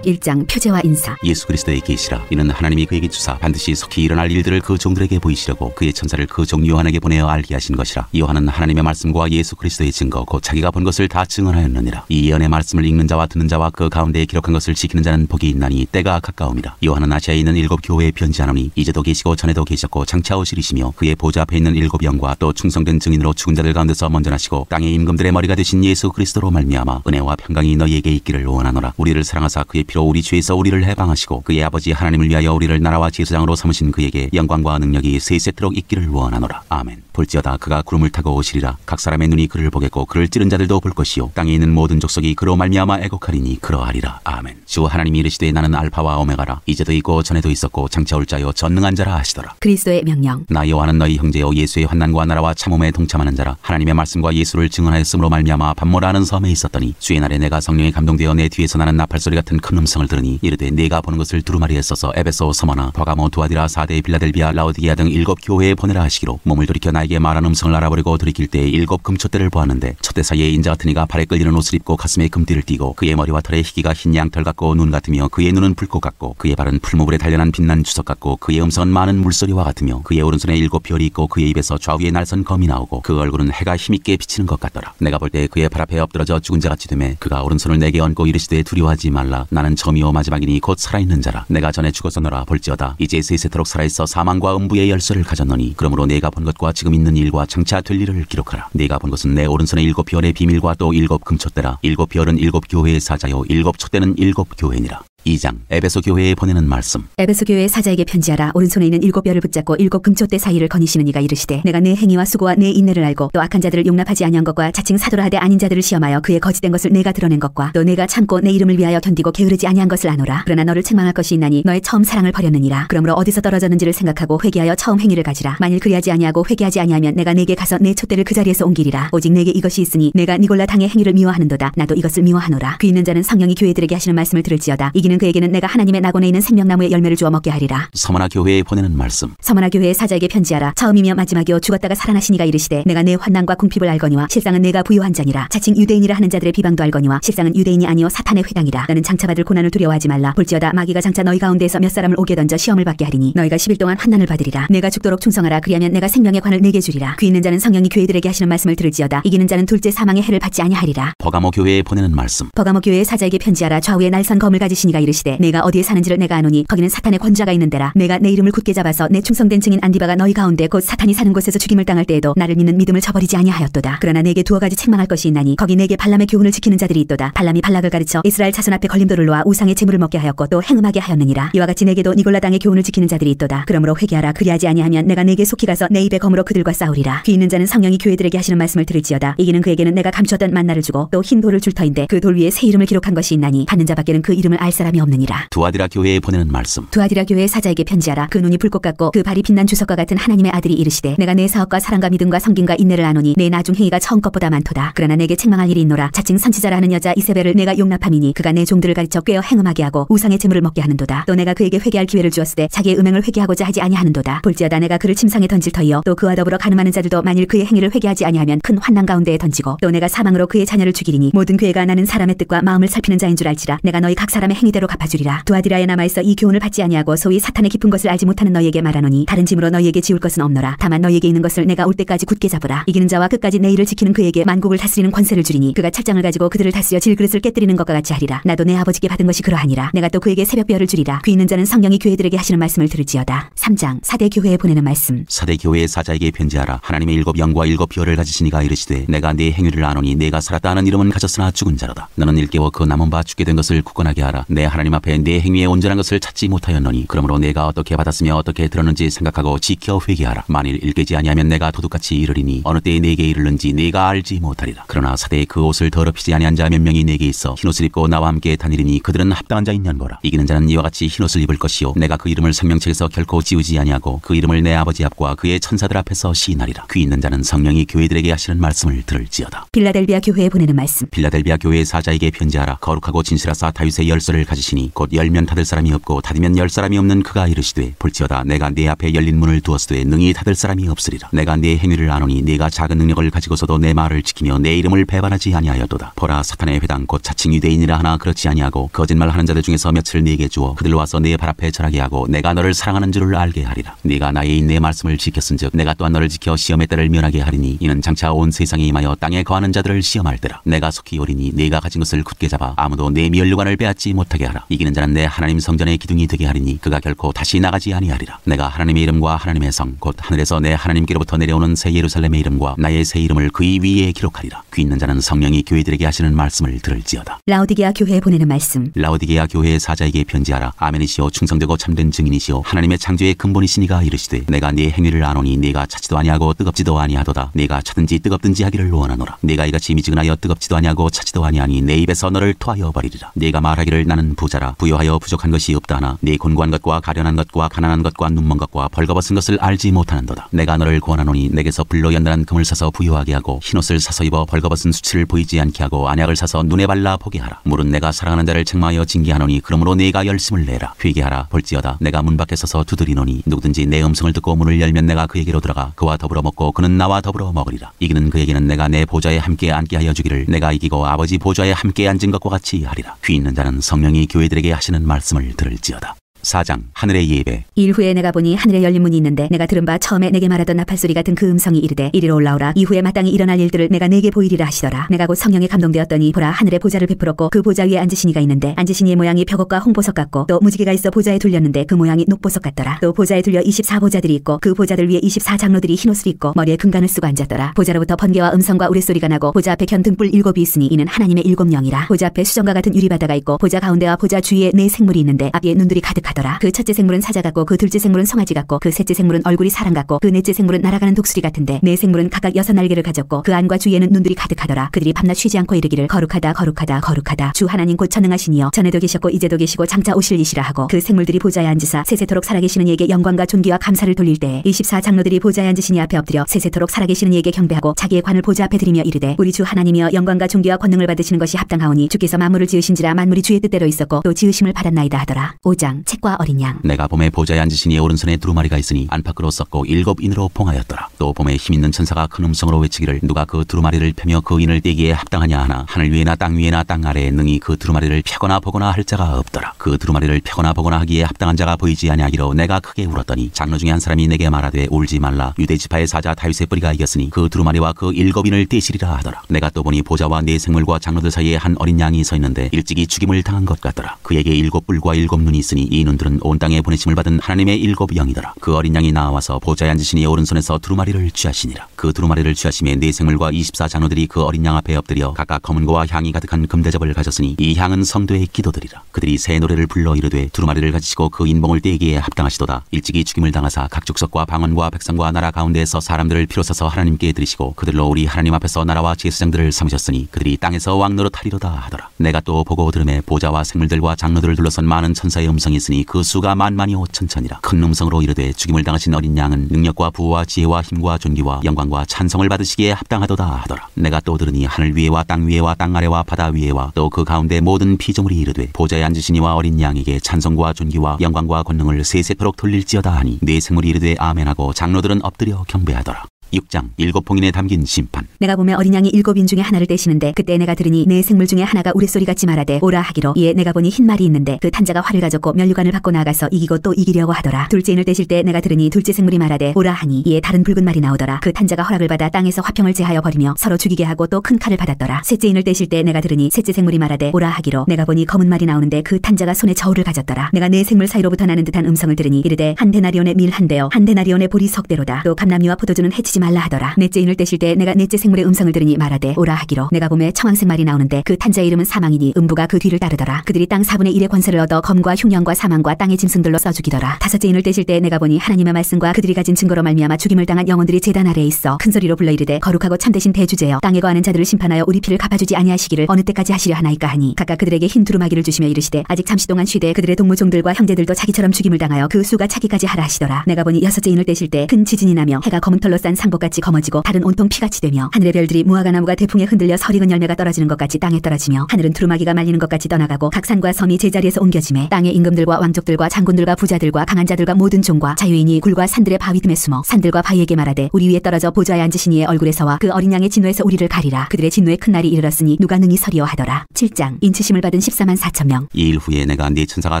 1장 표제와 인사. 예수 그리스도의 계시라. 이는 하나님이 그에게 주사 반드시 속히 일어날 일들을 그 종들에게 보이시려고 그의 천사를 그 종 요한에게 보내어 알게 하신 것이라. 요한은 하나님의 말씀과 예수 그리스도의 증거 곧 자기가 본 것을 다 증언하였느니라. 이 예언의 말씀을 읽는 자와 듣는 자와 그 가운데에 기록한 것을 지키는 자는 복이 있나니 때가 가까움이라. 요한은 아시아에 있는 7 교회에 편지하노니 이제도 계시고 전에도 계셨고 장차 오시리시며 그의 보좌 앞에 있는 7 영과 또 충성된 증인으로 죽은 자들 가운데서 먼저 나시고 땅의 임금들의 머리가 되신 예수 그리스도로 말미암아 은혜와 평강이 너희에게 있기를 원하노라. 우리를 사랑하사 그의 피로 우리 죄에서 우리를 해방하시고 그의 아버지 하나님을 위하여 우리를 나라와 제사장으로 삼으신 그에게 영광과 능력이 세세토록 있기를 원하노라. 아멘. 볼지어다 그가 구름을 타고 오시리라. 각 사람의 눈이 그를 보겠고 그를 찌른 자들도 볼 것이요 땅에 있는 모든 족속이 그로 말미암아 애곡하리니 그러하리라. 아멘. 주 하나님이 이르시되 나는 알파와 오메가라. 이제도 있고 전에도 있었고 장차 올 자요 전능한 자라 하시더라. 그리스도의 명령. 나 요한은 너희 형제요 예수의 환난과 나라와 참음에 동참하는 자라. 하나님의 말씀과 예수를 증언하였으므로 말미암아 밤모라는 섬에 있었더니 주의 날에 내가 성령에 감동되어 내 뒤에서 나는 나팔소리 같은 큰 음성을 들으니 이르되 내가 보는 것을 두루마리에 써서 에베소, 서머나, 버가모, 두아디라, 사대, 빌라델비아, 라오디게아 등 7 교회에 보내라 하시기로 몸을 돌이켜 나에게 말한 음성을 알아버리고 돌이킬 때에 7 금촛대를 보았는데 촛대 사이에 인자 같은 이가 발에 끌리는 옷을 입고 가슴에 금띠를 띠고 그의 머리와 털에 희기가 흰 양털 같고 눈 같으며 그의 눈은 불꽃 같고 그의 발은 풀무불에 단련한 빛난 주석 같고 그의 음성은 많은 물소리와 같으며 그의 오른손에 7 별이 있고 그의 입에서 좌우에 날선 검이 나오고 그 얼굴은 해가 힘있게 비치는 것 같더라. 내가 볼 때 그의 발 앞에 엎드러져 죽은 자같이 되매 그가 오른손을 내게 얹고 이르시되 두려워하지 말라. 나는 처음이요 마지막이니 곧 살아있는 자라. 내가 전에 죽었었노라. 볼지어다 이제 세세토록 살아있어 사망과 음부의 열쇠를 가졌노니 그러므로 내가 본 것과 지금 있는 일과 장차 될 일을 기록하라. 내가 본 것은 내 오른손에 7 별의 비밀과 또 7 금촛대라. 7 별은 7 교회의 사자요 7 촛대는 7 교회니라. 2장 에베소 교회에 보내는 말씀. 에베소 교회의 사자에게 편지하라. 오른손에 있는 7 별을 붙잡고 7 금촛대 사이를 거니시는 이가 이르시되 내가 내 행위와 수고와 내 인내를 알고 또 악한 자들을 용납하지 아니한 것과 자칭 사도라 하되 아닌 자들을 시험하여 그의 거짓된 것을 내가 드러낸 것과 또 내가 참고 내 이름을 위하여 견디고 게으르지 아니한 것을 아노라. 그러나 너를 책망할 것이 있나니 너의 처음 사랑을 버렸느니라. 그러므로 어디서 떨어졌는지를 생각하고 회개하여 처음 행위를 가지라. 만일 그리하지 아니하고 회개하지 아니하면 내가 내게 가서 내 촛대를 그 자리에서 옮기리라. 오직 내게 이것이 있으니 내가 니골라 당의 행위를 미워하는도다. 나도 이것을 미워하노라. 귀 있는 자는 성령이 교회들에게 하시는 말씀을 들을지어다. 이기는 그에게는 내가 하나님의 낙원에 있는 생명나무의 열매를 주어 먹게 하리라. 서머나 교회에 보내는 말씀. 서머나 교회의 사자에게 편지하라. 처음이며 마지막이요 죽었다가 살아나신 이가 이르시되 내가 내 환난과 궁핍을 알거니와 실상은 내가 부유한 자니라. 자칭 유대인이라 하는 자들의 비방도 알거니와 실상은 유대인이 아니요 사탄의 회당이라. 너는 장차 받을 고난을 두려워하지 말라. 볼지어다 마귀가 장차 너희 가운데에서 몇 사람을 오게 던져 시험을 받게 하리니 너희가 10일 동안 환난을 받으리라. 내가 죽도록 충성하라. 그리하면 내가 생명의 관을 내게 주리라. 귀 있는 자는 성령이 교회들에게 하시는 말씀을 들을지어다. 이기는 자는 둘째 사망의 해를 받지 아니하리라. 버가모 교회에 보내는 말씀. 버가모 교회의 사자에게 편지하라. 좌우에 날선 검을 가지신 이가 이르시되 내가 어디에 사는지를 내가 아노니 거기는 사탄의 권좌가 있는 데라. 내가 내 이름을 굳게 잡아서 내 충성된 증인 안디바가 너희 가운데 곧 사탄이 사는 곳에서 죽임을 당할 때에도 나를 믿는 믿음을 저버리지 아니하였도다. 그러나 내게 2 가지 책망할 것이 있나니 거기 내게 발람의 교훈을 지키는 자들이 있도다. 발람이 발락을 가르쳐 이스라엘 자손 앞에 걸림돌을 놓아 우상의 제물을 먹게 하였고 또 행음하게 하였느니라. 이와 같이 내게도 니골라 당의 교훈을 지키는 자들이 있도다. 그러므로 회개하라. 그리하지 아니하면 내가 내게 속히 가서 내 입에 검으로 그들과 싸우리라. 귀 있는 자는 성령이 교회들에게 하시는 말씀을 들을지어다. 이기는 그에게는 내가 감추었던 만나를 주고 또 흰 돌을 줄 터인데 그 돌 위에 새 이름을 기록한 것이 있나니 받는 자밖에는 그 이름을 알 사람이 없느니라. 두아디라 교회에 보내는 말씀. 두아디라 교회의 사자에게 편지하라. 그 눈이 불꽃 같고 그 발이 빛난 주석과 같은 하나님의 아들이 이르시되 내가 내 사업과 사랑과 믿음과 성김과 인내를 아노니 내 나중 행위가 처음 것보다 많도다. 그러나 내게 책망할 일이 있노라. 자칭 선지자라 하는 여자 이세벨을 내가 용납함이니 그가 내 종들을 가르쳐 꿰어 행음하게 하고 우상의 제물을 먹게 하는도다. 또 내가 그에게 회개할 기회를 주었으되 자기의 음행을 회개하고자 하지 아니하는도다. 볼지어다 내가 그를 침상에 던질 터이요 또 그와 더불어 가늠하는 자들도 만일 그의 행위를 회개하지 아니하면 큰 환난 가운데에 던지고 또 내가 사망으로 그의 자녀를 죽이리니 모든 교회가 나는 사람의 뜻과 마음을 살피는 자인 줄 알지라. 내가 너희 각 사람의 행위대로 갚아주리라. 두아디라에 남아있어 이 교훈을 받지 아니하고 소위 사탄의 깊은 것을 알지 못하는 너희에게 말하노니 다른 짐으로 너희에게 지울 것은 없노라. 다만 너희에게 있는 것을 내가 올 때까지 굳게 잡으라. 이기는 자와 끝까지 내 일을 지키는 그에게 만국을 다스리는 권세를 주리니 그가 찰장을 가지고 그들을 다스려 질그릇을 깨뜨리는 것과 같이 하리라. 나도 내 아버지께 받은 것이 그러하니라. 내가 또 그에게 새벽별을 주리라. 귀 있는 자는 성령이 교회들에게 하시는 말씀을 들을지어다. 3장 사대 교회에 보내는 말씀. 사대 교회의 사자에게 편지하라. 하나님의 7 영과 7 별을 가지신 이가 이르시되 내가 네 행위를 아노니 내가 살았다 하는 이름은 가졌으나 죽은 자로다. 너는 일깨워 그 남은 바 죽게 된 것을 굳건하게 하라. 내 하나님 앞에 내 행위의 온전한 것을 찾지 못하였노니 그러므로 내가 어떻게 받았으며 어떻게 들었는지 생각하고 지켜 회개하라. 만일 일깨지 아니하면 내가 도둑같이 이르리니 어느 때에 내게 이르는지 내가 알지 못하리라. 그러나 사대의 그 옷을 더럽히지 아니한 자 몇 명이 내게 있어 흰옷을 입고 나와 함께 다니리니 그들은 합당한 자인 년거라. 이기는 자는 이와 같이 흰옷을 입을 것이요 내가 그 이름을 생명책에서 결코 지우지 아니하고 그 이름을 내 아버지 앞과 그의 천사들 앞에서 시인하리라. 귀 있는 자는 성령이 교회들에게 하시는 말씀을 들을지어다. 빌라델비아 교회에 보내는 말씀. 빌라델비아 교회의 사자에게 편지하라. 거룩하고 진실하사 다윗의 열쇠를 가지신 앉으시니 곧 열면 닫을 사람이 없고 닫으면 열 사람이 없는 그가 이르시되 볼지어다 내가 네 앞에 열린 문을 두었으되 능히 닫을 사람이 없으리라. 내가 네 행위를 아노니 네가 작은 능력을 가지고서도 내 말을 지키며 내 이름을 배반하지 아니하였도다. 보라 사탄의 회당 곧 자칭 유대인이라 하나 그렇지 아니하고 거짓말하는 자들 중에서 며칠 네게 주어 그들로 와서 네 발 앞에 절하게 하고 내가 너를 사랑하는 줄을 알게 하리라. 네가 나의 내 말씀을 지켰은즉 내가 또한 너를 지켜 시험의 때를 면하게 하리니 이는 장차 온 세상에 임하여 땅에 거하는 자들을 시험할 때라. 내가 속히 오리니 네가 가진 것을 굳게 잡아 아무도 내 면류관을 빼앗지 못하게 하라. 이기는 자는 내 하나님 성전의 기둥이 되게 하리니 그가 결코 다시 나가지 아니하리라. 내가 하나님의 이름과 하나님의 성 곧 하늘에서 내 하나님께로부터 내려오는 새 예루살렘의 이름과 나의 새 이름을 그의 위에 기록하리라. 귀 있는 자는 성령이 교회들에게 하시는 말씀을 들을지어다. 라오디게아 교회에 보내는 말씀. 라오디게아 교회의 사자에게 편지하라. 아멘이시오 충성되고 참된 증인이시오 하나님의 창조의 근본이시니가 이르시되 내가 네 행위를 아노니 네가 차지도 아니하고 뜨겁지도 아니하도다. 네가 차든지 뜨겁든지 하기를 원하노라. 네가 이같이 미지근하여 뜨겁지도 아니하고 차지도 아니하니 내 입에서 너를 토하여 버리리라. 네가 말하기를 나는 부자라 부여하여 부족한 것이 없다 하나 네 곤고한 것과 가련한 것과 가난한 것과 눈먼 것과 벌거벗은 것을 알지 못하는도다. 내가 너를 권하노니 내게서 불로 연단한 금을 사서 부유하게 하고 흰옷을 사서 입어 벌거벗은 수치를 보이지 않게 하고 안약을 사서 눈에 발라 보게 하라. 물은 내가 사랑하는 자를 책망하여 징계하노니 그러므로 네가 열심을 내라. 회개하라. 볼지어다 내가 문 밖에 서서 두드리노니 누구든지 내 음성을 듣고 문을 열면 내가 그에게로 들어가 그와 더불어 먹고 그는 나와 더불어 먹으리라. 이기는 그에게는 내가 내 보좌에 함께 앉게 하여 주기를 내가 이기고 아버지 보좌에 함께 앉은 것과 같이 하리라. 귀 있는 자는 성령이 교회들에게 하시는 말씀을 들을지어다. 4장 하늘의 예배. 일 후에 내가 보니 하늘에 열린 문이 있는데 내가 들은 바 처음에 내게 말하던 나팔소리 같은 그 음성이 이르되 이리로 올라오라. 이후에 마땅히 일어날 일들을 내가 내게 보이리라 하시더라. 내가 곧 성령에 감동되었더니 보라 하늘에 보좌를 베풀었고 그 보좌 위에 앉으신 이가 있는데 앉으신 이의 모양이 벽옥과 홍보석 같고 또 무지개가 있어 보좌에 둘렸는데 그 모양이 녹보석 같더라. 또 보좌에 둘려 24보좌들이 있고 그 보좌들 위에 24장로들이 흰옷을 입고 머리에 금관을 쓰고 앉았더라. 보좌로부터 번개와 음성과 우레소리가 나고 보좌 앞에 견 등불 7이 있으니 이는 하나님의 7영이라. 보좌 앞에 수정과 같은 유리바다가 있고 보좌 가운데와 보좌 주위에 4생물이 있는데 앞에 눈들이 가득하더라. 그 첫째 생물은 사자 같고 그 둘째 생물은 송아지 같고 그 셋째 생물은 얼굴이 사람 같고 그 넷째 생물은 날아가는 독수리 같은데 네 생물은 각각 6날개를 가졌고 그 안과 주위에는 눈들이 가득하더라. 그들이 밤낮 쉬지 않고 이르기를 거룩하다 거룩하다 거룩하다 주 하나님 곧 전능하시니여 전에도 계셨고 이제도 계시고 장차 오실 이시라 하고 그 생물들이 보좌에 앉으사 세세토록 살아계시는 이에게 영광과 존귀와 감사를 돌릴 때에 24장로들이 보좌에 앉으신 이 앞에 엎드려 세세토록 살아계시는 이에게 경배하고 자기의 관을 보좌 앞에 드리며 이르되 우리 주 하나님이여 영광과 존귀와 권능을 받으시는 것이 합당하오니 주께서 만물을 지으신지라 만물이 주의 뜻대로 있었고 또 지으심을 받았나이다 하더라. 5장 책과 어린 양. 내가 봄에 보좌에 앉으신 이의 오른손에 두루마리가 있으니 안팎으로 썩고 7인으로 봉하였더라. 또 봄에 힘있는 천사가 큰 음성으로 외치기를 누가 그 두루마리를 펴며 그 인을 떼기에 합당하냐 하나 하늘 위에나 땅 위에나 땅 아래에 능히 그 두루마리를 펴거나 보거나 할 자가 없더라. 그 두루마리를 펴거나 보거나 하기에 합당한 자가 보이지 아니하기로 내가 크게 울었더니 장로 중에 한 사람이 내게 말하되 울지 말라. 유대 지파의 사자 다윗의 뿌리가 이겼으니 그 두루마리와 그 7인을 떼시리라 하더라. 내가 또 보니 보좌와 네 생물과 장로들 사이에 한 어린 양이 서 있는데 일찍이 죽임을 당한 것 같더라. 그에게 7뿔과 7눈이 있으니 이 눈들은 온 땅에 보내심을 받은 하나님의 7영이더라. 그 어린 양이 나와서 보좌에 앉으신 이의 오른손에서 두루마리를 취하시니라. 그 두루마리를 취하심에 네 생물과 24장로들이 그 어린 양 앞에 엎드려 각각 검은 고와 향이 가득한 금대접을 가졌으니 이 향은 성도의 기도들이라. 그들이 새 노래를 불러 이르되 두루마리를 가지시고 그 인봉을 떼기에 합당하시도다. 일찍이 죽임을 당하사 각 족속과 방언과 백성과 나라 가운데에서 사람들을 피로 써서 하나님께 드리시고 그들로 우리 하나님 앞에서 나라와 제사장들을 삼으셨으니 그들이 땅에서 왕노릇 하리로다 하더라. 내가 또 보고 들음에 보좌와 생물들과 장로들을 둘러선 많은 천사의 음성이 있으니 그 수가 만만이 5천천이라. 큰 음성으로 이르되 죽임을 당하신 어린 양은 능력과 부와 지혜와 힘과 존귀와 영광과 찬송을 받으시기에 합당하도다 하더라. 내가 또 들으니 하늘 위에와 땅 위에와 땅 아래와 바다 위에와 또 그 가운데 모든 피조물이 이르되 보좌에 앉으신 이와 어린 양에게 찬송과 존귀와 영광과 권능을 세세토록 돌릴지어다 하니 네 생물이 이르되 아멘하고 장로들은 엎드려 경배하더라. 6장 7봉인에 담긴 심판. 내가 보면 어린 양이 7인 중에 하나를 떼시는데 그때 내가 들으니 네 생물 중에 하나가 우레소리같이 말하되 오라 하기로 이에 내가 보니 흰 말이 있는데 그 탄자가 활을 가졌고 면류관을 받고 나아가서 이기고 또 이기려고 하더라. 둘째 인을 떼실 때 내가 들으니 둘째 생물이 말하되 오라 하니 이에 다른 붉은 말이 나오더라. 그 탄자가 허락을 받아 땅에서 화평을 제하여 버리며 서로 죽이게 하고 또 큰 칼을 받았더라. 셋째 인을 떼실 때 내가 들으니 셋째 생물이 말하되 오라 하기로 내가 보니 검은 말이 나오는데 그 탄자가 손에 저울을 가졌더라. 내가 네 생물 사이로부터 나는 듯한 음성을 들으니 이르되 한 데나리온의 밀 한 대요 한 데나리온의 보리 석대로다. 또 감람류와 포도주는 해치지 말라 하더라. 넷째 인을 떼실 때 내가 넷째 생물의 음성을 들으니 말하되 오라 하기로 내가 보매 청황색 말이 나오는데 그 탄자의 이름은 사망이니 음부가 그 뒤를 따르더라. 그들이 땅 4분의 1의 권세를 얻어 검과 흉년과 사망과 땅의 짐승들로 써죽이더라. 다섯째 인을 떼실 때 내가 보니 하나님의 말씀과 그들이 가진 증거로 말미암아 죽임을 당한 영혼들이 제단 아래에 있어 큰 소리로 불러 이르되 거룩하고 참되신 대주제여 땅에 거하는 자들을 심판하여 우리 피를 갚아주지 아니하시기를 어느 때까지 하시려 하나이까 하니 각각 그들에게 흰 두루마기를 주시며 이르시되 아직 잠시 동안 쉬되 그들의 동무종들과 형제들도 자기처럼 죽임을 당하여 그 수가 차기까지 하라 하시더라. 내가 보니 여섯째 인을 떼실 때 큰 지진이 나며 해가 검은 털로 싼 상복같이 검어지고 달은 온통 피같이 되며 하늘의 별들이 무화과나무가 대풍에 흔들려 설익은 열매가 떨어지는 것 같이 땅에 떨어지며 하늘은 두루마기가 말리는 것 같이 떠나가고 각 산과 섬이 제자리에서 옮겨지매 땅의 임금들과 왕족들과 장군들과 부자들과 강한 자들과 모든 종과 자유인이 굴과 산들의 바위 틈에 숨어 산들과 바위에게 말하되 우리 위에 떨어져 보좌에 앉으신 이의 얼굴에서와 그 어린 양의 진노에서 우리를 가리라. 그들의 진노의 큰 날이 이르렀으니 누가 능히 서리오 하더라. 7장. 인치심을 받은 14만 4천 명. 이 일 후에 내가 네 천사가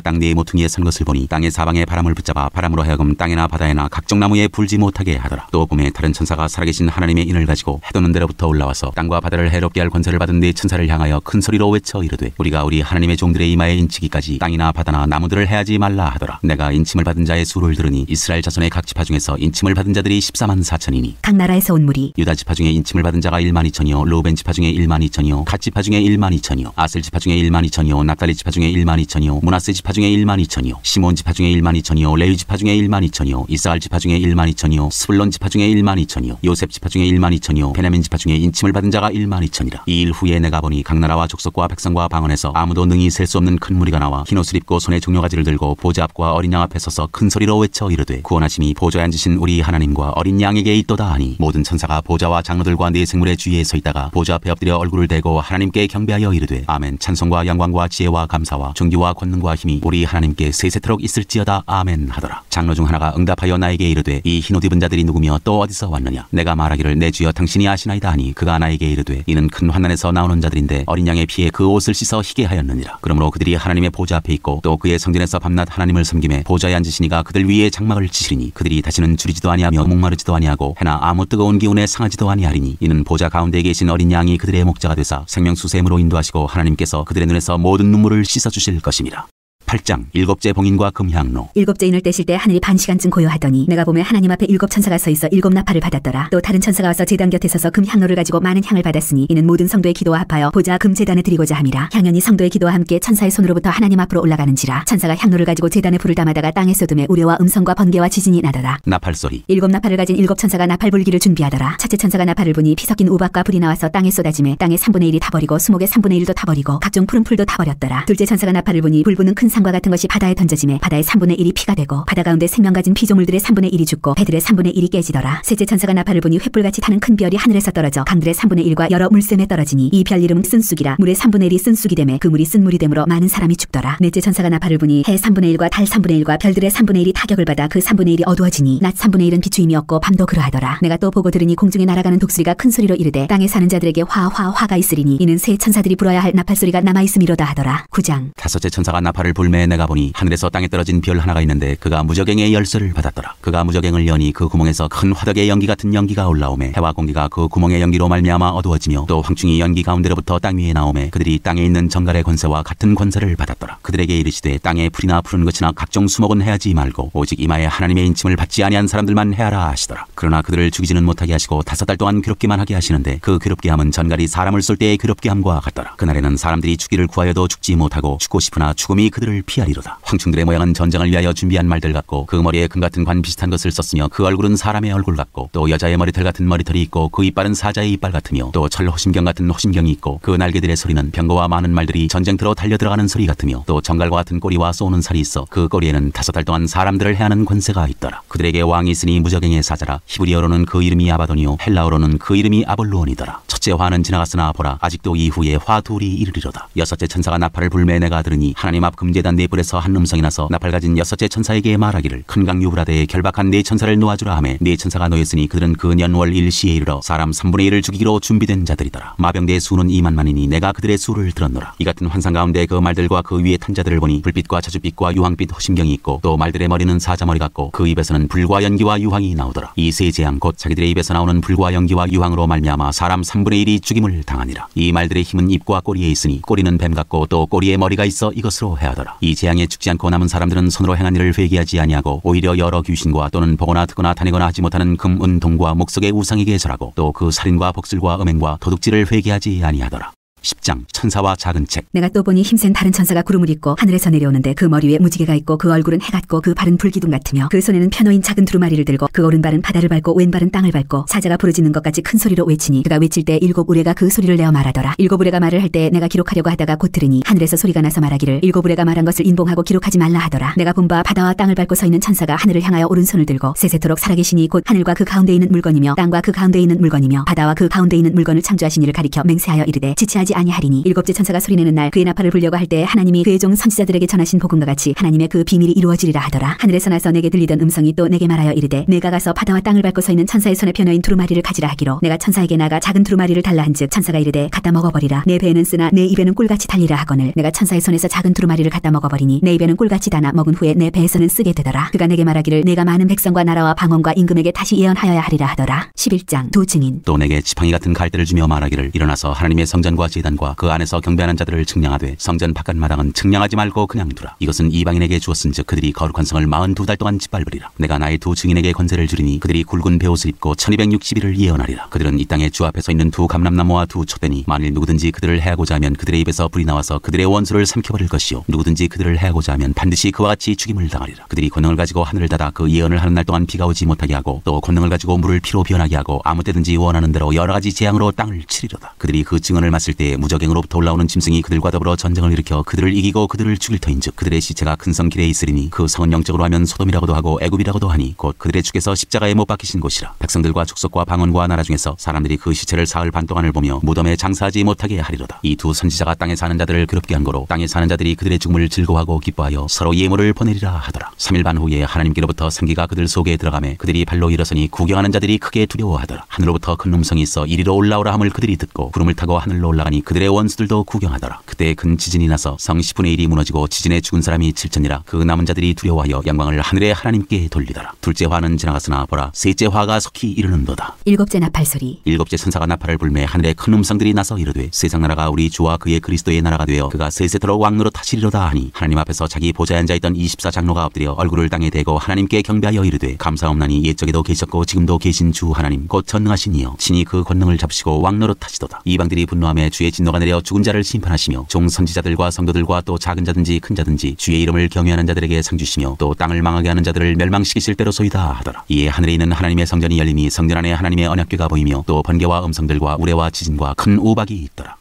땅 네 모퉁이에 선 것을 보니 땅의 사방에 바람을 붙잡아 바람으로 하여금 땅이나 바다에나 각종 나무에 불지 못하게 하더라. 또 봄에 다른 천사가 살아계신 하나님의 인을 가지고 해돋는 데로부터 올라와서 땅과 바다를 해롭게 할 권세를 받은 네 천사를 향하여 큰 소리로 외쳐 이르되 우리가 우리 하나님의 종들의 이마에 인치기까지 땅이나 바다나 나무들을 해하지 말라 하더라. 내가 인침을 받은 자의 수를 들으니 이스라엘 자손의 각 지파 중에서 인침을 받은 자들이 14만 4천이니 각 나라에서 온 무리 유다 지파 중에 인침을 받은 자가 1만 2천이요 루벤 지파 중에 1만 2천이요 갓 지파 중에 1만 2천이요 아셀 지파 중에 1만 2천이요 납달리 지파 중에 1만 2천이요 므낫세 지파 중에 1만 2천이요 시몬 지파 중에 1만 2천이요 레위 지파 중에 1만 2천이요 이스라엘 지파 중에 1만 2천이요 스불론 지파 중에 1만 2천이요 요셉 지파 중에 1만 2천이요 베냐민 지파 중에 인침을 받은 자가 1만 2천이라. 이 일 후에 내가 보니 각 나라와 족속과 백성과 방언에서 아무도 능히 셀 수 없는 큰 무리가 나와 흰 옷을 입고 손에 종려가지를 들고 보좌 앞과 어린 양 앞에 서서 큰 소리로 외쳐 이르되 구원하심이 보좌에 앉으신 우리 하나님과 어린 양에게 있도다 하니 모든 천사가 보좌와 장로들과 네 생물의 주위에 서 있다가 보좌 앞에 엎드려 얼굴을 대고 하나님께 경배하여 이르되 아멘. 찬송과 영광과 지혜와 감사와 존귀와 권능과 힘이 우리 하나님께 세세토록 있을지어다 아멘 하더라. 장로 중 하나가 응답하여 나에게 이르되 이 흰 옷 입은 자들이 누구며 또 어디서 왔느냐. 내가 말하기를 내 주여 당신이 아시나이다 하니 그가 나에게 이르되 이는 큰 환난에서 나오는 자들인데 어린 양의 피에 그 옷을 씻어 희게 하였느니라. 그러므로 그들이 하나님의 보좌 앞에 있고 또 그의 성전에서 밤낮 하나님을 섬김에 보좌에 앉으시니가 그들 위에 장막을 치시리니 그들이 다시는 줄이지도 아니하며 목마르지도 아니하고 해나 아무 뜨거운 기운에 상하지도 아니하리니 이는 보좌 가운데 계신 어린 양이 그들의 목자가 되사 생명수샘으로 인도하시고 하나님께서 그들의 눈에서 모든 눈물을 씻어주실 것임이라. 8장. 일곱째 봉인과 금향로. 일곱째 인을 떼실 때 하늘이 반 시간쯤 고요하더니 내가 보매 하나님 앞에 일곱 천사가 서 있어 일곱 나팔을 받았더라. 또 다른 천사가 와서 제단 곁에 서서 금향로를 가지고 많은 향을 받았으니 이는 모든 성도의 기도와 합하여 보좌 금제단에 드리고자 함이라. 향연이 성도의 기도와 함께 천사의 손으로부터 하나님 앞으로 올라가는지라. 천사가 향로를 가지고 제단에 불을 담아다가 땅에 쏟음에 우레와 음성과 번개와 지진이 나더라. 나팔소리. 일곱 나팔을 가진 일곱 천사가 나팔 불기를 준비하더라. 첫째 천사가 나팔을 부니 피 섞인 우박과 불이 나와서 땅에 쏟아짐에 땅의 3분의 1이 타버리고 수목의 3분의 1도 타버리고 각종 푸른 풀도 타버렸더라. 둘째 천사가 나팔을 부니 불 부는 큰 산과 같은 것이 바다에 던져짐에 바다의 3분의 1이 피가 되고 바다 가운데 생명 가진 피조물들의 3분의 1이 죽고 배들의 3분의 1이 깨지더라. 셋째 천사가 나팔을 부니 횃불같이 타는 큰 별이 하늘에서 떨어져 강들의 3분의 1과 여러 물샘에 떨어지니 이 별 이름은 쓴쑥이라. 물의 3분의 1이 쓴쑥이 되매 그 물이 쓴 물이 되므로 많은 사람이 죽더라. 넷째 천사가 나팔을 부니 해 3분의 1과 달 3분의 1과 별들의 3분의 1이 타격을 받아 그 3분의 1이 어두워지니 낮 3분의 1은 비추임이 없고 밤도 그러하더라. 내가 또 보고 들으니 공중에 날아가는 독수리가 큰 소리로 이르되 땅에 사는 자들에게 화가 있으리니 이는 새 천사들이 불어야 할 나팔 소리가 남아있음이로다 하더라. 9장. 다섯째 천사가 나팔을 불매 내가 보니 하늘에서 땅에 떨어진 별 하나가 있는데 그가 무저갱의 열쇠를 받았더라. 그가 무저갱을 여니 그 구멍에서 큰 화덕의 연기 같은 연기가 올라오매 해와 공기가 그 구멍의 연기로 말미암아 어두워지며 또 황충이 연기 가운데로부터 땅 위에 나오매 그들이 땅에 있는 정갈의 권세와 같은 권세를 받았더라. 그들에게 이르시되 땅에 풀이나 푸른 것이나 각종 수목은 해하지 말고 오직 이마에 하나님의 인침을 받지 아니한 사람들만 해하라 하시더라. 그러나 그들을 죽이지는 못하게 하시고 5달 동안 괴롭기만 하게 하시는데 그 괴롭게 함은 전갈이 사람을 쏠 때의 괴롭게 함과 같더라. 그날에는 사람들이 죽기를 구하여도 죽지 못하고 죽고 싶으나 죽음이 그들을 피하리로다. 황충들의 모양은 전쟁을 위하여 준비한 말들 같고 그 머리에 금 같은 관 비슷한 것을 썼으며 그 얼굴은 사람의 얼굴 같고 또 여자의 머리털 같은 머리털이 있고 그 이빨은 사자의 이빨 같으며 또 철 호심경 같은 호심경이 있고 그 날개들의 소리는 병거와 많은 말들이 전쟁터로 달려들어가는 소리 같으며 또 정갈과 같은 꼬리와 쏘는 살이 있어 그 꼬리에는 5달 동안 사람들을 해하는 권세가 있더라. 그들에게 왕이 있으니 무저갱의 사자라. 히브리어로는 그 이름이 아바도니요 헬라어로는 그 이름이 아볼루온이더라. 첫째 화는 지나갔으나 보라 아직도 이후에 화 둘이 이르리로다. 여섯째 천사가 나팔을 불매 내가 들으니 하나님 앞 금제단 네 뿔에서 한 음성이 나서 나팔 가진 여섯째 천사에게 말하기를 큰 강 유브라데에 결박한 네 천사를 놓아주라 하매 네 천사가 놓였으니 그들은 그 년월 일시에 이르러 사람 3분의 1을 죽이기로 준비된 자들이더라. 마병대의 수는 2만만이니 내가 그들의 수를 들었노라. 이 같은 환상 가운데 그 말들과 그 위에 탄 자들을 보니 불빛과 자줏빛과 유황빛 호심경이 있고 또 말들의 머리는 사자머리 같고 그 입에서는 불과 연기와 유황이 나오더라. 이 세 재앙 곧 자기들의 입에서 나오는 불과 연기와 유황으로 말미암아 사람 3분의 1이 죽임을 당하니라. 이 말들의 힘은 입과 꼬리에 있으니 꼬리는 뱀 같고 또 꼬리에 머리가 있어 이것으로 해하더라. 이 재앙에 죽지 않고 남은 사람들은 손으로 행한 일을 회개하지 아니하고 오히려 여러 귀신과 또는 보거나 듣거나 다니거나 하지 못하는 금, 은, 동과 목석의 우상에게 절하고 또 그 살인과 복술과 음행과 도둑질을 회개하지 아니하더라. 10장 천사와 작은 책. 내가 또 보니 힘센 다른 천사가 구름을 입고 하늘에서 내려오는데 그 머리 위에 무지개가 있고 그 얼굴은 해 같고 그 발은 불기둥 같으며 그 손에는 편호인 작은 두루마리를 들고 그 오른발은 바다를 밟고 왼발은 땅을 밟고 사자가 부르짖는 것 같이 큰 소리로 외치니 그가 외칠 때 7 우레가 그 소리를 내어 말하더라. 7 우레가 말을 할 때 내가 기록하려고 하다가 곧 들으니 하늘에서 소리가 나서 말하기를 7 우레가 말한 것을 인봉하고 기록하지 말라 하더라. 내가 본 바 바다와 땅을 밟고 서 있는 천사가 하늘을 향하여 오른손을 들고 세세토록 살아계시니 곧 하늘과 그 가운데 있는 물건이며 땅과 그 가운데 있는 물건이며 바다와 그 가운데 있는 물건을 창조하신 이를 가리켜 맹세하여 이르되 지체하지 아니하리니 7째 천사가 소리내는 날 그의 나팔을 불려고 할 때 하나님이 그의 종 선지자들에게 전하신 복음과 같이 하나님의 그 비밀이 이루어지리라 하더라. 하늘에서 나서 내게 들리던 음성이 또 내게 말하여 이르되 내가 가서 바다와 땅을 밟고 서 있는 천사의 손에 편호인 두루마리를 가지라 하기로 내가 천사에게 나가 작은 두루마리를 달라 한즉 천사가 이르되 갖다 먹어버리라. 내 배에는 쓰나 내 입에는 꿀같이 달리라 하거늘 내가 천사의 손에서 작은 두루마리를 갖다 먹어버리니 내 입에는 꿀같이 다나 먹은 후에 내 배에서는 쓰게 되더라. 그가 내게 말하기를 내가 많은 백성과 나라와 방언과 임금에게 다시 예언하여야 하리라 하더라. 11장 두 증인. 또 내게 지팡이 같은 갈대를 주며 말하기를 일어나서 하나님의 성전과 제단과 그 안에서 경배하는 자들을 측량하되 성전 바깥 마당은 측량하지 말고 그냥 두라. 이것은 이방인에게 주었은즉 그들이 거룩한 성을 42달 동안 짓밟으리라. 내가 나의 두 증인에게 권세를 주리니 그들이 굵은 베옷을 입고 1260일을 예언하리라. 그들은 이 땅에 주 앞에 서 있는 두 감람나무와 두 촛대니 만일 누구든지 그들을 해하고자 하면 그들의 입에서 불이 나와서 그들의 원수를 삼켜버릴 것이요 누구든지 그들을 해하고자 하면 반드시 그와 같이 죽임을 당하리라. 그들이 권능을 가지고 하늘을 닫아 그 예언을 하는 날 동안 비가 오지 못하게 하고 또 권능을 가지고 물을 피로 변하게 하고 아무 때든지 원하는 대로 여러 가지 재앙으로 땅을 치리로다. 그들이 그 증언을 맞을 때에 무적행으로부터 올라오는 짐승이 그들과 더불어 전쟁을 일으켜 그들을 이기고 그들을 죽일 터인즉 그들의 시체가 큰 성 길에 있으리니 그 성은 영적으로 하면 소돔이라고도 하고 애굽이라고도 하니 곧 그들의 주께서 십자가에 못 박히신 곳이라. 백성들과 족속과 방언과 나라 중에서 사람들이 그 시체를 사흘 반 동안을 보며 무덤에 장사하지 못하게 하리로다. 이 두 선지자가 땅에 사는 자들을 괴롭게 한 거로 땅에 사는 자들이 그들의 죽음을 즐거워하고 기뻐하여 서로 예물을 보내리라 하더라. 3일 반 후에 하나님께로부터 생기가 그들 속에 들어가매 그들이 발로 일어서니 구경하는 자들이 크게 두려워하더라. 하늘로부터 큰 음성이 있어 이리로 올라오라 함을 그들이 듣고 구름을 타고 하늘로 올라가니 그들의 원수들도 구경하더라. 그때 큰 지진이 나서 성 10분의 1이 무너지고 지진에 죽은 사람이 7천이라. 그 남은 자들이 두려워하여 영광을 하늘의 하나님께 돌리더라. 둘째 화는 지나갔으나 보라 셋째 화가 속히 이르는도다. 7째 나팔 소리. 7째 천사가 나팔을 불매 하늘에 큰 음성들이 나서 이르되 세상 나라가 우리 주와 그의 그리스도의 나라가 되어 그가 세세토록 왕노릇 하시리로다 하니 하나님 앞에서 자기 보좌에 앉아있던 24장로가 엎드려 얼굴을 땅에 대고 하나님께 경배하여 이르되 감사옵나니 옛적에도 계셨고 지금도 계신 주 하나님 곧 전능하신 이여 친히 그 권능을 잡으시고 왕노릇 하시도다. 이방들이 분노하며 주의 진노가 내려 죽은 자를 심판하시며 종 선지자들과 성도들과 또 작은 자든지 큰 자든지 주의 이름을 경외하는 자들에게 상 주시며 또 땅을 망하게 하는 자들을 멸망시키실 때로소이다 하더라. 이에 하늘에 있는 하나님의 성전이 열리니 성전 안에 하나님의 언약궤가 보이며 또 번개와 음성들과 우레와 지진과 큰 우박이 있더라.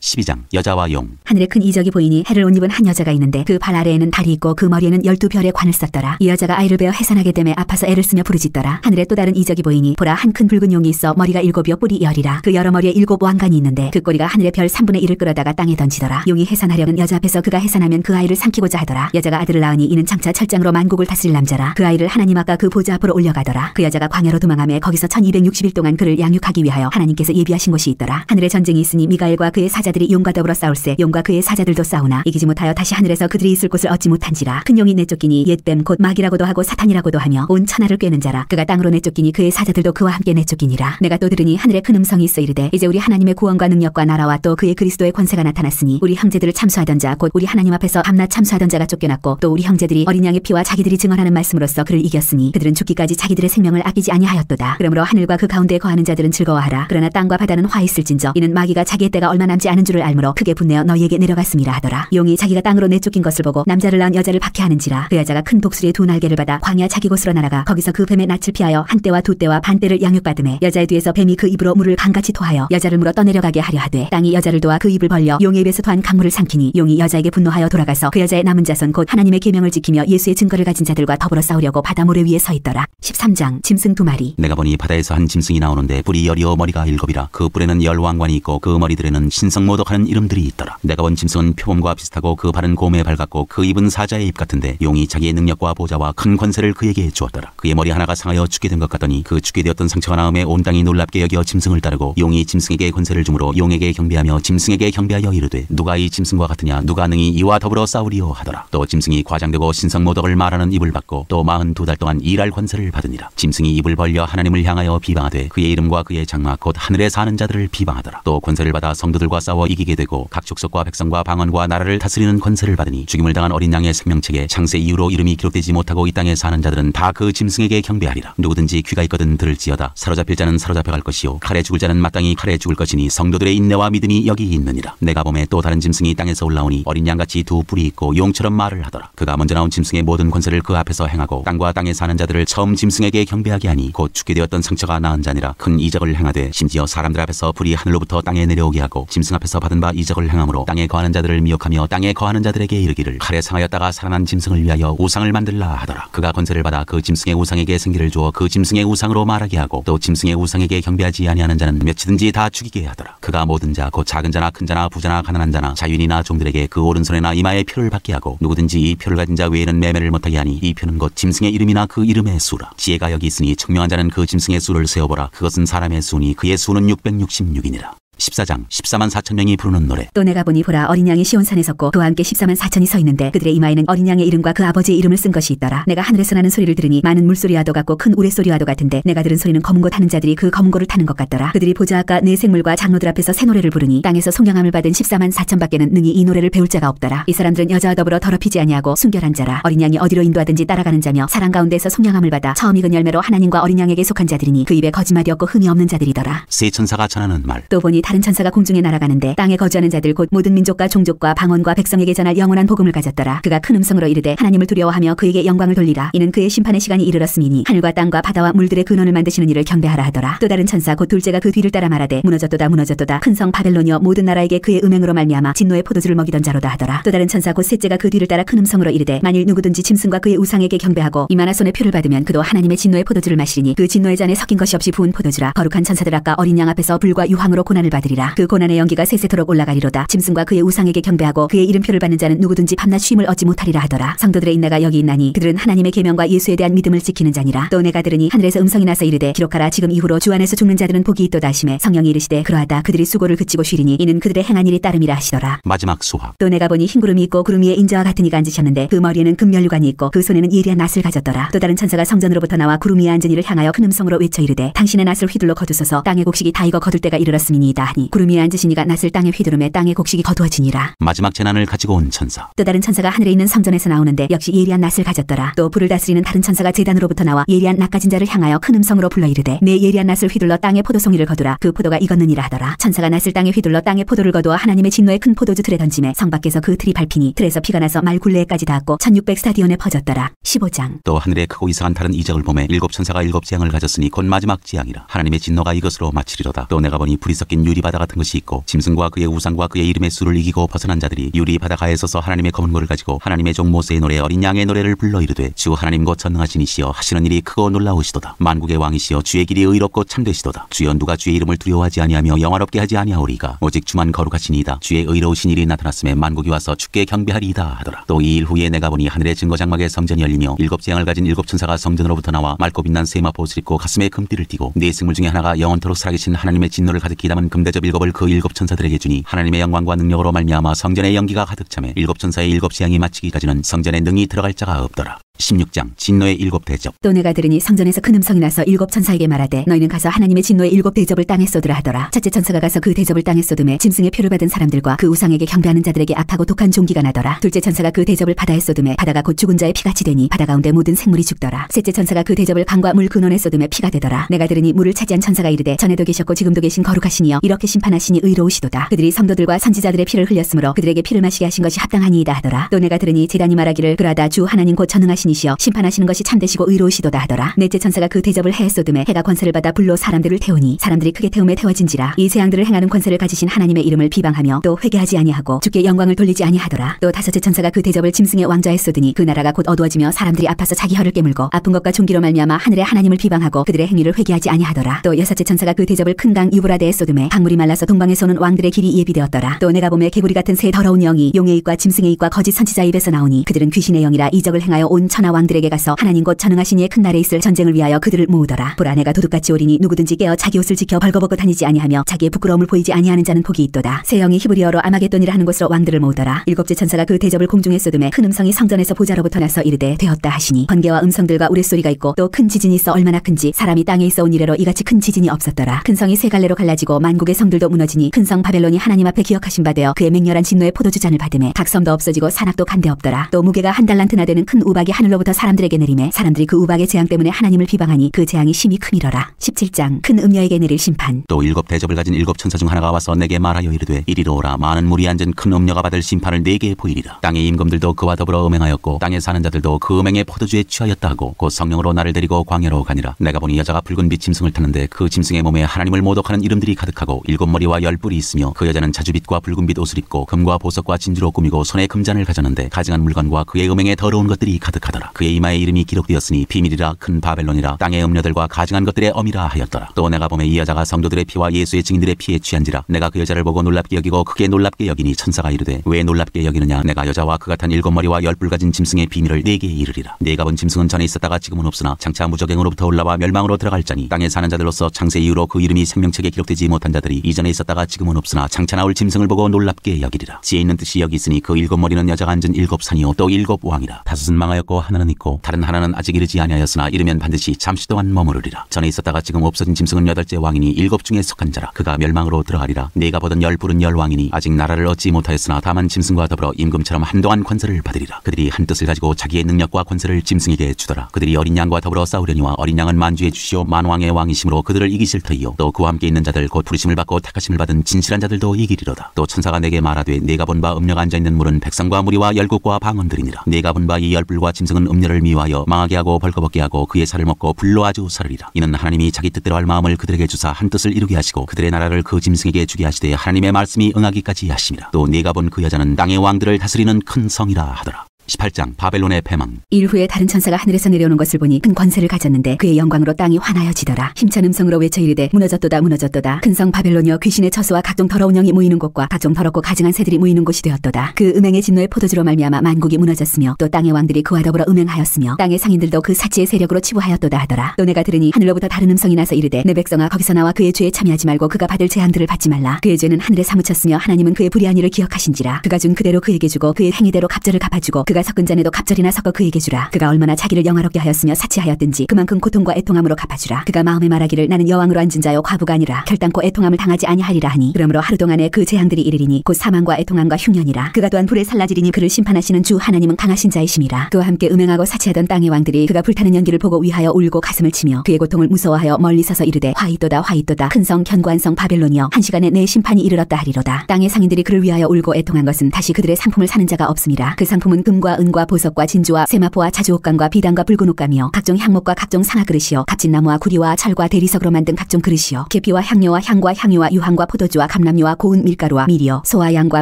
12장 여자와 용. 하늘에 큰 이적이 보이니 해를 옷 입은 한 여자가 있는데 그 발 아래에는 달이 있고 그 머리에는 12별의 관을 썼더라. 이 여자가 아이를 베어 해산하게 되매 아파서 애를 쓰며 부르짖더라. 하늘에 또 다른 이적이 보이니 보라 한 큰 붉은 용이 있어 머리가 7이요 뿔이 10이라. 그 여러 머리에 7 왕관이 있는데 그 꼬리가 하늘의 별 3분의 1을 끌어다가 땅에 던지더라. 용이 해산하려는 여자 앞에서 그가 해산하면 그 아이를 삼키고자 하더라. 여자가 아들을 낳으니 이는 장차 철장으로 만국을 다스릴 남자라. 그 아이를 하나님 아까 그 보좌 앞으로 올려가더라. 그 여자가 광야로 도망하며 거기서 1260일 동안 그를 양육하기 위하여 하나님께서 예비하신 곳이 있더라. 하늘에 전쟁이 있으니 미가엘과 그의 사자들이 용과 더불어 싸울 용과 그의 사자들도 싸우나 이기지 못하여 다시 하늘에서 그들이 있을 곳을 얻지 못한지라. 큰 용이 내쫓기니 옛뱀 곧 마귀라고도 하고 사탄이라고도 하며 온 천하를 꿰는 자라. 그가 땅으로 내쫓기니 그의 사자들도 그와 함께 내쫓기니라. 내가 또 들으니 하늘에 큰 음성이 있어 이르되 이제 우리 하나님의 구원과 능력과 나라와 또 그의 그리스도의 권세가 나타났으니 우리 형제들을 참수하던 자 곧 우리 하나님 앞에서 밤낮 참수하던 자가 쫓겨났고 또 우리 형제들이 어린 양의 피와 자기들이 증언하는 말씀으로써 그를 이겼으니 그들은 죽기까지 자기들의 생명을 아끼지 아니하였도다. 그러므로 하늘과 그 가운데 거하는 자들은 즐거워하라. 그러나 땅과 바다는 화 있을진저 이는 마귀가 자기의 때가 얼마 남지 않은 줄을 알므로 크게 분내어 너희에게 내려갔음이라 하더라. 용이 자기가 땅으로 내쫓긴 것을 보고 남자를 낳은 여자를 박해하는지라. 그 여자가 큰 독수리의 2 날개를 받아 광야 자기 곳으로 날아가 거기서 그 뱀의 낯을 피하여 한 때와 2 때와 반 때를 양육받음에 여자의 뒤에서 뱀이 그 입으로 물을 강같이 토하여 여자를 물어 떠내려가게 하려 하되 땅이 여자를 도와 그 입을 벌려 용의 입에서 토한 강물을 삼키니 용이 여자에게 분노하여 돌아가서 그 여자의 남은 자손 곧 하나님의 계명을 지키며 예수의 증거를 가진 자들과 더불어 싸우려고 바다 모래 위에 서 있더라. 13장 짐승 2마리. 내가 보니 바다에서 한 짐승이 나오는데 뿔이 10이요 머리가 7이라. 그 뿔에는 10 왕관이 있고 그 머리들에는 신성모독하는 이름들이 있더라. 내가 본 짐승은 표범과 비슷하고 그 발은 곰의 발 같고 그 입은 사자의 입 같은데 용이 자기의 능력과 보좌와 큰 권세를 그에게 주었더라. 그의 머리 하나가 상하여 죽게 된 것 같더니 그 죽게 되었던 상처가 나음에 온 땅이 놀랍게 여겨 짐승을 따르고 용이 짐승에게 권세를 주므로 용에게 경배하며 짐승에게 경배하여 이르되 누가 이 짐승과 같으냐 누가 능히 이와 더불어 싸우리요 하더라. 또 짐승이 과장되고 신성모독을 말하는 입을 받고 또 42달 동안 일할 권세를 받으니라. 짐승이 입을 벌려 하나님을 향하여 비방하되 그의 이름과 그의 장막 곧 하늘에 사는 자들을 비방하더라. 또 권세를 받아 성도들과 싸우고 싸워 이기게 되고 각 족속과 백성과 방언과 나라를 다스리는 권세를 받으니 죽임을 당한 어린 양의 생명책에 창세 이후로 이름이 기록되지 못하고 이 땅에 사는 자들은 다 그 짐승에게 경배하리라. 누구든지 귀가 있거든 들을지어다. 사로잡힐 자는 사로잡혀갈 것이요 칼에 죽을 자는 마땅히 칼에 죽을 것이니 성도들의 인내와 믿음이 여기 있느니라. 내가 보매 또 다른 짐승이 땅에서 올라오니 어린 양같이 두 뿔이 있고 용처럼 말을 하더라. 그가 먼저 나온 짐승의 모든 권세를 그 앞에서 행하고 땅과 땅에 사는 자들을 처음 짐승에게 경배하게 하니 곧 죽게 되었던 상처가 나은 자니라. 큰 이적을 행하되 심지어 사람들 앞에서 불이 하늘로부터 땅에 내려오게 하고 짐승 앞에서 받은 바 이적을 행함으로 땅에 거하는 자들을 미혹하며 땅에 거하는 자들에게 이르기를 칼에 상하였다가 살아난 짐승을 위하여 우상을 만들라 하더라. 그가 권세를 받아 그 짐승의 우상에게 생기를 주어 그 짐승의 우상으로 말하게 하고 또 짐승의 우상에게 경배하지 아니하는 자는 몇이든지 다 죽이게 하더라. 그가 모든 자 곧 작은 자나 큰 자나 부자나 가난한 자나 자유인이나 종들에게 그 오른손에나 이마에 표를 받게 하고 누구든지 이 표를 가진 자 외에는 매매를 못하게 하니 이 표는 곧 짐승의 이름이나 그 이름의 수라. 지혜가 여기 있으니 청명한 자는 그 짐승의 수를 세어보라. 그것은 사람의 수니 그의 수는 666이니라. 14장 14만 4천 명이 부르는 노래. 또 내가 보니 보라 어린 양이 시온산에 섰고 그와 함께 14만 4천이 서 있는데 그들의 이마에는 어린 양의 이름과 그 아버지의 이름을 쓴 것이 있더라. 내가 하늘에서 나는 소리를 들으니 많은 물소리와도 같고 큰 우레소리와도 같은데 내가 들은 소리는 검은고 타는 자들이 그 검은고를 타는 것 같더라. 그들이 보좌아까 네 생물과 장로들 앞에서 새 노래를 부르니 땅에서 송영함을 받은 14만 4천 밖에는 능히 이 노래를 배울 자가 없더라. 이 사람들은 여자와 더불어 더럽히지 아니하고 순결한 자라. 어린 양이 어디로 인도하든지 따라가는 자며 사랑 가운데서 송영함을 받아 처음 익은 열매로 하나님과 어린 양에게 속한 자들이니 그 입에 거짓말이 없고 흠이 없는 자들이더라. 세 천사가 전하는 말. 또 보니 다른 천사가 공중에 날아가는데 땅에 거주하는 자들 곧 모든 민족과 종족과 방언과 백성에게 전할 영원한 복음을 가졌더라. 그가 큰 음성으로 이르되 하나님을 두려워하며 그에게 영광을 돌리라. 이는 그의 심판의 시간이 이르렀음이니 하늘과 땅과 바다와 물들의 근원을 만드시는 이를 경배하라 하더라. 또 다른 천사 곧 둘째가 그 뒤를 따라 말하되 무너졌도다 무너졌도다. 큰 성 바벨론이여 모든 나라에게 그의 음행으로 말미암아 진노의 포도주를 먹이던 자로다 하더라. 또 다른 천사 곧 셋째가 그 뒤를 따라 큰 음성으로 이르되 만일 누구든지 짐승과 그의 우상에게 경배하고 이마나 손에 표를 받으면 그도 하나님의 진노의 포도주를 마시리니 그 진노의 잔에 섞인 것이 없이 부은 포도주라. 거룩한 천사들 아까 어린 양 앞에서 불과 유황으로 고난을 받으리라. 그 고난의 연기가 세세토록 올라가리로다. 짐승과 그의 우상에게 경배하고 그의 이름표를 받는 자는 누구든지 밤낮 쉼을 얻지 못하리라 하더라. 성도들의 인내가 여기 있나니 그들은 하나님의 계명과 예수에 대한 믿음을 지키는 자니라. 또 내가 들으니 하늘에서 음성이 나서 이르되 기록하라. 지금 이후로 주 안에서 죽는 자들은 복이 있도다 하시매 성령이 이르시되 그러하다. 그들이 수고를 그치고 쉬리니 이는 그들의 행한 일이 따름이라 하시더라. 마지막 수학. 또 내가 보니 흰 구름이 있고 구름 위에 인자와 같은 이가 앉으셨는데 그 머리에는 금면류관이 있고 그 손에는 예리한 낫을 가졌더라. 또 다른 천사가 성전으로부터 나와 구름 위에 앉은 이를 향하여 큰 음성으로 외쳐 이르되 당신의 낫을 휘둘러 거두소서. 땅의 곡식이 다 익어 거둘 때가 이르렀음이니이다 하니 구름 위에 앉으신 이가 낫을 땅에 휘두르매 땅의 곡식이 거두어지니라. 마지막 재난을 가지고 온 천사. 또 다른 천사가 하늘에 있는 성전에서 나오는데 역시 예리한 낫을 가졌더라. 또 불을 다스리는 다른 천사가 제단으로부터 나와 예리한 낫 가진 자를 향하여 큰 음성으로 불러 이르되 내 예리한 낫을 휘둘러 땅에 포도송이를 거두라. 그 포도가 익었느니라 하더라. 천사가 낫을 땅에 휘둘러 땅에 포도를 거두어 하나님의 진노의 큰 포도주 틀에 던지매 성 밖에서 그 틀이 밟히니 틀에서 피가 나서 말 굴레에까지 닿았고 1600 스타디온에 퍼졌더라. 15장. 또 하늘에 크고 이상한 다른 이적을 보매 일곱 천사가 일곱 재앙을 가졌으니 곧 마지막 재앙이라. 하나님의 진노가 이것으로 마치리로다. 또 내가 보니 불이 섞인 유리바다 같은 것이 있고 짐승과 그의 우상과 그의 이름의 수를 이기고 벗어난 자들이 유리바다가에 서서 하나님의 검은 고를 가지고 하나님의 종 모세의 노래 어린 양의 노래를 불러 이르되 주 하나님 곧 전능하신 이시여 하시는 일이 크고 놀라우시도다. 만국의 왕이시여 주의 길이 의롭고 참되시도다. 주여 누가 주의 이름을 두려워하지 아니하며 영화롭게 하지 아니하오리까. 오직 주만 거룩하시니이다. 주의 의로우신 일이 나타났음에 만국이 와서 주께 경배하리이다 하더라. 또 이 일 후에 내가 보니 하늘의 증거 장막의 성전이 열리며 일곱 재앙을 가진 일곱 천사가 성전으로부터 나와 맑고 빛난 세마포 옷을 입고 가슴에 금띠를 띠고 네 생물 중에 하나가 영원토록 살아계신 하나님의 진노를 가득히 담은 금대접 일곱을 그 일곱 천사들에게 주니 하나님의 영광과 능력으로 말미암아 성전의 연기가 가득 차매 일곱 천사의 일곱 재앙이 마치기까지는 성전에 능히 들어갈 자가 없더라. 16장 진노의 일곱 대접. 또 내가 들으니 성전에서 큰 음성이 나서 일곱 천사에게 말하되 너희는 가서 하나님의 진노의 일곱 대접을 땅에 쏟으라 하더라. 첫째 천사가 가서 그 대접을 땅에 쏟음에 짐승의 표를 받은 사람들과 그 우상에게 경배하는 자들에게 악하고 독한 종기가 나더라. 둘째 천사가 그 대접을 바다에 쏟음에 바다가 곧 죽은 자의 피같이 되니 바다 가운데 모든 생물이 죽더라. 셋째 천사가 그 대접을 강과 물 근원에 쏟음에 피가 되더라. 내가 들으니 물을 차지한 천사가 이르되 전에도 계셨고 지금도 계신 거룩하시니여 이렇게 심판하시니 의로우시도다. 그들이 성도들과 선지자들의 피를 흘렸으므로 그들에게 피를 마시게 하신 것이 합당하니이다 하더라. 또 내가 들으니 제단이 말하기를 그러하다 주 하나님 곧 전능하시니시여 심판하시는 것이 참되시고 의로우시도다 하더라. 넷째 천사가 그 대접을 해에 쏟음에 해가 권세를 받아 불로 사람들을 태우니 사람들이 크게 태움에 태워진지라. 이 재앙들을 행하는 권세를 가지신 하나님의 이름을 비방하며 또 회개하지 아니하고 주께 영광을 돌리지 아니하더라. 또 다섯째 천사가 그 대접을 짐승의 왕좌에 쏟으니 그 나라가 곧 어두워지며 사람들이 아파서 자기 혀를 깨물고 아픈 것과 종기로 말미암아 하늘의 하나님을 비방하고 그들의 행위를 회개하지 아니하더라. 또 여섯째 천사가 그 대접을 큰 강 유브라데에 쏟음에 강물이 말라서 동방에서 오는 왕들의 길이 예비되었더라. 또 내가 보매 개구리 같은 새 더러운 영이 용의 입과 짐승의 입과 거짓 선지자의 입에서 나오니 그들은 귀신의 영이라 이적을 행하여 온 천하 왕들에게 가서 하나님 곧 전능하신 이의 큰 날에 있을 전쟁을 위하여 그들을 모으더라. 보라 내가 도둑같이 오리니 누구든지 깨어 자기 옷을 지켜 벌거벗고 다니지 아니하며 자기의 부끄러움을 보이지 아니하는 자는 복이 있도다. 새 영이 히브리어로 아마겟돈이라 하는 곳으로 왕들을 모으더라. 일곱째 천사가 그 대접을 공중에 쏟음에 큰 음성이 성전에서 보좌로부터 나서 이르되 되었다 하시니 번개와 음성들과 우레소리가 있고 또 큰 지진이 있어 얼마나 큰지 사람이 땅에 있어 온 이래로 이같이 큰 지진이 없었더라. 큰 성이 세 갈래로 갈라지고 만국의 성들도 무너지니 큰 성 바벨론이 하나님 앞에 기억하신 바 되어 그의 맹렬한 진노의 포도주 잔을 받음에 각 섬도 없어지고 산악도 간데 없더라. 또 무게가 한 달란트나 되는 큰 우박이 하늘로부터 사람들에게 내리매 사람들이 그 우박의 재앙 때문에 하나님을 비방하니 그 재앙이 심히 크미러라. 17장 큰 음녀에게 내릴 심판. 또 일곱 대접을 가진 일곱 천사 중 하나가 와서 내게 말하여 이르되 이리로 오라. 많은 물이 앉은 큰 음녀가 받을 심판을 내게 보이리라. 땅의 임금들도 그와 더불어 음행하였고 땅에 사는 자들도 그 음행의 포도주에 취하였다 하고 곧 성령으로 나를 데리고 광야로 가니라. 내가 보니 여자가 붉은 빛 짐승을 탔는데 그 짐승의 몸에 하나님을 모독하는 이름들이 가득하고 일곱 머리와 열 뿔이 있으며 그 여자는 자주빛과 붉은빛 옷을 입고 금과 보석과 진주로 꾸미고 손에 금잔을 가졌는데 가증한 물건과 그의 음행에 더러운 것들이 가득하더라. 그의 이마에 이름이 기록되었으니 비밀이라 큰 바벨론이라 땅의 음녀들과 가증한 것들의 엄이라 하였더라. 또 내가 보매 이 여자가 성도들의 피와 예수의 증인들의 피에 취한지라. 내가 그 여자를 보고 놀랍게 여기고 크게 놀랍게 여기니 천사가 이르되 왜 놀랍게 여기느냐. 내가 여자와 그 같은 일곱 머리와 열 뿔 가진 짐승의 비밀을 네게 이르리라. 네가 본 짐승은 전에 있었다가 지금은 없으나 장차 무적행으로부터 올라와 멸망으로 들어갈 자니 땅에 사는 자들로서 창세 이후로 그 이름이 생명책에 기록되지 못한 자들이 이전에 있었다가 지금은 없으나 장차 나올 짐승을 보고 놀랍게 여기리라. 지혜 있는 뜻이 여기 있으니 그 일곱 머리는 여자가 앉은 일곱 산이요 또 일곱 왕이라. 다섯은 망하였고 하나는 있고 다른 하나는 아직 이르지 아니하였으나 이르면 반드시 잠시 동안 머무르리라. 전에 있었다가 지금 없어진 짐승은 여덟째 왕이니 일곱 중에 속한 자라. 그가 멸망으로 들어가리라. 네가 보던 열 뿔은 열 왕이니 아직 나라를 얻지 못하였으나 다만 짐승과 더불어 임금처럼 한동안 권세를 받으리라. 그들이 한 뜻을 가지고 자기의 능력과 권세를 짐승에게 주더라. 그들이 어린 양과 더불어 싸우려니와 어린 양은 만주의 주시오 만왕의 왕이심으로 그들을 이기실 터이요 또 그와 함께 있는 자들 곧 부르심을 받고 택하심을 받은 진실한 자들도 이기리로다. 또 천사가 내게 말하되 네가 본 바 음녀가 앉아있는 물은 백성과 무리와 열국과 방언들이니라. 네가 본 바 이 열불과 짐승은 음녀를 미워하여 망하게 하고 벌거벗게 하고 그의 살을 먹고 불로 아주 살으리라. 이는 하나님이 자기 뜻대로 할 마음을 그들에게 주사 한 뜻을 이루게 하시고 그들의 나라를 그 짐승에게 주게 하시되 하나님의 말씀이 응하기까지 하심이라. 또 네가 본 그 여자는 땅의 왕들을 다스리는 큰 성이라 하더라. 18장 바벨론의 패망. 일 후에 다른 천사가 하늘에서 내려오는 것을 보니 큰 권세를 가졌는데 그의 영광으로 땅이 환하여지더라. 힘찬 음성으로 외쳐 이르되 무너졌도다 무너졌도다. 큰 성 바벨론이여 귀신의 처소와 각종 더러운 영이 모이는 곳과 각종 더럽고 가증한 새들이 모이는 곳이 되었도다. 그 음행의 진노의 포도주로 말미암아 만국이 무너졌으며 또 땅의 왕들이 그와 더불어 음행하였으며 땅의 상인들도 그 사치의 세력으로 치부하였도다 하더라. 또 내가 들으니 하늘로부터 다른 음성이 나서 이르되 내 백성아 거기서 나와 그의 죄에 참여하지 말고 그가 받을 재앙들을 받지 말라. 그의 죄는 하늘에 사무쳤으며 하나님은 그의 불의한 일을 기억하신지라. 그가 준 그대로 그에게 주고 그의 행위대로 갑절을 갚아주고 그가 섞은 잔에도 갑절이나 섞어 그에게 주라. 그가 얼마나 자기를 영화롭게 하였으며 사치하였든지 그만큼 고통과 애통함으로 갚아주라. 그가 마음에 말하기를 나는 여왕으로 앉은 자요 과부가 아니라 결단코 애통함을 당하지 아니하리라 하니 그러므로 하루 동안에 그 재앙들이 이르리니 곧 사망과 애통함과 흉년이라. 그가 또한 불에 살라지리니 그를 심판하시는 주 하나님은 강하신 자이심이라. 그와 함께 음행하고 사치하던 땅의 왕들이 그가 불타는 연기를 보고 위하여 울고 가슴을 치며 그의 고통을 무서워하여 멀리 서서 이르되 화이또다 화이또다. 큰 성 견고한 성 바벨론이여 한 시간에 내 심판이 이르렀다 하리로다. 땅의 상인들이 그를 위하여 울고 애통한 것은 다시 그들의 상품을 사는 자가 없음이라. 그 상품은 금과 은과 보석과 진주와 세마포와 자주옷감과 비단과 붉은 옷감이요 각종 향목과 각종 상아그릇이요 값진 나무와 구리와 철과 대리석으로 만든 각종 그릇이요 계피와 향료와 향과 향유와 유황과 포도주와 감람유와 고운 밀가루와 밀이요 소와 양과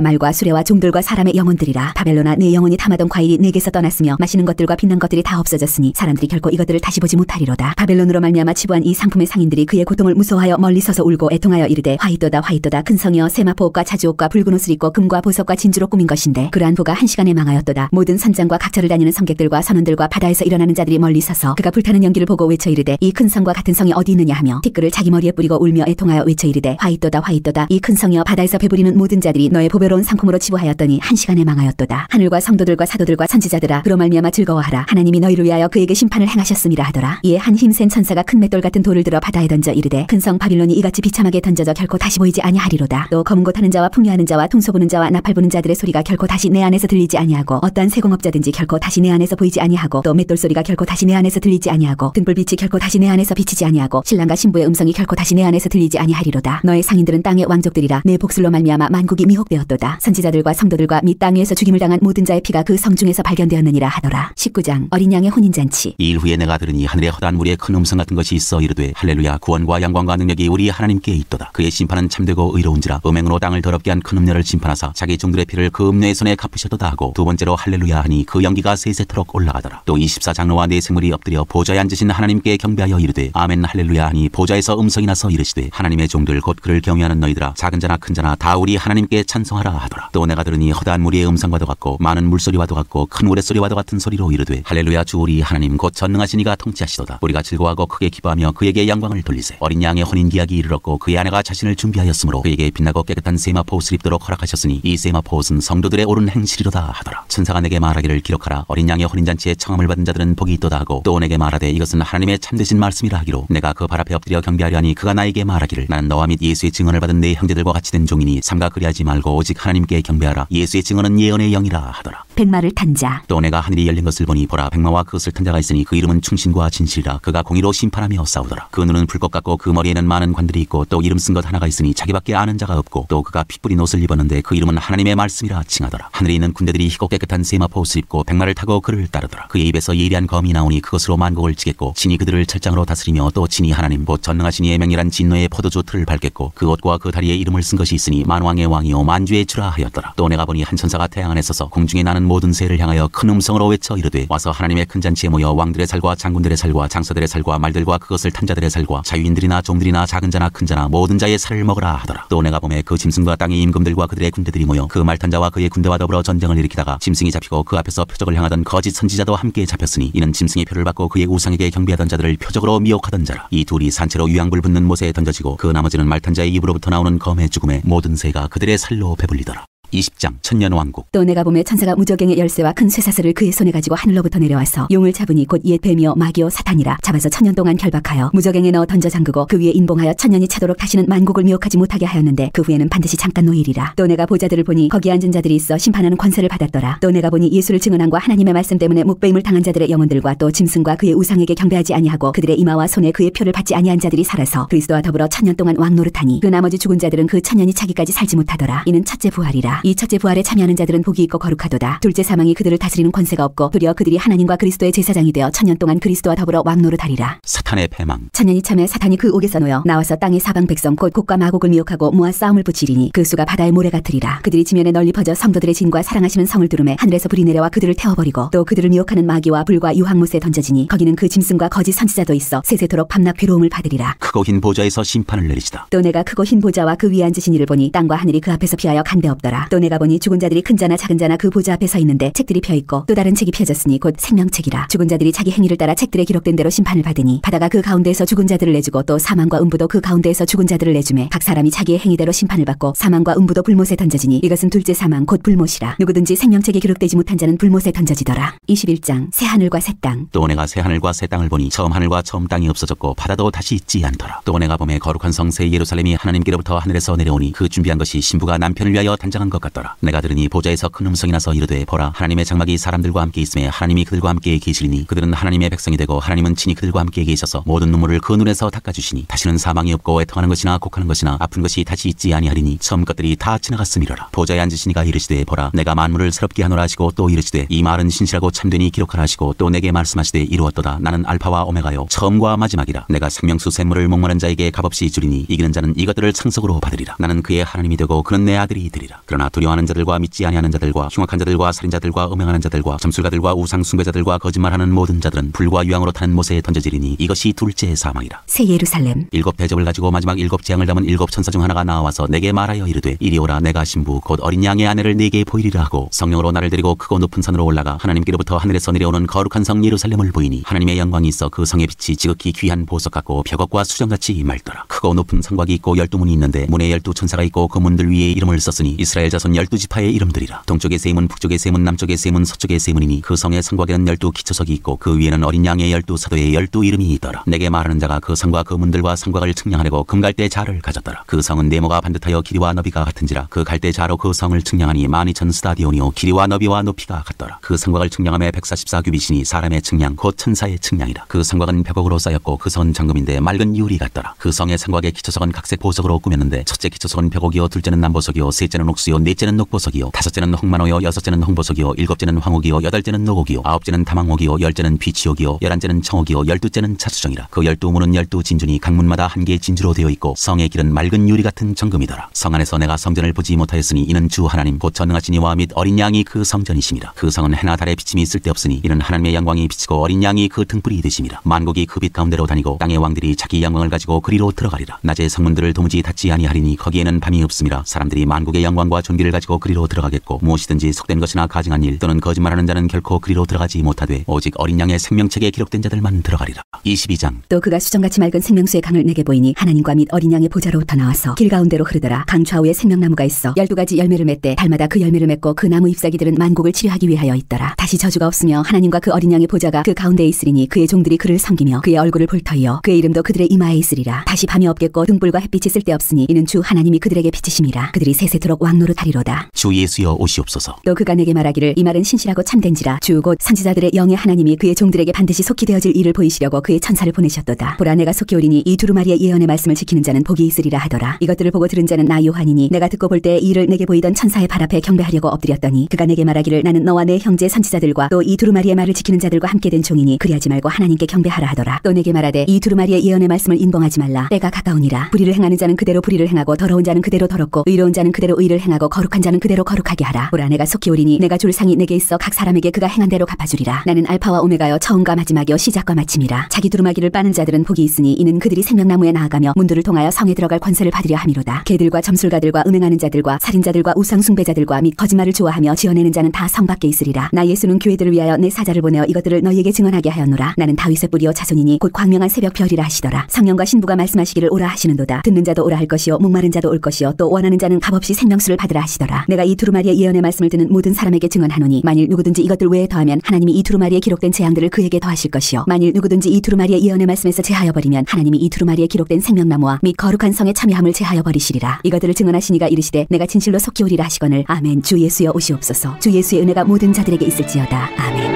말과 수레와 종들과 사람의 영혼들이라. 바벨론아 내 영혼이 탐하던 과일이 내게서 떠났으며 마시는 것들과 빛난 것들이 다 없어졌으니 사람들이 결코 이것들을 다시 보지 못하리로다. 바벨론으로 말미암아 치부한 이 상품의 상인들이 그의 고통을 무서워하여 멀리 서서 울고 애통하여 이르되 화이또다 화이또다. 큰 성이여 세마포옷과 자주옷과 붉은 옷을 입고 금과 보석과 진주로 꾸민 것인데 그러한 부가 한 시간에 망하였도다. 모든 선장과 각처를 다니는 성객들과 선원들과 바다에서 일어나는 자들이 멀리 서서 그가 불타는 연기를 보고 외쳐 이르되 이 큰 성과 같은 성이 어디 있느냐 하며 티끌을 자기 머리에 뿌리고 울며 애통하여 외쳐 이르되 화이또다 화이또다. 이 큰 성이여 바다에서 배부리는 모든 자들이 너의 보배로운 상품으로 치부하였더니 한 시간에 망하였도다. 하늘과 성도들과 사도들과 선지자들아 그로 말미암아 즐거워하라. 하나님이 너희를 위하여 그에게 심판을 행하셨음이라 하더라. 이에 한 힘센 천사가 큰 맷돌 같은 돌을 들어 바다에 던져 이르되 큰 성 바빌론이 이같이 비참하게 던져져 결코 다시 보이지 아니하리로다. 또 검은 곳 하는 자와 풍류하는 자와 통소 부는 자와 나팔 부는 자들의 소리가 결코 다시 내 안에서 들리지 아니하고 어떠한 세공업자든지 결코 다시 내 안에서 보이지 아니하고 또 맷돌 소리가 결코 다시 내 안에서 들리지 아니하고 등불빛이 결코 다시 내 안에서 비치지 아니하고 신랑과 신부의 음성이 결코 다시 내 안에서 들리지 아니하리로다. 너의 상인들은 땅의 왕족들이라. 내 복술로 말미암아 만국이 미혹되었도다. 선지자들과 성도들과 및 땅 위에서 죽임을 당한 모든 자의 피가 그 성 중에서 발견되었느니라 하더라. 19장 어린 양의 혼인잔치. 이 일 후에 내가 들으니 하늘에 허다한 무리의 큰 음성 같은 것이 있어 이르되 할렐루야 구원과 영광과 능력이 우리 하나님께 있도다. 그의 심판은 참되고 의로운지라. 음행으로 땅을 더럽게 한 큰 음녀를 심판하사 자기 종들의 피를 그 음녀의 손에 갚으셨도다 하고 두 번째로 할렐루야 할렐루야 하니 그 연기가 세세토록 올라가더라. 또 24장로와 네 생물이 엎드려 보좌에 앉으신 하나님께 경배하여 이르되 아멘 할렐루야 하니 보좌에서 음성이 나서 이르시되 하나님의 종들 곧 그를 경외하는 너희들아 작은 자나 큰 자나 다 우리 하나님께 찬송하라 하더라. 또 내가 들으니 허다한 무리의 음성과도 같고 많은 물소리와도 같고 큰 우레소리와도 같은 소리로 이르되 할렐루야 주 우리 하나님 곧 전능하신 이가 통치하시도다. 우리가 즐거워하고 크게 기뻐하며 그에게 영광을 돌리세. 어린 양의 혼인기약이 이르렀고 그의 아내가 자신을 준비하였으므로 그에게 빛나고 깨끗한 세마포 옷을 입도록 허락하셨으니 이 세마포 옷은 성도들의 옳은 행실이로다 하더라. 천사가 내게 말하기를 기록하라. 어린 양의 혼인잔치에 청함을 받은 자들은 복이 있도다 하고 또 내게 말하되 이것은 하나님의 참되신 말씀이라 하기로 내가 그 발 앞에 엎드려 경배하려 하니 그가 나에게 말하기를 나는 너와 및 예수의 증언을 받은 네 형제들과 같이 된 종이니 삼가 그리하지 말고 오직 하나님께 경배하라. 예수의 증언은 예언의 영이라 하더라. 백마를 탄 자. 또 내가 하늘이 열린 것을 보니 보라 백마와 그것을 탄 자가 있으니 그 이름은 충신과 진실이라. 그가 공의로 심판하며 싸우더라. 그 눈은 불꽃 같고 그 머리에는 많은 관들이 있고 또 이름 쓴 것 하나가 있으니 자기밖에 아는 자가 없고 또 그가 피 뿌린 옷을 입었는데 그 이름은 하나님의 말씀이라 칭하더라. 하늘에 있는 군대들이 희고 깨끗한 세마포 옷을 입고 백마를 타고 그를 따르더라. 그의 입에서 예리한 검이 나오니 그것으로 만국을 치겠고 진이 그들을 철장으로 다스리며 또 진이 하나님 곧 전능하신 이의 맹렬한 진노의 포도주 틀을 밟겠고 그 옷과 그 다리에 이름을 쓴 것이 있으니 만왕의 왕이요 만주의 주라 하였더라. 또 내가 보니 한 천사가 태양 안에 서서 공중에 나는 모든 새를 향하여 큰 음성으로 외쳐 이르되 와서 하나님의 큰 잔치에 모여 왕들의 살과 장군들의 살과 장서들의 살과 말들과 그것을 탄 자들의 살과 자유인들이나 종들이나 작은 자나 큰 자나 모든 자의 살을 먹으라 하더라. 또 내가 보매 그 짐승과 땅의 임금들과 그들의 군대들이 모여 그 말탄 자와 그의 군대와 더불어 전쟁을 일으키다가 짐승이 잡히고 그 앞에서 표적을 향하던 거짓 선지자도 함께 잡혔으니 이는 짐승의 표를 받고 그의 우상에게 경배하던 자들을 표적으로 미혹하던 자라. 이 둘이 산채로 유황불 붙는 못에 던져지고 그 나머지는 말탄 자의 입으로부터 나오는 검의 죽음에 모든 새가 그들의 살로 배불리더라. 20장 천년왕국. 또 내가 보매 천사가 무저갱의 열쇠와 큰 쇠사슬을 그의 손에 가지고 하늘로부터 내려와서 용을 잡으니 곧 옛 뱀이요 마귀요 사탄이라. 잡아서 천년 동안 결박하여 무저갱에 넣어 던져 잠그고 그 위에 인봉하여 천년이 차도록 다시는 만국을 미혹하지 못하게 하였는데 그 후에는 반드시 잠깐 노일이라. 또 내가 보자들을 보니 거기 앉은 자들이 있어 심판하는 권세를 받았더라. 또 내가 보니 예수를 증언함과 하나님의 말씀 때문에 묵배임을 당한 자들의 영혼들과 또 짐승과 그의 우상에게 경배하지 아니하고 그들의 이마와 손에 그의 표를 받지 아니한 자들이 살아서 그리스도와 더불어 천년 동안 왕노릇하니 그 나머지 죽은 자들은 그 천년이 차기까지 살지 못하더라. 이는 첫째 부활이라. 이 첫째 부활에 참여하는 자들은 복이 있고 거룩하도다. 둘째 사망이 그들을 다스리는 권세가 없고 도리어 그들이 하나님과 그리스도의 제사장이 되어 천년 동안 그리스도와 더불어 왕노릇하리라. 사탄의 패망. 천년이 참에 사탄이 그 옥에서 놓여 나와서 땅의 사방 백성 곧 곡과 마곡을 미혹하고 모아 싸움을 붙이리니 그 수가 바다의 모래 같으리라. 그들이 지면에 널리 퍼져 성도들의 진과 사랑하시는 성을 두르매 하늘에서 불이 내려와 그들을 태워버리고 또 그들을 미혹하는 마귀와 불과 유황못에 던져지니 거기는 그 짐승과 거짓 선지자도 있어 세세토록 밤낮 괴로움을 받으리라. 크고 흰 보좌에서 심판을 내리시다. 또 내가 크고 흰 보좌와 그 위에 앉으신 이를 보니 땅과 하늘이 그 앞에서 피하여 간데 없더라. 또 내가 보니 죽은 자들이 큰 자나 작은 자나 그 보좌 앞에 서 있는데 책들이 펴있고 또 다른 책이 펴졌으니 곧 생명책이라. 죽은 자들이 자기 행위를 따라 책들에 기록된 대로 심판을 받으니 바다가 그 가운데에서 죽은 자들을 내주고 또 사망과 음부도 그 가운데에서 죽은 자들을 내주매 각 사람이 자기의 행위대로 심판을 받고 사망과 음부도 불못에 던져지니 이것은 둘째 사망 곧 불못이라. 누구든지 생명책에 기록되지 못한 자는 불못에 던져지더라. 21장 새 하늘과 새 땅. 또 내가 새 하늘과 새 땅을 보니 처음 하늘과 처음 땅이 없어졌고 바다도 다시 있지 않더라. 또 내가 보매 거룩한 성 새 예루살렘이 하나님께로부터 하늘에서 내려오니 그 준비한 것이 신부가 남편을 위하여 단장한 것 같더라. 내가 들으니 보좌에서 큰 음성이 나서 이르되 보라 하나님의 장막이 사람들과 함께 있음에 하나님이 그들과 함께 계시리니 그들은 하나님의 백성이 되고 하나님은 친히 그들과 함께 계셔서 모든 눈물을 그 눈에서 닦아주시니 다시는 사망이 없고 애통하는 것이나 곡하는 것이나 아픈 것이 다시 있지 아니하리니 처음 것들이 다 지나갔음이로라. 보좌에 앉으신 이가 이르시되 보라 내가 만물을 새롭게 하노라 하시고 또 이르시되 이 말은 신실하고 참되니 기록하라 하시고 또 내게 말씀하시되 이루었도다. 나는 알파와 오메가요 처음과 마지막이라. 내가 생명수 샘물을 목마른 자에게 값없이 주리니 이기는 자는 이것들을 상속으로 받으리라. 나는 그의 하나님이 되고 그는 내 아들이 되리라. 그러나 두려워하는 자들과 믿지 아니하는 자들과 흉악한 자들과 살인자들과 음행하는 자들과 점술가들과 우상 숭배자들과 거짓말하는 모든 자들은 불과 유황으로 타는 못에 던져지리니 이것이 둘째 사망이라. 새 예루살렘. 7 대접을 가지고 마지막 7 재앙을 담은 7 천사 중 하나가 나와서 내게 말하여 이르되 이리 오라. 내가 신부 곧 어린 양의 아내를 네게 보이리라 하고 성령으로 나를 데리고 크고 높은 산으로 올라가 하나님께로부터 하늘에서 내려오는 거룩한 성 예루살렘을 보이니 하나님의 영광이 있어 그 성의 빛이 지극히 귀한 보석 같고 벽옥과 수정같이 맑더라. 크고 높은 성곽이 있고 12문이 있는데 문에 12 천사가 있고 그 문들 위에 이름을 썼으니 이스라엘 자손 12지파의 이름들이라. 동쪽의 세 문, 북쪽의 세 문, 남쪽의 세 문, 서쪽의 세 문이니 그 성의 성곽에는 12 기초석이 있고 그 위에는 어린 양의 12 사도의 12 이름이 있더라. 내게 말하는 자가 그 성과 그 문들과 성곽을 측량하려고 금갈대 자를 가졌더라. 그 성은 네모가 반듯하여 길이와 너비가 같은지라. 그 갈대 자로 그 성을 측량하니 12,000 스타디온이요 길이와 너비와 높이가 같더라. 그 성곽을 측량함에 144규빗이니 사람의 측량 곧 천사의 측량이라. 그 성곽은 벽옥으로 쌓였고 그 성은 정금인데 맑은 유리 같더라. 그 성의 성곽의 기초석은 각색 보석으로 꾸몄는데 첫째 기초석은 벽옥이요 둘째는 남보석이요 셋째는 옥수요 넷째는 녹보석이요 다섯째는 홍만호요 여섯째는 홍보석이요 일곱째는 황옥이요 여덟째는 노곡이요 아홉째는 담항옥이요 열째는 비치옥이요 열한째는 청옥이요 열두째는 차수정이라. 그 12문은 12진준이 각문마다 한 개의 진주로 되어 있고 성의 길은 맑은 유리 같은 정금이더라. 성 안에서 내가 성전을 보지 못하였으니 이는 주 하나님 곧 전능하신 이와 및 어린 양이 그 성전이심이라. 그 성은 해나 달의 비침이 쓸데없으니 이는 하나님의 영광이 비치고 어린 양이 그 등불이 되심이라. 만국이 그 빛 가운데로 다니고 땅의 왕들이 자기 영광을 가지고 그리로 들어가리라. 낮에 성문들을 도무지 닫지 아니하리니 거기에는 밤이 없음이라. 사람들이 만국의 영광과 존귀를 가지고 그리로 들어가겠고 무엇이든지 속된 것이나 가증한 일 또는 거짓말하는 자는 결코 그리로 들어가지 못하되 오직 어린 양의 생명책에 기록된 자들만 들어가리라. 22장. 또 그가 수정같이 맑은 생명수의 강을 내게 보이니 하나님과 및 어린 양의 보좌로부터 나와서 길 가운데로 흐르더라. 강 좌우에 생명나무가 있어 12가지 열매를 맺되 달마다 그 열매를 맺고 그 나무 잎사귀들은 만국을 치료하기 위하여 있더라. 다시 저주가 없으며 하나님과 그 어린 양의 보좌가 그 가운데에 있으리니 그의 종들이 그를 섬기며 그의 얼굴을 볼 터이요 그의 이름도 그들의 이마에 있으리라. 다시 밤이 없겠고 등불과 햇빛이 쓸데없으니 이는 주 하나님이 그들에게 비치심이라. 그들이 세세토록 왕노릇하리로다. 주 예수여 오시옵소서. 또 그가 내게 말하기를 이 말은 신실하고 참된지라. 주 곧 선지자들의 영의 하나님이 그의 종들에게 반드시 속히 되어질 일을 보이시려고 그의 천사를 보내셨도다. 보라 내가 속히 오리니 이 두루마리의 예언의 말씀을 지키는 자는 복이 있으리라 하더라. 이것들을 보고 들은 자는 나 요한이니 내가 듣고 볼 때 이를 내게 보이던 천사의 발 앞에 경배하려고 엎드렸더니 그가 내게 말하기를 나는 너와 내 형제 선지자들과 또 이 두루마리의 말을 지키는 자들과 함께 된 종이니 그리하지 말고 하나님께 경배하라 하더라. 또 내게 말하되 이 두루마리의 예언의 말씀을 인봉하지 말라. 때가 가까우니라. 불의를 행하는 자는 그대로 불의를 행하고 더러운 자는 그대로 더럽고 의로운 자는 그대로 의를 행하고 거룩한 자는 그대로 거룩하게 하라. 보라 내가 속히 오리니 내가 줄 상이 내게 있어 각 사람에게 그가 행한 대로 갚아주리라. 나는 알파와 오메가여 처음과 마지막이여 시작과 마침이라. 자기 두루마기를 빠는 자들은 복이 있으니 이는 그들이 생명나무에 나아가며 문들을 통하여 성에 들어갈 권세를 받으려 함이로다. 개들과 점술가들과 음행하는 자들과 살인자들과 우상숭배자들과 및 거짓말을 좋아하며 지어내는 자는 다 성 밖에 있으리라. 나 예수는 교회들을 위하여 내 사자를 보내어 이것들을 너희에게 증언하게 하였노라. 나는 다윗의 뿌리요 자손이니 곧 광명한 새벽 별이라 하시더라. 성령과 신부가 말씀하시기를 오라 하시는도다. 듣는 자도 오라 할 것이요 목마른 자도 올 것이요 또 원하는 자는 값없이 생명수를 받으라 하시더라. 내가 이 두루마리의 예언의 말씀을 듣는 모든 사람에게 증언하노니 만일 누구든지 이것들 외에 더하면 하나님이 이 두루마리에 기록된 재앙들을 그에게 더하실 것이요 만일 누구든지 이 두루마리의 예언의 말씀에서 제하여 버리면 하나님이 이 두루마리에 기록된 생명나무와 및 거룩한 성의 참여함을 제하여 버리시리라. 이것들을 증언하시니가 이르시되 내가 진실로 속히 오리라 하시거늘 아멘. 주 예수여 오시옵소서. 주 예수의 은혜가 모든 자들에게 있을지어다. 아멘.